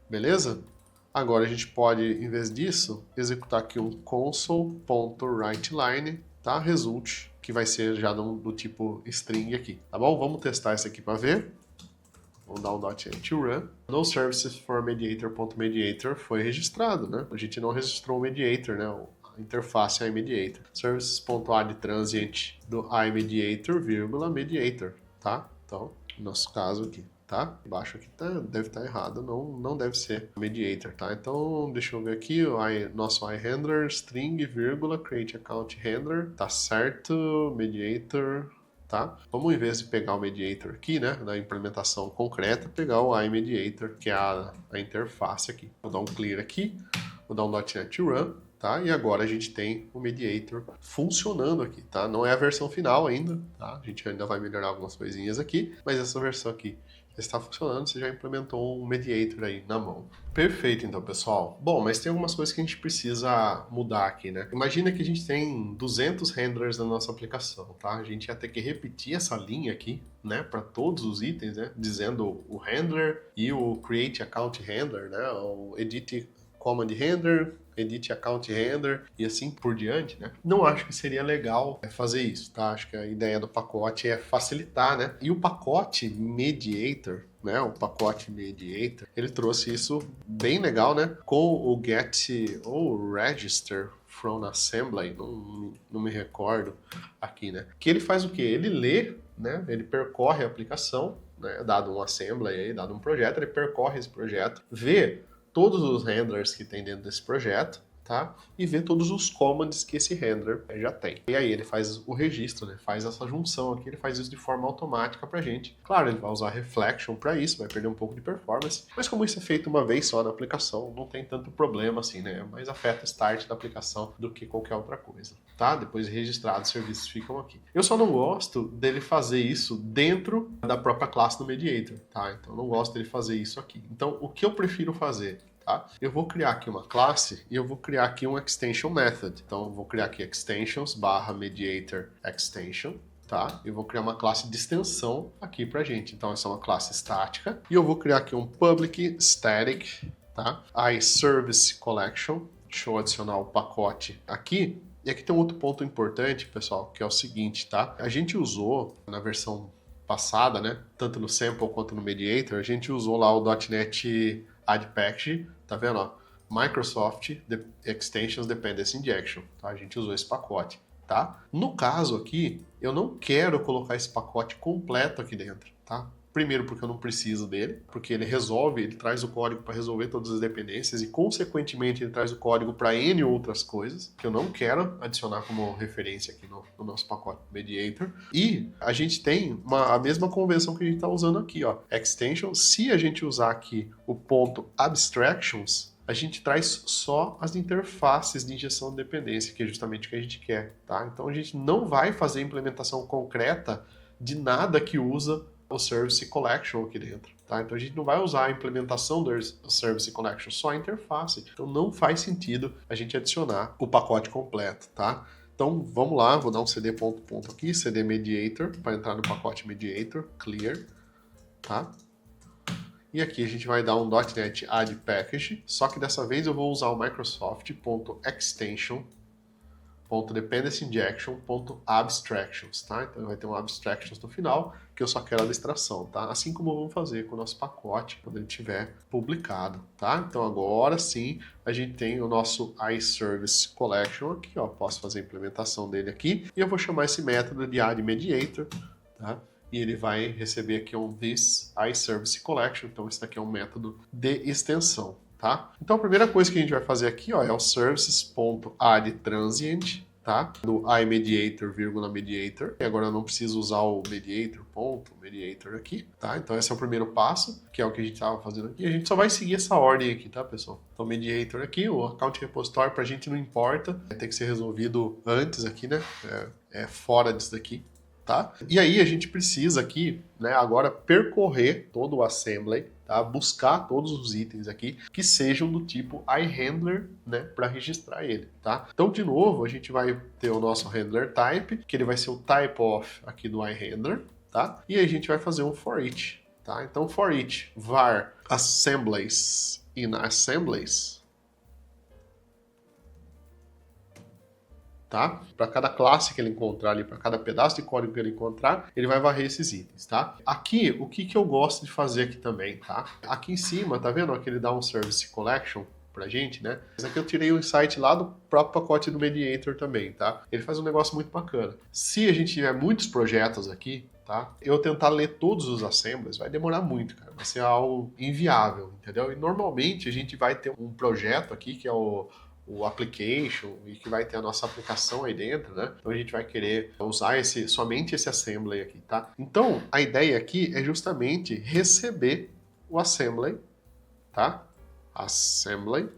Beleza? Agora a gente pode, em vez disso, executar aqui um console.writeLine, tá? Result, que vai ser já do tipo string aqui, tá bom? Vamos testar isso aqui para ver. Vamos dar um .NET run. No services for mediator.mediator foi registrado, né? A gente não registrou o mediator, né? A interface iMediator. Services.addTransient do iMediator, vírgula, mediator, tá? Então, no nosso caso aqui, tá? Embaixo aqui deve estar errado, não deve ser mediator, tá? Então, deixa eu ver aqui, nosso iHandler, string, vírgula, create account handler, tá certo, mediator, tá? Vamos, em vez de pegar o mediator aqui, né, na implementação concreta, pegar o iMediator, que é a interface aqui. Vou dar um clear aqui, vou dar um .NET run, tá? E agora a gente tem o mediator funcionando aqui, tá? Não é a versão final ainda, tá? A gente ainda vai melhorar algumas coisinhas aqui, mas essa versão aqui está funcionando, você já implementou um mediator aí na mão. Perfeito, então, pessoal. Bom, mas tem algumas coisas que a gente precisa mudar aqui, né? Imagina que a gente tem 200 handlers na nossa aplicação, tá? A gente ia ter que repetir essa linha aqui, né, para todos os itens, né? Dizendo o handler e o create account handler, né? O edit command handler, edit account handler e assim por diante, né? Não acho que seria legal fazer isso, tá? Acho que a ideia do pacote é facilitar, né? E o pacote mediator, né? O pacote mediator, ele trouxe isso bem legal, né? Com o get ou register from assembly, não me recordo aqui, né? Que ele faz o quê? Ele lê, né? Ele percorre a aplicação, né? Dado um assembly aí, dado um projeto, ele percorre esse projeto, vê todos os handlers que tem dentro desse projeto, tá? E ver todos os commands que esse handler já tem. E aí ele faz o registro, né? Faz essa junção aqui, ele faz isso de forma automática pra gente. Claro, ele vai usar reflection para isso, vai perder um pouco de performance, mas como isso é feito uma vez só na aplicação, não tem tanto problema assim, né? Mas afeta o start da aplicação do que qualquer outra coisa, tá? Depois de registrado, os serviços ficam aqui. Eu só não gosto dele fazer isso dentro da própria classe do mediator, tá? Então eu não gosto dele fazer isso aqui. Então o que eu prefiro fazer? Tá? Eu vou criar aqui uma classe e eu vou criar aqui um extension method. Então eu vou criar aqui extensions barra mediator extension, tá? Eu vou criar uma classe de extensão aqui pra gente. Então essa é uma classe estática e eu vou criar aqui um public static, tá? iService collection. Deixa eu adicionar o pacote aqui. E aqui tem um outro ponto importante, pessoal, que é o seguinte, tá? A gente usou na versão passada, né? Tanto no sample quanto no mediator, a gente usou lá o .NET Add Package, tá vendo? Ó? Microsoft Extensions Dependency Injection, tá? A gente usou esse pacote, tá? No caso aqui, eu não quero colocar esse pacote completo aqui dentro, tá? Primeiro porque eu não preciso dele, porque ele resolve, ele traz o código para resolver todas as dependências e, consequentemente, ele traz o código para N outras coisas que eu não quero adicionar como referência aqui no nosso pacote Mediator. E a gente tem a mesma convenção que a gente está usando aqui, ó, Extension. Se a gente usar aqui o ponto Abstractions, a gente traz só as interfaces de injeção de dependência, que é justamente o que a gente quer, tá? Então a gente não vai fazer implementação concreta de nada que usa o Service Collection aqui dentro, tá? Então a gente não vai usar a implementação do Service Collection, só a interface. Então não faz sentido a gente adicionar o pacote completo, tá? Então vamos lá, vou dar um cd ponto aqui, cd mediator, para entrar no pacote mediator, clear, tá? E aqui a gente vai dar um .NET Add Package, só que dessa vez eu vou usar o Microsoft.extension.dependencyinjection.abstractions, tá? Então vai ter um abstractions no final, que eu só quero a abstração, tá? Assim como vamos fazer com o nosso pacote quando ele estiver publicado, tá? Então agora sim a gente tem o nosso iService Collection aqui, ó. Posso fazer a implementação dele aqui e eu vou chamar esse método de addMediator, tá? E ele vai receber aqui um this iService Collection, então esse daqui é um método de extensão, tá? Então a primeira coisa que a gente vai fazer aqui, ó, é o services.addTransient, tá? Do iMediator, vírgula mediator. E agora eu não preciso usar o mediator, ponto, mediator aqui, tá? Então esse é o primeiro passo, que é o que a gente estava fazendo aqui. A gente só vai seguir essa ordem aqui, tá, pessoal? Então mediator aqui, o account repository pra gente não importa, vai ter que ser resolvido antes aqui, né? É fora disso daqui. Tá? E aí a gente precisa aqui, né, agora percorrer todo o assembly, tá? Buscar todos os itens aqui que sejam do tipo iHandler, né, para registrar ele, tá? Então, de novo, a gente vai ter o nosso handler type, que ele vai ser o type of aqui do iHandler, tá? E aí a gente vai fazer um for each, tá? Então, for each var assemblies in assemblies, tá? Para cada classe que ele encontrar ali, para cada pedaço de código que ele encontrar, ele vai varrer esses itens, tá? Aqui, o que eu gosto de fazer aqui também, tá? Aqui em cima, tá vendo que ele dá um service collection pra gente, né? Esse aqui eu tirei o insight lá do próprio pacote do Mediator também, tá? Ele faz um negócio muito bacana. Se a gente tiver muitos projetos aqui, tá? Eu tentar ler todos os assemblies vai demorar muito, cara. Vai ser algo inviável, entendeu? E normalmente a gente vai ter um projeto aqui que é o application e que vai ter a nossa aplicação aí dentro, né? Então a gente vai querer usar somente esse assembly aqui, tá? Então a ideia aqui é justamente receber o assembly, tá? Assembly,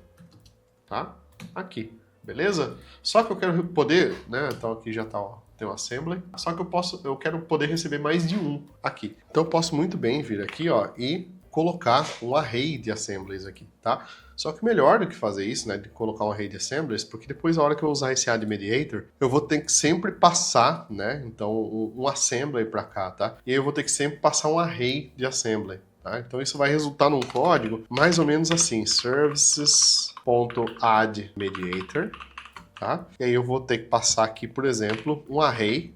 tá? Aqui, beleza? Só que eu quero poder, né? Então aqui já tá, ó, tem o assembly. Só que eu quero poder receber mais de um aqui. Então eu posso muito bem vir aqui, ó, e colocar um array de assemblies aqui, tá? Só que melhor do que fazer isso, né, de colocar um array de assemblies, porque depois, a hora que eu usar esse add mediator, eu vou ter que sempre passar, né, então, um assembly para cá, tá? E aí eu vou ter que sempre passar um array de assembly, tá? Então isso vai resultar num código mais ou menos assim, services.add mediator, tá? E aí eu vou ter que passar aqui, por exemplo, um array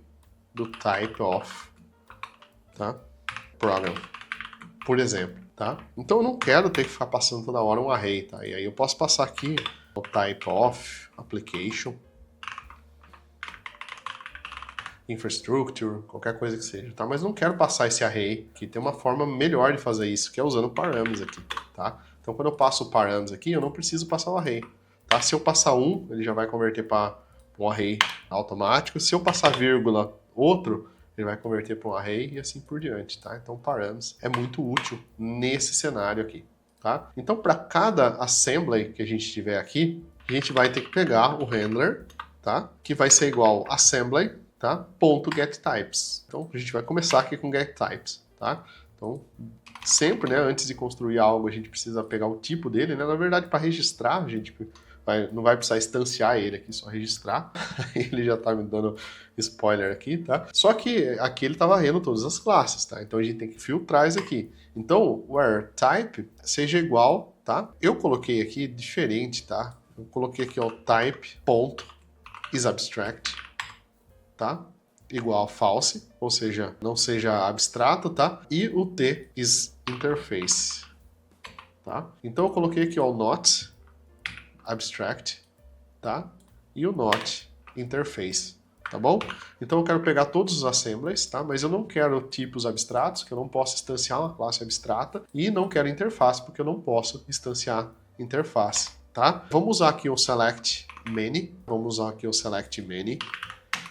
do type of, tá? Program, por exemplo. Tá? Então eu não quero ter que ficar passando toda hora um array, tá? E aí eu posso passar aqui o type of application, infrastructure, qualquer coisa que seja, tá? Mas não quero passar esse array, que tem uma forma melhor de fazer isso, que é usando params aqui, tá? Então quando eu passo o params aqui, eu não preciso passar o array, tá? Se eu passar um, ele já vai converter para um array automático. Se eu passar vírgula outro, ele vai converter para um array e assim por diante, tá? Então params é muito útil nesse cenário aqui, tá? Então para cada assembly que a gente tiver aqui, a gente vai ter que pegar o handler, tá? Que vai ser igual assembly, tá? Ponto getTypes. Então a gente vai começar aqui com getTypes, tá? Então sempre, né, antes de construir algo, a gente precisa pegar o tipo dele, né? Na verdade, para registrar, a gente não vai precisar instanciar ele aqui, só registrar. Ele já tá me dando spoiler aqui, tá? Só que aqui ele tá varrendo todas as classes, tá? Então a gente tem que filtrar isso aqui. Então, where type seja igual, tá? Eu coloquei aqui diferente, tá? Eu coloquei aqui, ó, type ponto isAbstract, tá? Igual a false, ou seja, não seja abstrato, tá? E o t isInterface, tá? Então eu coloquei aqui, ó, o not abstract, tá? E o not interface, tá bom? Então eu quero pegar todos os assemblies, tá? Mas eu não quero tipos abstratos, que eu não posso instanciar uma classe abstrata, e não quero interface, porque eu não posso instanciar interface, tá? Vamos usar aqui o select many,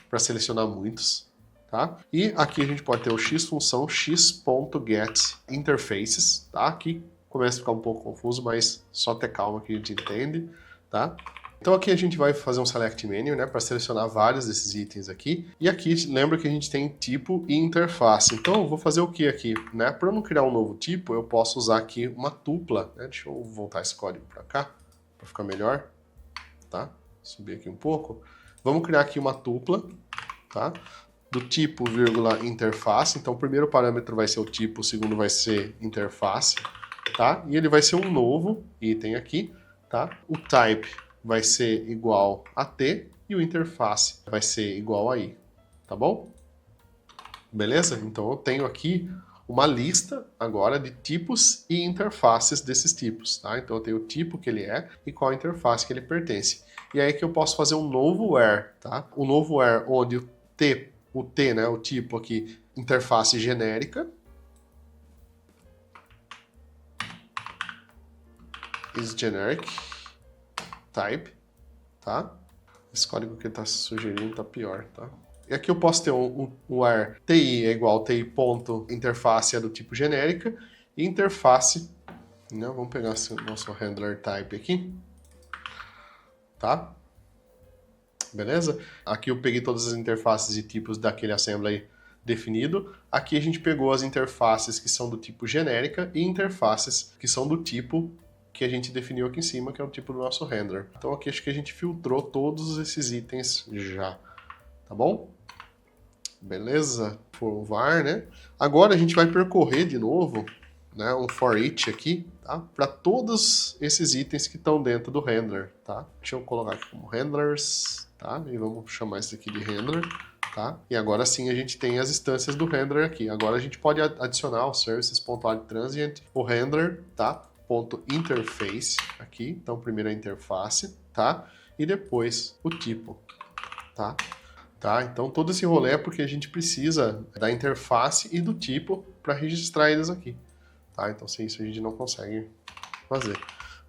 para selecionar muitos, tá? E aqui a gente pode ter o x função x.getInterfaces, tá? Aqui começa a ficar um pouco confuso, mas só ter calma que a gente entende, tá? Então aqui a gente vai fazer um select menu, né, para selecionar vários desses itens aqui. E aqui lembra que a gente tem tipo e interface. Então eu vou fazer o que aqui, né? Para eu não criar um novo tipo, eu posso usar aqui uma tupla, né? Deixa eu voltar esse código para cá, para ficar melhor, tá? Subir aqui um pouco. Vamos criar aqui uma tupla, tá? Do tipo, vírgula, interface. Então o primeiro parâmetro vai ser o tipo, o segundo vai ser interface, tá? E ele vai ser um novo item aqui, tá? O type vai ser igual a t e o interface vai ser igual a i, tá bom? Beleza? Então eu tenho aqui uma lista agora de tipos e interfaces desses tipos, tá? Então eu tenho o tipo que ele é e qual interface que ele pertence. E aí que eu posso fazer um novo where, tá? O novo where onde o t, né, o tipo aqui, interface genérica, is generic type, tá? Esse código que ele está sugerindo está pior, tá? E aqui eu posso ter um where TI é igual TI ponto interface é do tipo genérica e interface, né? Vamos pegar o nosso handler type aqui, tá? Beleza? Aqui eu peguei todas as interfaces e tipos daquele assembly definido. Aqui a gente pegou as interfaces que são do tipo genérica e interfaces que são do tipo que a gente definiu aqui em cima, que é o tipo do nosso handler. Então aqui acho que a gente filtrou todos esses itens já, tá bom? Beleza? For var, né? Agora a gente vai percorrer de novo, né, um for each aqui, tá? Para todos esses itens que estão dentro do handler, tá? Deixa eu colocar aqui como handlers, tá? E vamos chamar isso aqui de handler, tá? E agora sim a gente tem as instâncias do handler aqui. Agora a gente pode adicionar o services.addTransient, o handler, tá? .interface aqui, então primeiro a interface, tá? E depois o tipo, tá? Tá? Então todo esse rolê é porque a gente precisa da interface e do tipo para registrar eles aqui. Tá? Então sem isso a gente não consegue fazer.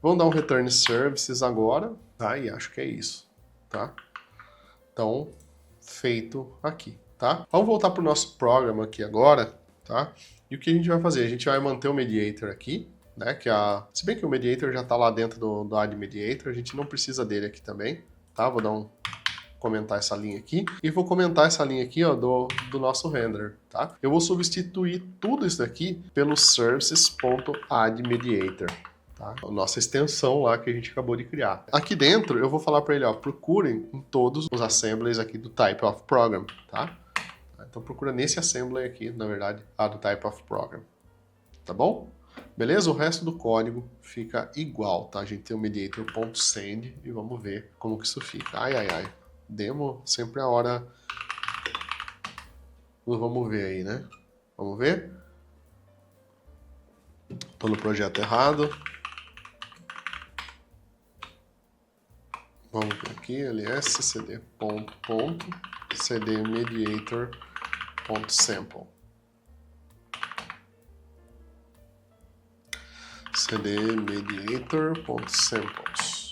Vamos dar um return services agora, tá? E acho que é isso, tá? Então, feito aqui, tá? Vamos voltar para o nosso programa aqui agora, tá? E o que a gente vai fazer? A gente vai manter o mediator aqui, né? Se bem que o mediator já está lá dentro do add mediator, a gente não precisa dele aqui também, tá? Vou dar comentar essa linha aqui e vou comentar essa linha aqui, ó, do nosso render, tá? Eu vou substituir tudo isso daqui pelo services.addMediator, tá? A nossa extensão lá que a gente acabou de criar. Aqui dentro eu vou falar para ele, ó, procurem em todos os assemblies aqui do type of program, tá? Então procura nesse assembly aqui, na verdade, a do type of program, tá bom? Beleza? O resto do código fica igual, tá? A gente tem o mediator.send e vamos ver como que isso fica. Ai, ai, ai. Demo, sempre a hora. Vamos ver aí, né? Vamos ver? Tô no projeto errado. Vamos ver aqui, ls cd cd mediator.sample. cd mediator.samples.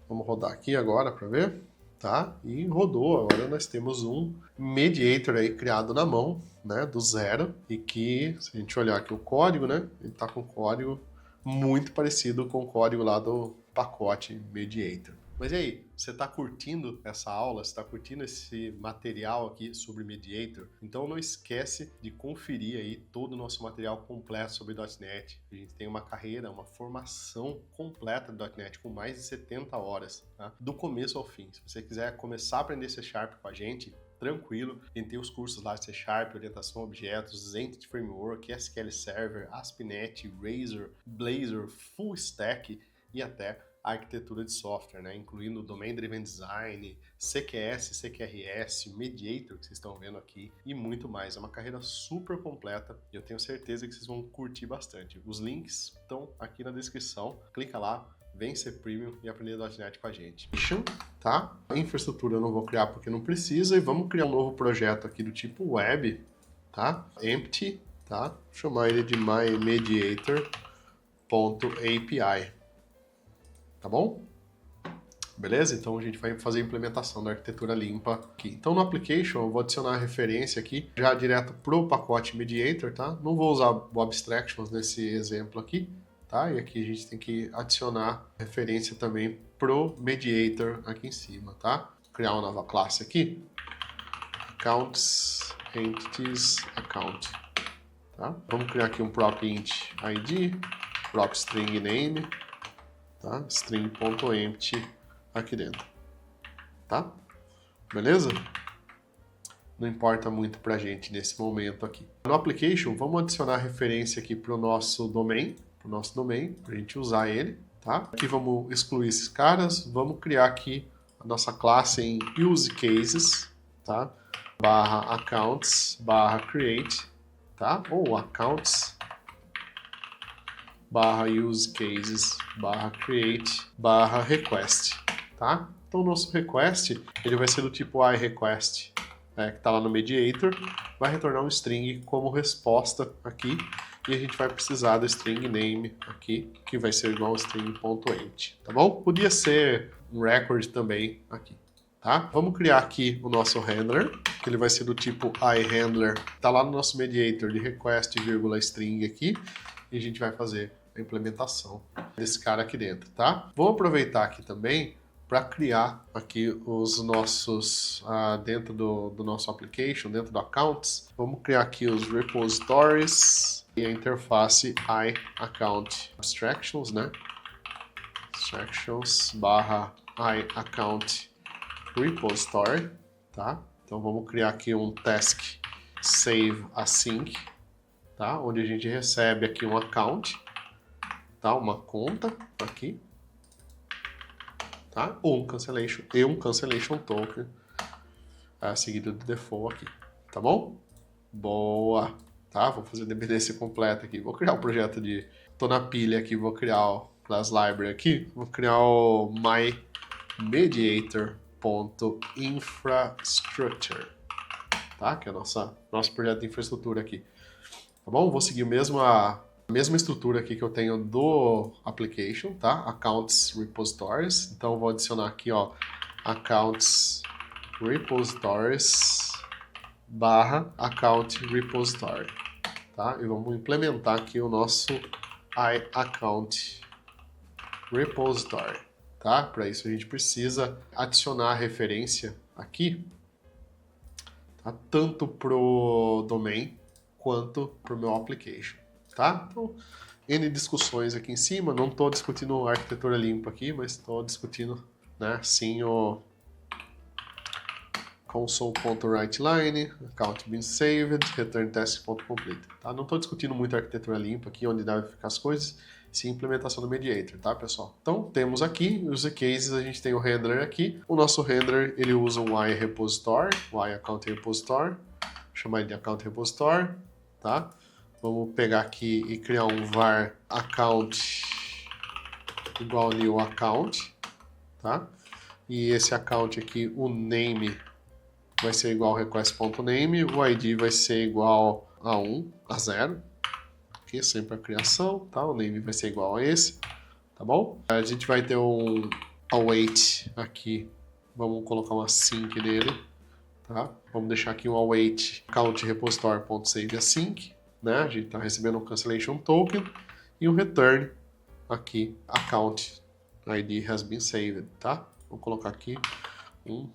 Vamos rodar aqui agora para ver, tá? E rodou, agora nós temos um mediator aí criado na mão, né, do zero, e que, se a gente olhar aqui o código, né, ele tá com código muito parecido com o código lá do pacote mediator. Mas e aí, você está curtindo essa aula? Você está curtindo esse material aqui sobre Mediator? Então não esquece de conferir aí todo o nosso material completo sobre .NET. A gente tem uma carreira, uma formação completa de .NET com mais de 70 horas, tá? Do começo ao fim. Se você quiser começar a aprender C# com a gente, tranquilo, a gente tem os cursos lá de C#, orientação a objetos, Entity Framework, SQL Server, ASP.NET, Razor, Blazor, Full Stack e até a arquitetura de software, né? Incluindo Domain Driven Design, CQS, CQRS, Mediator, que vocês estão vendo aqui, e muito mais. É uma carreira super completa e eu tenho certeza que vocês vão curtir bastante. Os links estão aqui na descrição, clica lá, vem ser Premium e aprender .NET com a gente. Tá? A infraestrutura eu não vou criar porque não precisa, e vamos criar um novo projeto aqui do tipo web, tá? Empty, tá? Vou chamar ele de mymediator.api. Tá bom? Beleza? Então a gente vai fazer a implementação da arquitetura limpa aqui. Então no application eu vou adicionar a referência aqui já direto pro pacote mediator, tá? Não vou usar o abstractions nesse exemplo aqui, tá? E aqui a gente tem que adicionar referência também pro mediator aqui em cima, tá? Vou criar uma nova classe aqui. Accounts, entities, account. Tá? Vamos criar aqui um prop int id, prop string name, tá? String.empty aqui dentro, tá? Beleza? Não importa muito pra gente nesse momento aqui. No application, vamos adicionar referência aqui pro nosso domain, pra gente usar ele, tá? Aqui vamos excluir esses caras, vamos criar aqui a nossa classe em use cases, tá? Barra accounts, barra create, tá? Ou accounts, barra use cases, barra create, barra request, tá? Então o nosso request, ele vai ser do tipo iRequest, que está lá no mediator, vai retornar um string como resposta aqui, e a gente vai precisar do string name aqui, que vai ser igual ao string.ent, tá bom? Podia ser um record também aqui, tá? Vamos criar aqui o nosso handler, que ele vai ser do tipo iHandler, tá lá no nosso mediator de request, string aqui, e a gente vai fazer a implementação desse cara aqui dentro, tá? Vou aproveitar aqui também para criar aqui os nossos, dentro do nosso application, dentro do accounts, vamos criar aqui os repositories e a interface iAccount abstractions, né? Abstractions barra iAccount repository, tá? Então vamos criar aqui um task save async, tá? Onde a gente recebe aqui um account, tá? Uma conta aqui, tá? Ou um cancellation token seguido do default aqui, tá bom? Boa, tá? Vou fazer a dependência completa aqui. Vou criar um projeto de... Tô na pilha aqui, vou criar o class library aqui. Vou criar o myMediator.infrastructure, tá? Que é o nosso projeto de infraestrutura aqui, tá bom? Vou seguir a mesma estrutura aqui que eu tenho do application, tá? Accounts repositories. Então vou adicionar aqui, ó, accounts repositories barra account repository, tá? E vamos implementar aqui o nosso iAccount repository, tá? Para isso a gente precisa adicionar a referência aqui, tá? Tanto pro domain quanto pro meu application, tá? Então, N discussões aqui em cima, não estou discutindo arquitetura limpa aqui, mas estou discutindo, né, sim, o console.writeLine, account been saved, return task.complete, tá? Não estou discutindo muito arquitetura limpa aqui, onde devem ficar as coisas, sim implementação do mediator, tá, pessoal? Então, temos aqui os cases, a gente tem o handler aqui, o nosso handler, ele usa um iRepository, o iAccount repository, vou chamar ele de account repository, tá? Vamos pegar aqui e criar um var account igual new account, tá? E esse account aqui, o name vai ser igual request.name, o ID vai ser igual a 1, a 0. Aqui sempre a criação, tá? O name vai ser igual a esse, tá bom? A gente vai ter um await aqui, vamos colocar uma sync nele, tá? Vamos deixar aqui um await account repository.save async, né? A gente está recebendo um cancellation token e um return aqui, account ID has been saved, tá? Vou colocar aqui um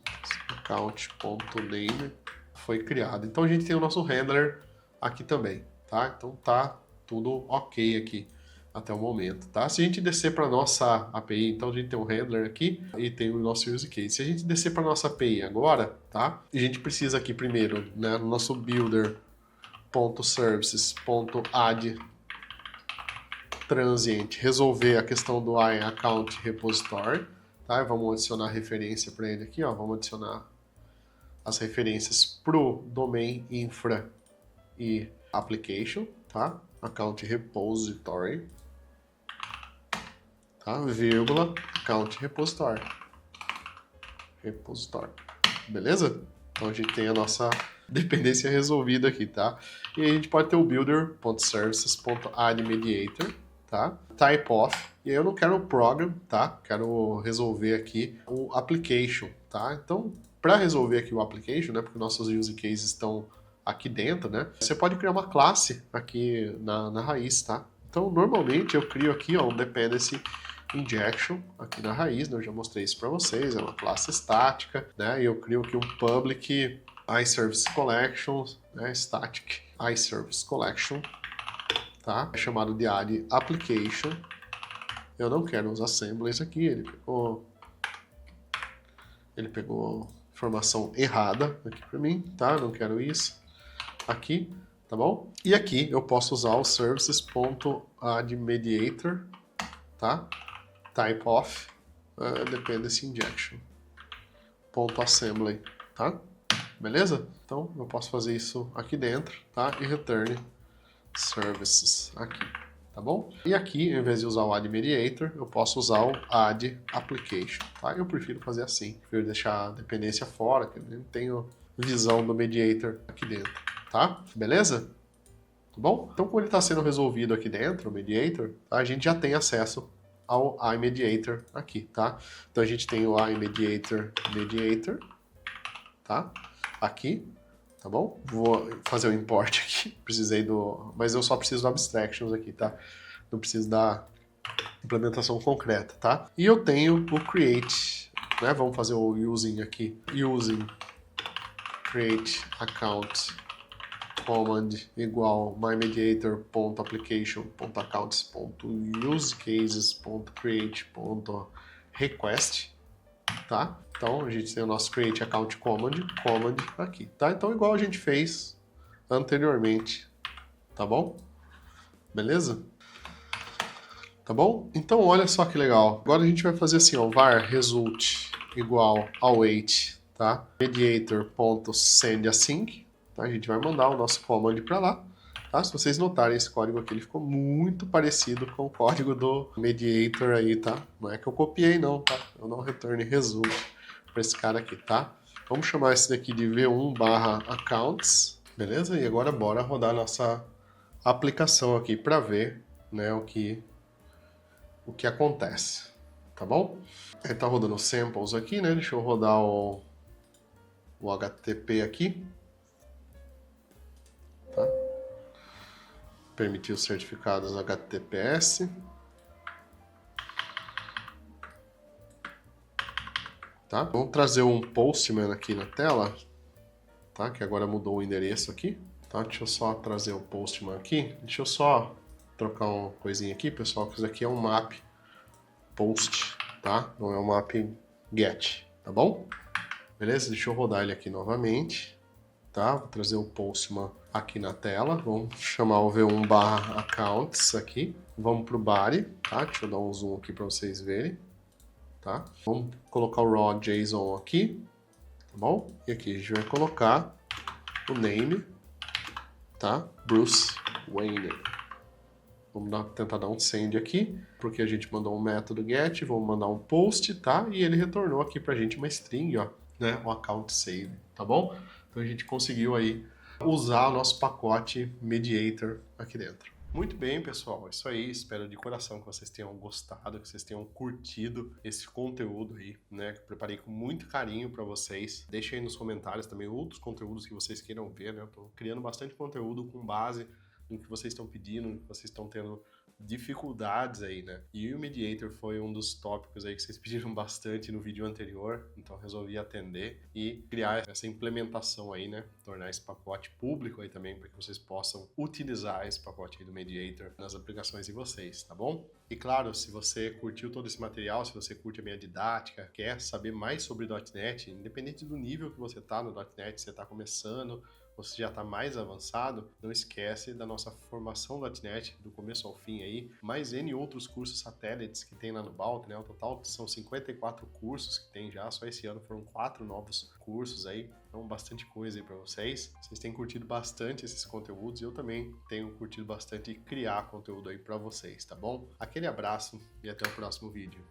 account.name foi criado. Então a gente tem o nosso handler aqui também, tá? Então tá tudo ok aqui até o momento, tá? Se a gente descer para nossa API, então a gente tem um handler aqui e tem o nosso use case. Se a gente descer para nossa API agora, tá? A gente precisa aqui primeiro, né, no nosso builder.services.add transient resolver a questão do iAccount repository, tá? Vamos adicionar referência para ele aqui, ó. Vamos adicionar as referências pro domain, infra e application, tá? Account repository, tá? Vírgula, account repository. Beleza? Então a gente tem a nossa dependência resolvida aqui, tá? E aí a gente pode ter o builder.services.addMediator, tá? Type of, e aí eu não quero o program, tá? Quero resolver aqui o application, tá? Então, para resolver aqui o application, né? Porque nossos use cases estão aqui dentro, né? Você pode criar uma classe aqui na raiz, tá? Então, normalmente eu crio aqui, ó, um dependency injection aqui na raiz, né? Eu já mostrei isso para vocês, é uma classe estática, né? E eu crio aqui um public iService Collection, né? Static iService Collection, tá? É chamado de add application. Eu não quero os assemblies aqui, ele pegou informação errada aqui para mim, tá? Não quero isso aqui, tá bom? E aqui eu posso usar o services.addMediator, tá? Type of dependency injection .assembly, tá? Beleza? Então eu posso fazer isso aqui dentro, tá? E return services aqui, tá bom? E aqui, em vez de usar o add mediator, eu posso usar o add application, tá? Eu prefiro fazer assim, prefiro deixar a dependência fora, que eu não tenho visão do mediator aqui dentro, tá? Beleza? bom? Então, como ele está sendo resolvido aqui dentro, o Mediator, a gente já tem acesso ao iMediator aqui, tá? Então, a gente tem o iMediator, tá? Aqui, tá bom? Vou fazer o import aqui, precisei do... Mas eu só preciso do abstractions aqui, tá? Não preciso da implementação concreta, tá? E eu tenho o create, né? Vamos fazer o using aqui. Using create account command igual mymediator.application.accounts.usecases.create.request, tá? Então a gente tem o nosso create account command aqui, tá? Então igual a gente fez anteriormente, tá bom? Beleza? Tá bom? Então olha só que legal. Agora a gente vai fazer assim, ó, var result igual await, tá? Mediator.sendAsync, tá? A gente vai mandar o nosso command para lá, tá? Se vocês notarem esse código aqui, ele ficou muito parecido com o código do Mediator aí, tá? Não é que eu copiei não, tá? Eu não return result para esse cara aqui, tá? Vamos chamar esse daqui de v1/accounts, beleza? E agora bora rodar nossa aplicação aqui para ver, né, o que acontece, tá bom? Ele tá rodando samples aqui, né? Deixa eu rodar o HTTP aqui, tá? Permitir os certificados HTTPS. Tá? Vamos trazer um Postman aqui na tela, tá? Que agora mudou o endereço aqui, tá? Deixa eu só trazer o Postman aqui. Deixa eu só trocar uma coisinha aqui, pessoal, que isso aqui é um map post, tá? Não é um map get, tá bom? Beleza? Deixa eu rodar ele aqui novamente, tá? Vou trazer o Postman aqui na tela. Vamos chamar o v1/accounts aqui. Vamos pro body, tá? Deixa eu dar um zoom aqui para vocês verem, tá? Vamos colocar o raw JSON aqui, tá bom? E aqui a gente vai colocar o name, tá? Bruce Wayne. Vamos tentar dar um send aqui, porque a gente mandou um método get, vamos mandar um post, tá? E ele retornou aqui pra gente uma string, ó, né? O account save, tá bom? Então a gente conseguiu aí usar o nosso pacote Mediator aqui dentro. Muito bem, pessoal, é isso aí. Espero de coração que vocês tenham gostado, que vocês tenham curtido esse conteúdo aí, né? Que eu preparei com muito carinho para vocês. Deixem aí nos comentários também outros conteúdos que vocês queiram ver, né? Eu tô criando bastante conteúdo com base no que vocês estão pedindo, no que vocês estão tendo dificuldades aí, né? E o Mediator foi um dos tópicos aí que vocês pediram bastante no vídeo anterior, então resolvi atender e criar essa implementação aí, né? Tornar esse pacote público aí também, para que vocês possam utilizar esse pacote aí do Mediator nas aplicações de vocês, tá bom? E claro, se você curtiu todo esse material, se você curte a minha didática, quer saber mais sobre .NET, independente do nível que você tá no .NET, se você tá começando, você já está mais avançado, não esquece da nossa formação .NET, do começo ao fim aí, mais N outros cursos satélites que tem lá no Balk, né? O total são 54 cursos que tem já, só esse ano foram 4 novos cursos aí, então bastante coisa aí para vocês. Vocês têm curtido bastante esses conteúdos e eu também tenho curtido bastante criar conteúdo aí para vocês, tá bom? Aquele abraço e até o próximo vídeo.